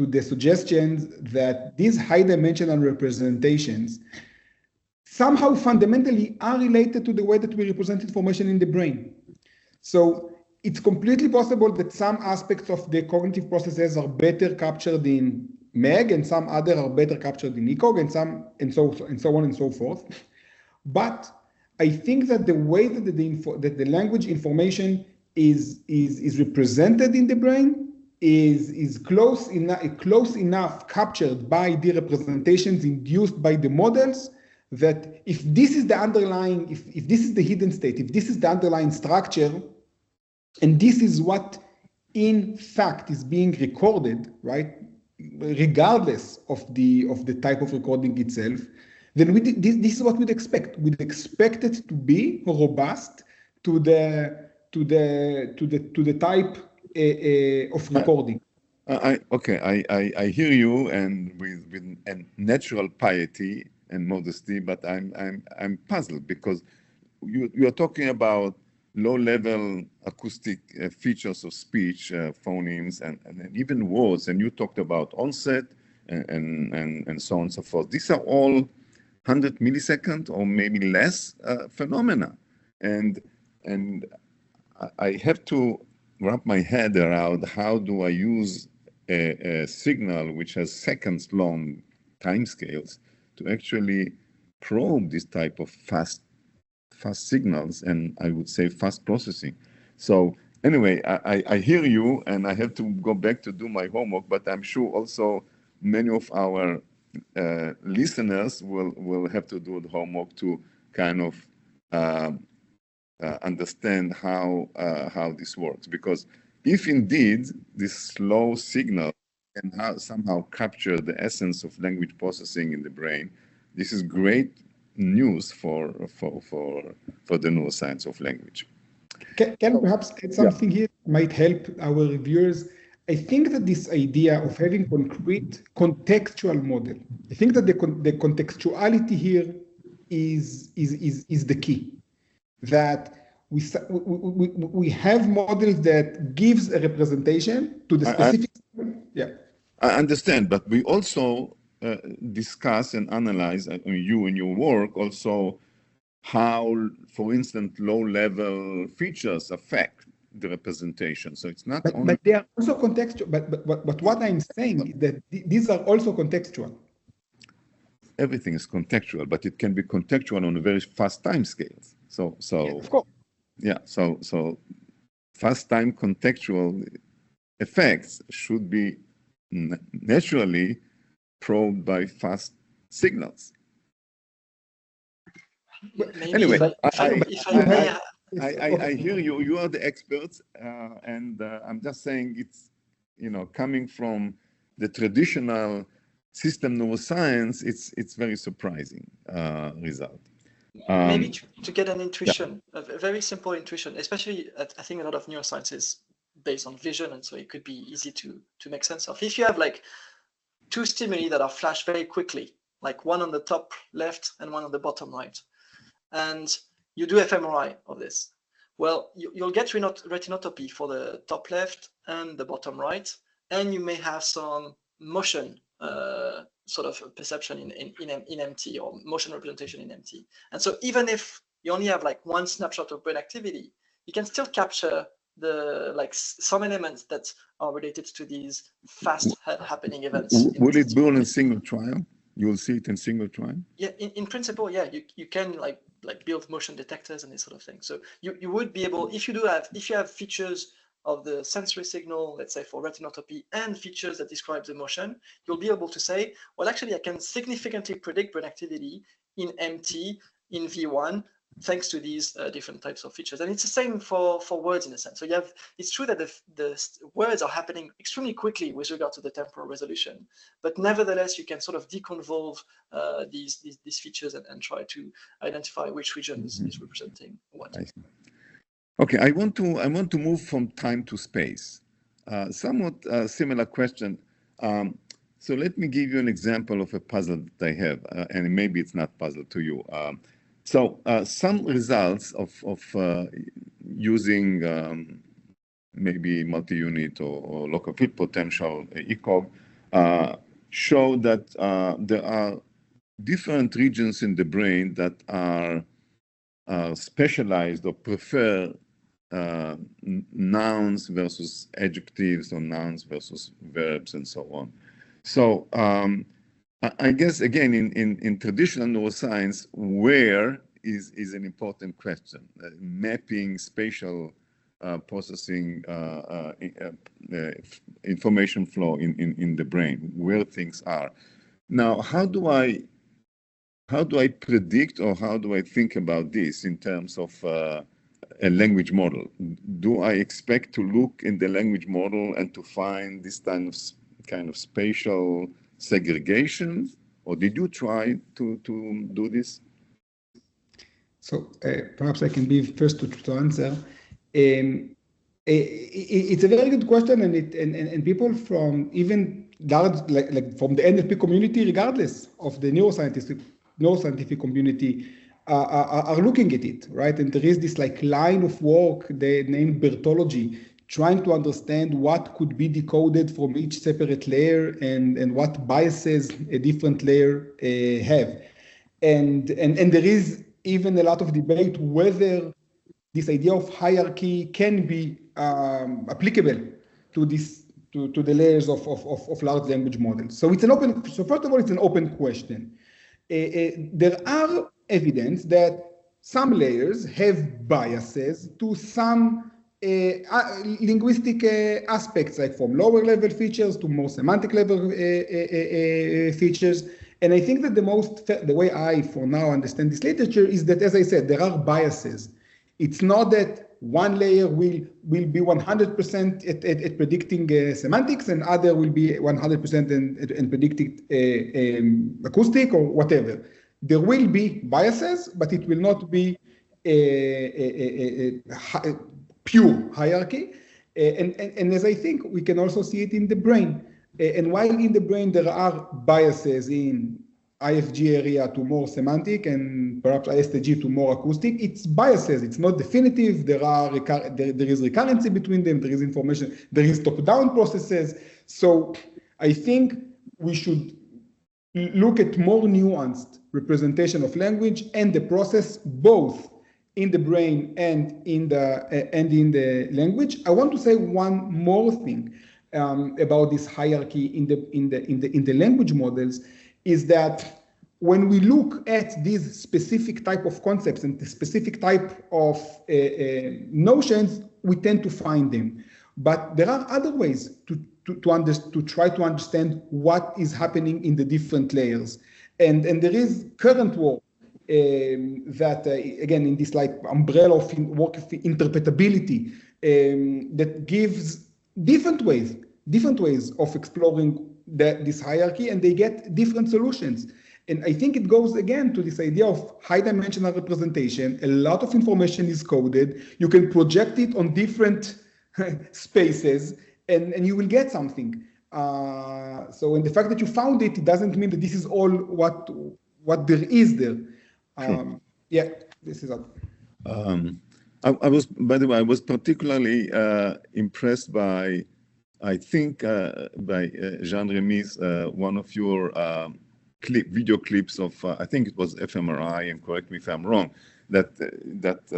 the suggestions that these high-dimensional representations somehow fundamentally are related to the way that we represent information in the brain. So it's completely possible that some aspects of the cognitive processes are better captured in MEG, and some other are better captured in ECOG, and so on and so forth. But I think that the way that the language information is represented in the brain is close enough captured by the representations induced by the models, that if this is the underlying, if this is the hidden state, if this is the underlying structure, and this is what in fact is being recorded, right, regardless of the type of recording itself, then this is what we'd expect. We'd expect it to be robust to the type of recording. I hear you, and with a natural piety and modesty, but I'm puzzled because you are talking about low-level acoustic features of speech, phonemes, and even words, and you talked about onset and so on and so forth. These are all 100 millisecond or maybe less phenomena, and I have to wrap my head around how do I use a signal which has seconds-long timescales to actually probe this type of fast signals, and I would say fast processing. So anyway, I hear you, and I have to go back to do my homework, but I'm sure also many of our listeners will have to do the homework to kind of understand how this works. Because if indeed this slow signal can somehow capture the essence of language processing in the brain, this is great news for the neuroscience of language. Can perhaps add something here might help our reviewers? I think that this idea of having concrete contextual model, I think that the contextuality here is the key. That we have models that gives a representation to the specific. I understand, but we also discuss and analyze, you in your work also, how, for instance, low-level features affect the representation. So it's not only. But they are also contextual. But what I'm saying is that these are also contextual. Everything is contextual, but it can be contextual on a very fast time scales. So of course. Yeah. So fast time contextual effects should be naturally probed by fast signals. Maybe anyway, if I hear you. You are the experts, and I'm just saying it's, coming from the traditional system neuroscience, it's very surprising result. Maybe to get an intuition, a very simple intuition, especially I think a lot of neuroscience is based on vision, and so it could be easy to make sense of. If you have like two stimuli that are flashed very quickly, like one on the top left and one on the bottom right, and you do fMRI of this, well, you'll get retinotopy for the top left and the bottom right, and you may have some motion sort of perception in MT, or motion representation in MT. And so even if you only have like one snapshot of brain activity, you can still capture some elements that are related to these fast happening events. Will it be in a single trial? You will see it in single trial? Yeah, in principle, yeah, you can like build motion detectors and this sort of thing. So you would be able, if you have features of the sensory signal, let's say for retinotopy, and features that describe the motion, you'll be able to say, well, actually, I can significantly predict brain activity in MT, in V1, thanks to these different types of features. And it's the same for words in a sense. So it's true that the words are happening extremely quickly with regard to the temporal resolution, but nevertheless, you can sort of deconvolve these features and try to identify which region is representing what. Okay, I want to move from time to space. Somewhat similar question. So let me give you an example of a puzzle that I have, and maybe it's not puzzle to you. So some results of using maybe multi-unit or local field potential ECOG show that there are different regions in the brain that are specialized or prefer nouns versus adjectives, or nouns versus verbs, and so on. So I guess, again, in traditional neuroscience, where is an important question. Mapping spatial processing information flow in the brain, where things are. Now, how do I predict, or how do I think about this in terms of a language model? Do I expect to look in the language model and to find this kind of spatial segregation, or did you try to do this? So perhaps I can be first to answer. It's a very good question, and people from even large, like from the NLP community, regardless of the neuroscientific community, are looking at it, right? And there is this like line of work they named Bertology, trying to understand what could be decoded from each separate layer and what biases a different layer have. And there is even a lot of debate whether this idea of hierarchy can be applicable to the layers of large language models. So so first of all, it's an open question. There are evidence that some layers have biases to some linguistic aspects, like from lower level features to more semantic level features. And I think that the way I, for now, understand this literature is that, as I said, there are biases. It's not that one layer will be 100% at predicting semantics, and other will be 100% in predicting acoustic or whatever. There will be biases, but it will not be a pure hierarchy. And as I think, we can also see it in the brain. And while in the brain there are biases in IFG area to more semantic and perhaps ISTG to more acoustic, it's biases. It's not definitive. There is recurrency between them. There is information. There is top-down processes. So I think we should look at more nuanced representation of language and the process, both in the brain and in the language. I want to say one more thing about this hierarchy in the language models, is that when we look at these specific type of concepts and the specific type of notions, we tend to find them. But there are other ways to try to understand what is happening in the different layers. And there is current work that, again, in this like umbrella of work of interpretability that gives different ways of exploring this hierarchy, and they get different solutions. And I think it goes again to this idea of high-dimensional representation. A lot of information is coded. You can project it on different spaces, and you will get something. So, and the fact that you found it, it doesn't mean that this is all what there is there. Yeah, this is all. I was, by the way, I was particularly impressed by, I think, by Jean-Remi's one of your video clips of, I think it was fMRI, and correct me if I'm wrong, that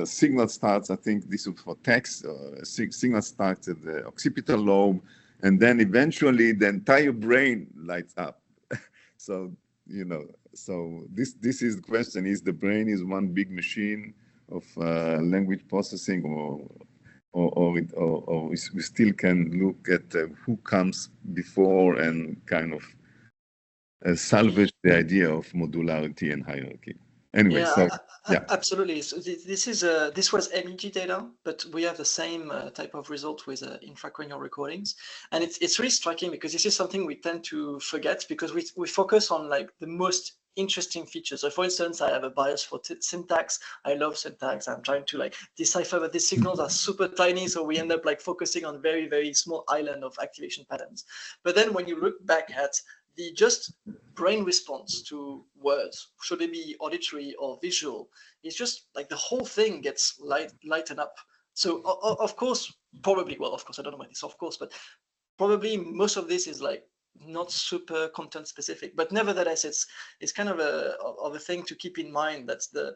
signal starts, I think this was for text, signal starts at the occipital lobe, and then eventually the entire brain lights up. So, you know, so this is the question: is the brain is one big machine of language processing, or we still can look at who comes before and kind of salvage the idea of modularity and hierarchy. Anyway, yeah, so yeah, absolutely. So this was MEG data, but we have the same type of result with intracranial recordings, and it's really striking because this is something we tend to forget because we focus on like the most interesting features. So for instance, I have a bias for syntax. I love syntax. I'm trying to like decipher, but these signals are super tiny, so we end up like focusing on very, very small island of activation patterns. But then when you look back at the just brain response to words, should it be auditory or visual, it's just like the whole thing gets lighten up. So of course, probably, well, of course, I don't know about this, of course, but probably most of this is like not super content specific, but nevertheless, it's kind of a thing to keep in mind. That's the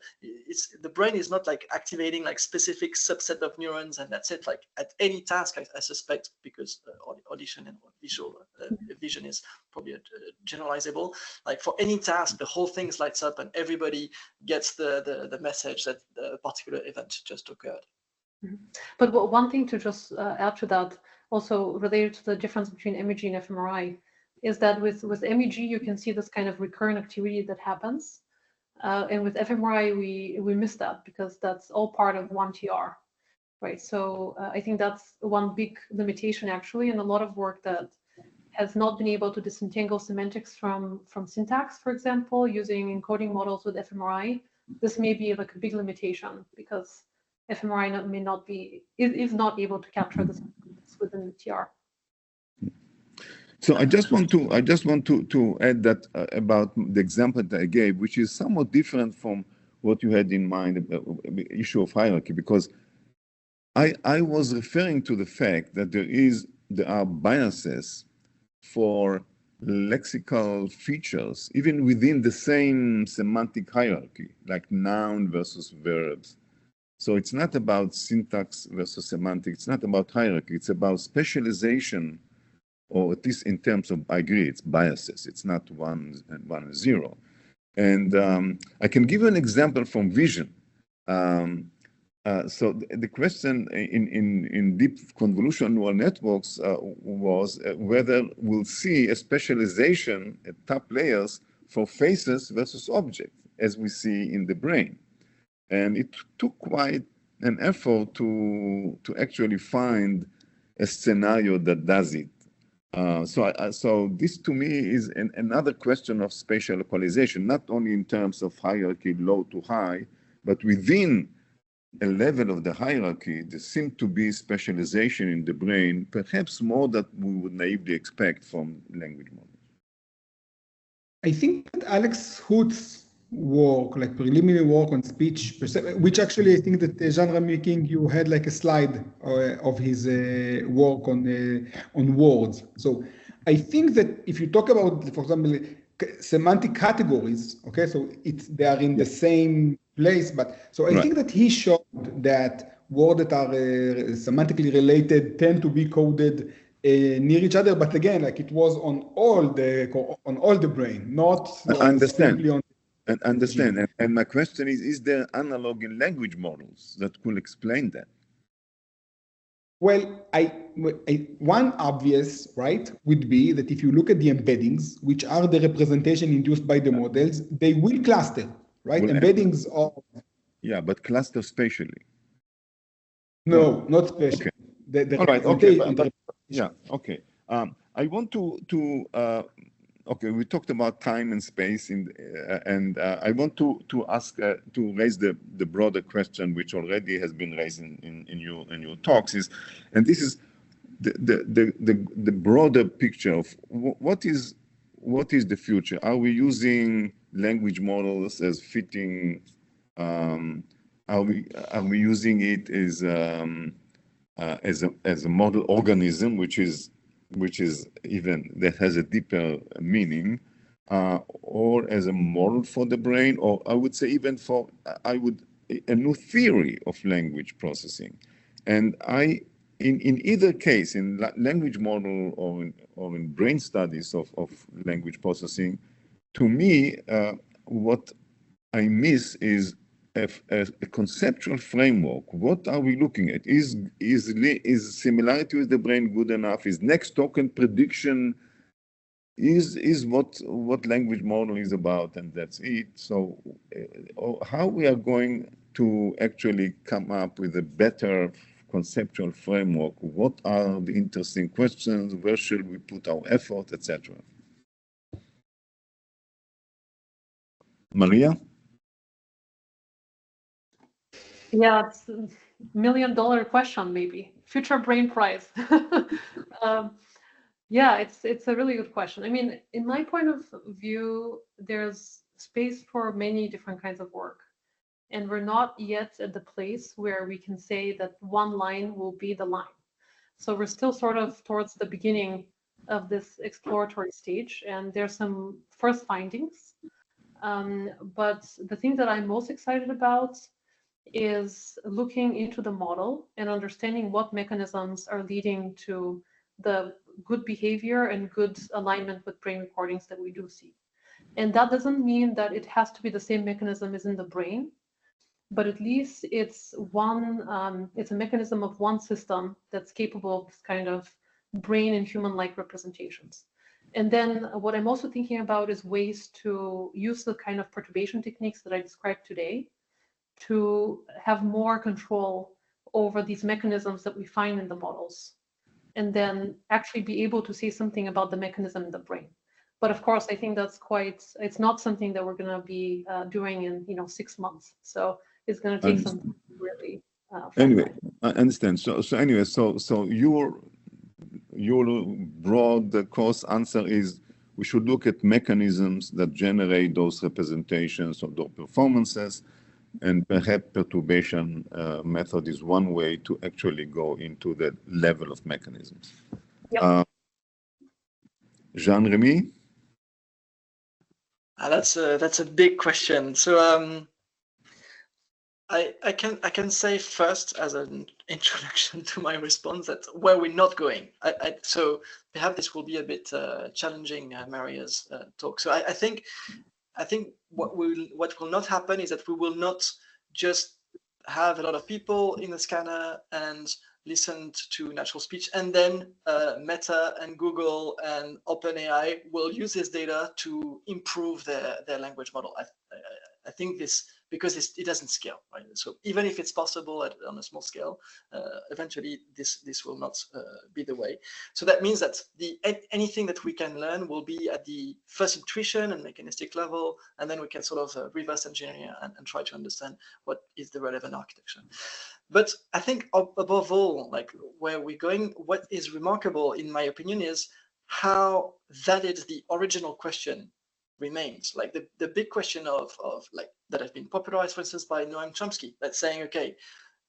brain is not like activating like specific subset of neurons, and that's it. Like at any task, I suspect, because audition and visual vision is probably generalizable. Like for any task, the whole thing lights up, and everybody gets the message that a particular event just occurred. But one thing to just add to that, also related to the difference between MEG and fMRI, is that with MEG you can see this kind of recurrent activity that happens, and with fMRI we miss that because that's all part of one TR, right? So I think that's one big limitation actually, and a lot of work that has not been able to disentangle semantics from syntax, for example, using encoding models with fMRI. This may be like a big limitation because fMRI is not able to capture this within the TR. So I just want to add that about the example that I gave, which is somewhat different from what you had in mind about the issue of hierarchy, because I was referring to the fact that there are biases for lexical features, even within the same semantic hierarchy, like noun versus verbs. So it's not about syntax versus semantics. It's not about hierarchy. It's about specialization, or at least in terms of, I agree, it's biases. It's not one and zero. And I can give you an example from vision. So the question in deep convolutional neural networks was whether we'll see a specialization at top layers for faces versus objects, as we see in the brain. And it took quite an effort to actually find a scenario that does it. So this to me is another question of spatial localization, not only in terms of hierarchy low to high, but within a level of the hierarchy, there seems to be specialization in the brain, perhaps more than we would naively expect from language models. I think that Alex Hood's work, like preliminary work on speech, which actually I think that Jean-Remi King, you had like a slide of his work on words. So I think that if you talk about, for example, semantic categories, okay, so they are in the same place, but so I think that he showed that words that are semantically related tend to be coded near each other, but again, like it was on all the brain, not simply on. Understand. And my question is there analog in language models that could explain that? Well, one obvious, right, would be that if you look at the embeddings, which are the representation induced by the models, they will cluster, right? Will Embeddings are... Yeah, but cluster spatially. No, not spatially. Okay. The All right. Okay. yeah. Okay. I want to okay. We talked about time and space, and I want to ask to raise the broader question, which already has been raised in your talks, and this is the broader picture of what is the future. Are we using language models as fitting? Are we using it as a model organism, which is even that has a deeper meaning, or as a model for the brain, or I would say even for a new theory of language processing, and in either case, in language model or in brain studies of language processing, to me, what I miss is a conceptual framework. What are we looking at? Is similarity with the brain good enough? Is next token prediction is what language model is about, and that's it. So how we are going to actually come up with a better conceptual framework? What are the interesting questions? Where should we put our effort, etc.? Maryia? Yeah, it's $1 million question, maybe future brain prize. Yeah, it's a really good question. I mean, in my point of view, there's space for many different kinds of work, and we're not yet at the place where we can say that one line will be the line. So we're still sort of towards the beginning of this exploratory stage, and there's some first findings. But the thing that I'm most excited about is looking into the model and understanding what mechanisms are leading to the good behavior and good alignment with brain recordings that we do see. And that doesn't mean that it has to be the same mechanism as in the brain, but at least it's it's a mechanism of one system that's capable of this kind of brain and human-like representations. And then what I'm also thinking about is ways to use the kind of perturbation techniques that I described today to have more control over these mechanisms that we find in the models, and then actually be able to say something about the mechanism in the brain. But of course, I think that's it's not something that we're going to be doing in 6 months. So it's going to take some time to really. Anyway, I understand. So anyway, so your broad course answer is we should look at mechanisms that generate those representations of those performances, and perhaps perturbation method is one way to actually go into the level of mechanisms. Yep. Jean-Remi? That's a big question. So I can say first, as an introduction to my response, that where we're not going. So perhaps this will be a bit challenging, Maryya's talk. So I think what will not happen is that we will not just have a lot of people in the scanner and listen to natural speech, and then Meta and Google and OpenAI will use this data to improve their language model. I think this, because it doesn't scale, right? So even if it's possible on a small scale, eventually this will not be the way. So that means that anything that we can learn will be at the first intuition and mechanistic level, and then we can sort of reverse engineer and try to understand what is the relevant architecture. But I think above all, like where we're going, what is remarkable, in my opinion, is how valid the original question remains. Like the big question of like that has been popularized, for instance, by Noam Chomsky, that's saying, okay,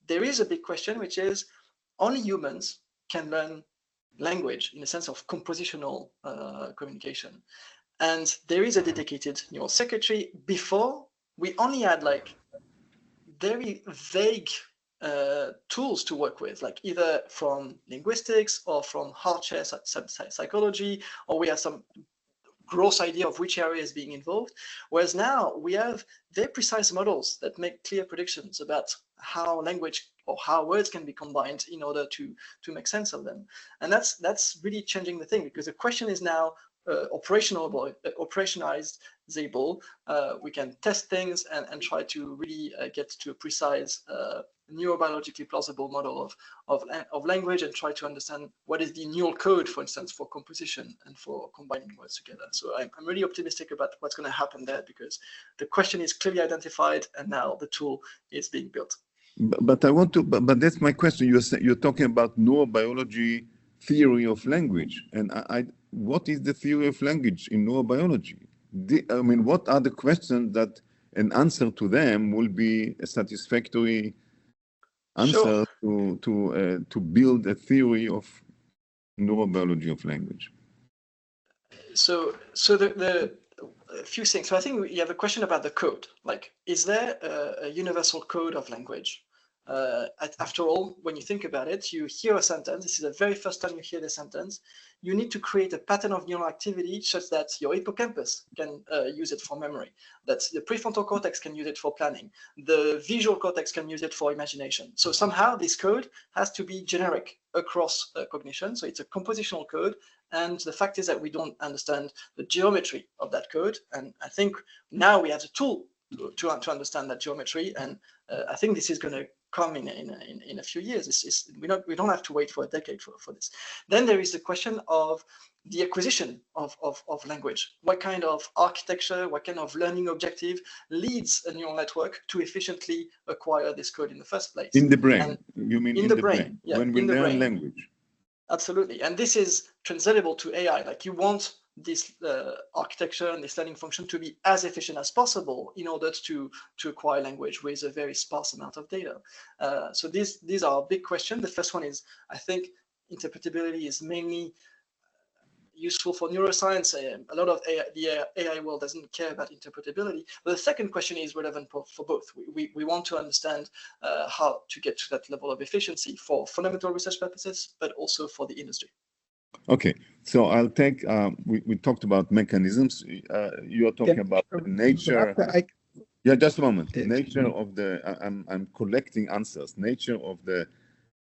there is a big question, which is only humans can learn language in the sense of compositional communication. And there is a dedicated neural circuitry. Before, we only had like very vague tools to work with, like either from linguistics or from hardware psychology, or we have some gross idea of which area is being involved. Whereas now we have very precise models that make clear predictions about how language or how words can be combined in order to make sense of them. And that's really changing the thing, because the question is now operationalizable. We can test things and try to really get to a precise neurobiologically plausible model of language, and try to understand what is the neural code, for instance, for composition and for combining words together. So I'm really optimistic about what's going to happen there, because the question is clearly identified and now the tool is being built. But I want to, but that's my question. You're talking about neurobiology theory of language, and what is the theory of language in neurobiology? I mean, what are the questions that an answer to them will be a satisfactory answer to build a theory of neurobiology of language? So the a few things. So I think you have a question about the code. Like, is there a universal code of language? After all, when you think about it, you hear a sentence. This is the very first time you hear the sentence. You need to create a pattern of neural activity such that your hippocampus can use it for memory, that the prefrontal cortex can use it for planning, the visual cortex can use it for imagination. So somehow this code has to be generic across cognition. So it's a compositional code. And the fact is that we don't understand the geometry of that code. And I think now we have the tool to understand that geometry. And I think this is going to come in a few years. We don't have to wait for a decade for this. Then there is the question of the acquisition of language. What kind of architecture, what kind of learning objective leads a neural network to efficiently acquire this code in the first place? In the brain, you mean in the brain? Yeah, when we learn language. Absolutely. And this is translatable to AI. Like, you want this architecture and this learning function to be as efficient as possible in order to acquire language with a very sparse amount of data. So these are big questions. The first one is, I think, interpretability is mainly useful for neuroscience. A lot of the AI world doesn't care about interpretability. But the second question is relevant for both. We want to understand how to get to that level of efficiency for fundamental research purposes, but also for the industry. Okay, so I'll take, we talked about mechanisms. You're talking about nature. Yeah, just a moment. Nature of the, I'm collecting answers. Nature of the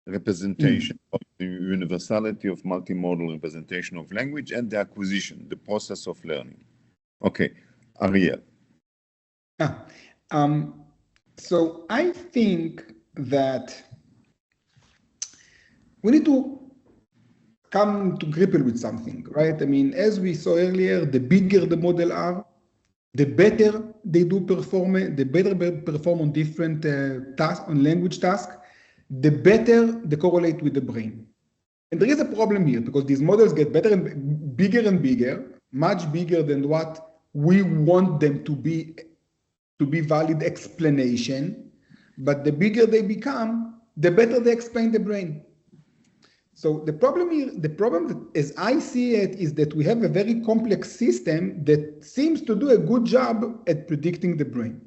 representation of the universality of multimodal representation of language and the acquisition, the process of learning. Okay, Ariel. So I think that we need to come to grapple with something, right? I mean, as we saw earlier, the bigger the model are, the better they do perform, the better they perform on different tasks, on language tasks, the better they correlate with the brain. And there is a problem here, because these models get better and bigger, much bigger than what we want them to be valid explanation. But the bigger they become, the better they explain the brain. So the problem here, as I see it, is that we have a very complex system that seems to do a good job at predicting the brain.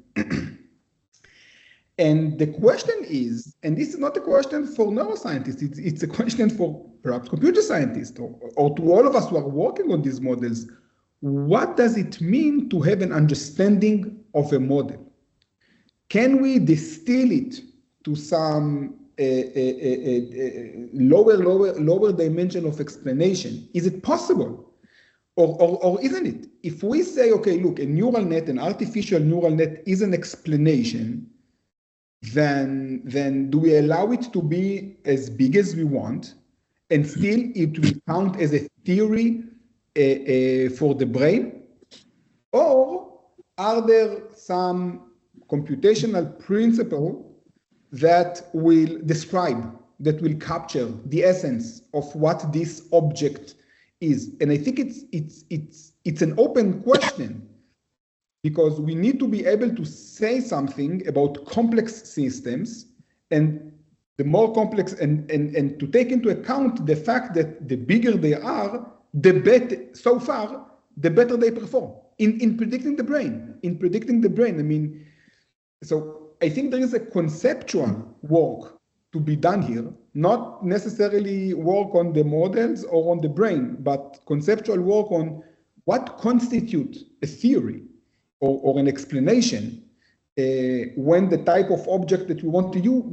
And the question is, and this is not a question for neuroscientists, it's a question for perhaps computer scientists or to all of us who are working on these models. What does it mean to have an understanding of a model? Can we distill it to some lower dimension of explanation? Is it possible? Or isn't it? If we say, okay, look, a neural net, an artificial neural net is an explanation, then do we allow it to be as big as we want, and still it will count as a theory for the brain? Or are there some computational principle that will describe, that will capture the essence of what this object is? And I think it's an open question, because we need to be able to say something about complex systems, and the more complex, and to take into account the fact that the bigger they are, the better, so far, the better they perform in predicting the brain. I mean, so I think there is a conceptual work to be done here, not necessarily work on the models or on the brain, but conceptual work on what constitutes a theory or an explanation when the type of object that we want to use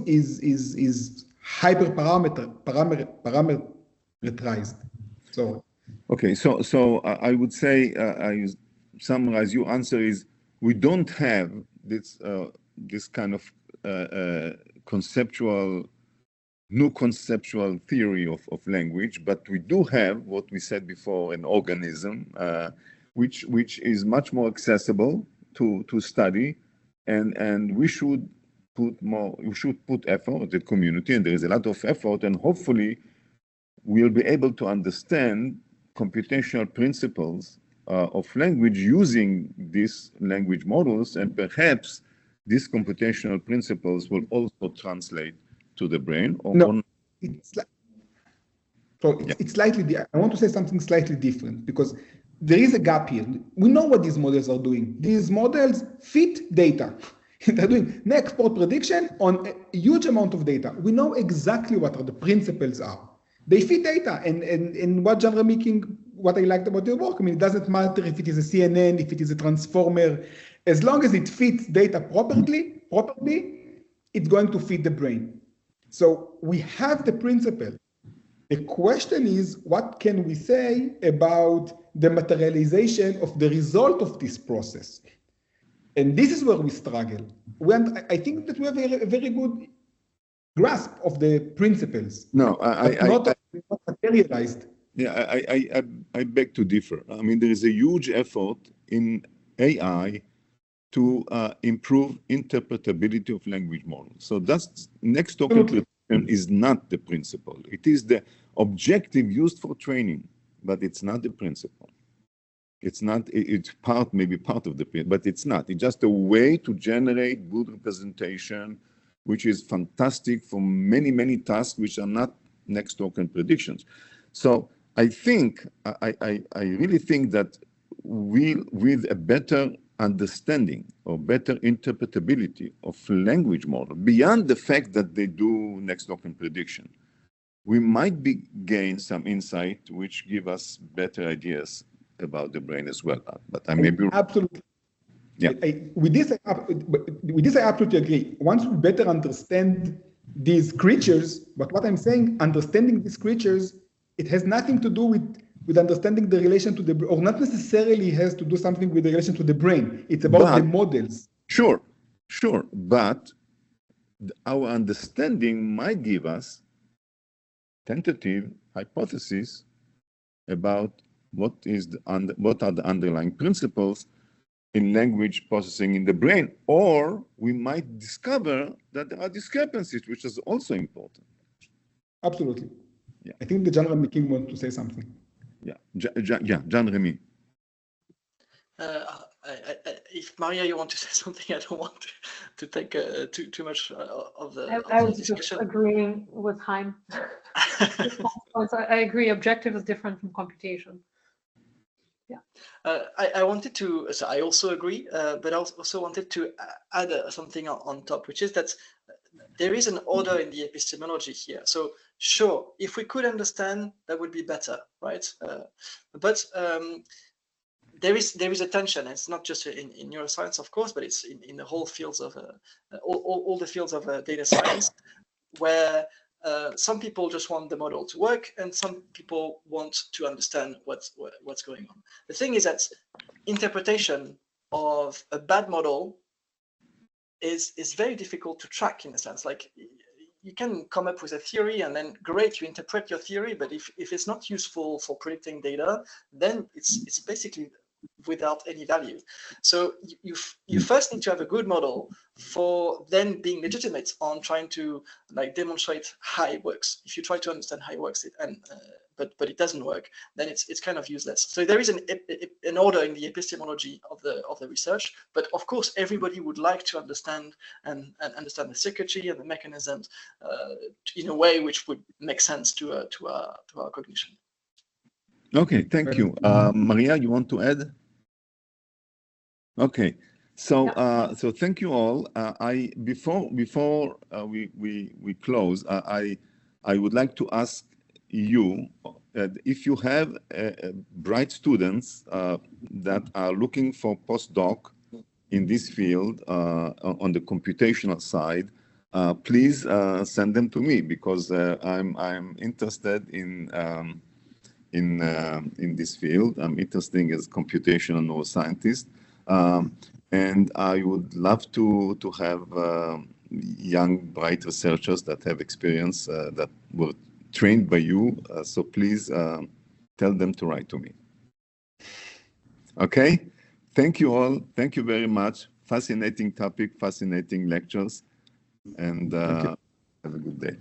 is parameterized. So okay, so I would say I summarize your answer is we don't have this this kind of new conceptual theory of language, but we do have what we said before, an organism, which is much more accessible to study, and we should put effort, the community, and there is a lot of effort, and hopefully we'll be able to understand computational principles of language using these language models, and perhaps these computational principles will also translate to the brain. It's slightly, I want to say something slightly different, because there is a gap here. We know what these models are doing. These models fit data. They're doing an export prediction on a huge amount of data. We know exactly what the principles are. They fit data, and what Jean-Remi King, what I liked about your work, I mean, it doesn't matter if it is a CNN, if it is a transformer, as long as it fits data properly, it's going to fit the brain. So we have the principle. The question is, what can we say about the materialization of the result of this process? And this is where we struggle. I think that we have a very good grasp of the principles. No, not materialized. Yeah, I beg to differ. I mean, there is a huge effort in AI to improve interpretability of language models. So that's next token prediction is not the principle. It is the objective used for training, but it's not the principle. It's not, it's maybe part of the principle, but it's not. It's just a way to generate good representation, which is fantastic for many, many tasks which are not next token predictions. So I think, I really think that with a better understanding or better interpretability of language model, beyond the fact that they do next token prediction, we might gain some insight which give us better ideas about the brain as well. But I may be absolutely. Yeah. With this, I absolutely agree. Once we better understand these creatures, but what I'm saying, understanding these creatures, it has nothing to do with understanding the relation to the, or not necessarily has to do something with the relation to the brain. It's about the models. Sure. But our understanding might give us tentative hypotheses about what are the underlying principles in language processing in the brain, or we might discover that there are discrepancies, which is also important. Absolutely. Yeah. I think the Jean-Remi King wants to say something. Yeah, Jean-Remi. If Maryia, you want to say something, I don't want to take too much of the discussion. Just agreeing with Haim. I agree. Objective is different from computation. Yeah. I wanted to. So I also agree, but I also wanted to add something on top, which is that there is an order in the epistemology here. So sure, if we could understand, that would be better, right? But there is a tension. It's not just in neuroscience, of course, but it's in the whole fields of all the fields of data science, where some people just want the model to work, and some people want to understand what's going on. The thing is that interpretation of a bad model is very difficult to track, in a sense. Like, you can come up with a theory, and then great, you interpret your theory, but if it's not useful for predicting data, then it's basically without any value. So you first need to have a good model for then being legitimate on trying to like demonstrate how it works. If you try to understand how it works, but it doesn't work, then it's kind of useless. So there is an order in the epistemology of the research, but of course everybody would like to understand and understand the circuitry and the mechanisms in a way which would make sense to our cognition. Okay, thank you. Maryia, you want to add? Okay, so so thank you all. Before we close, I would like to ask you if you have bright students that are looking for postdoc in this field on the computational side, please send them to me, because I'm interested in this field. I'm interested as computational neuroscientist, and I would love to have young, bright researchers that have experience that were trained by you. So please tell them to write to me. Okay. Thank you all. Thank you very much. Fascinating topic, fascinating lectures, and have a good day.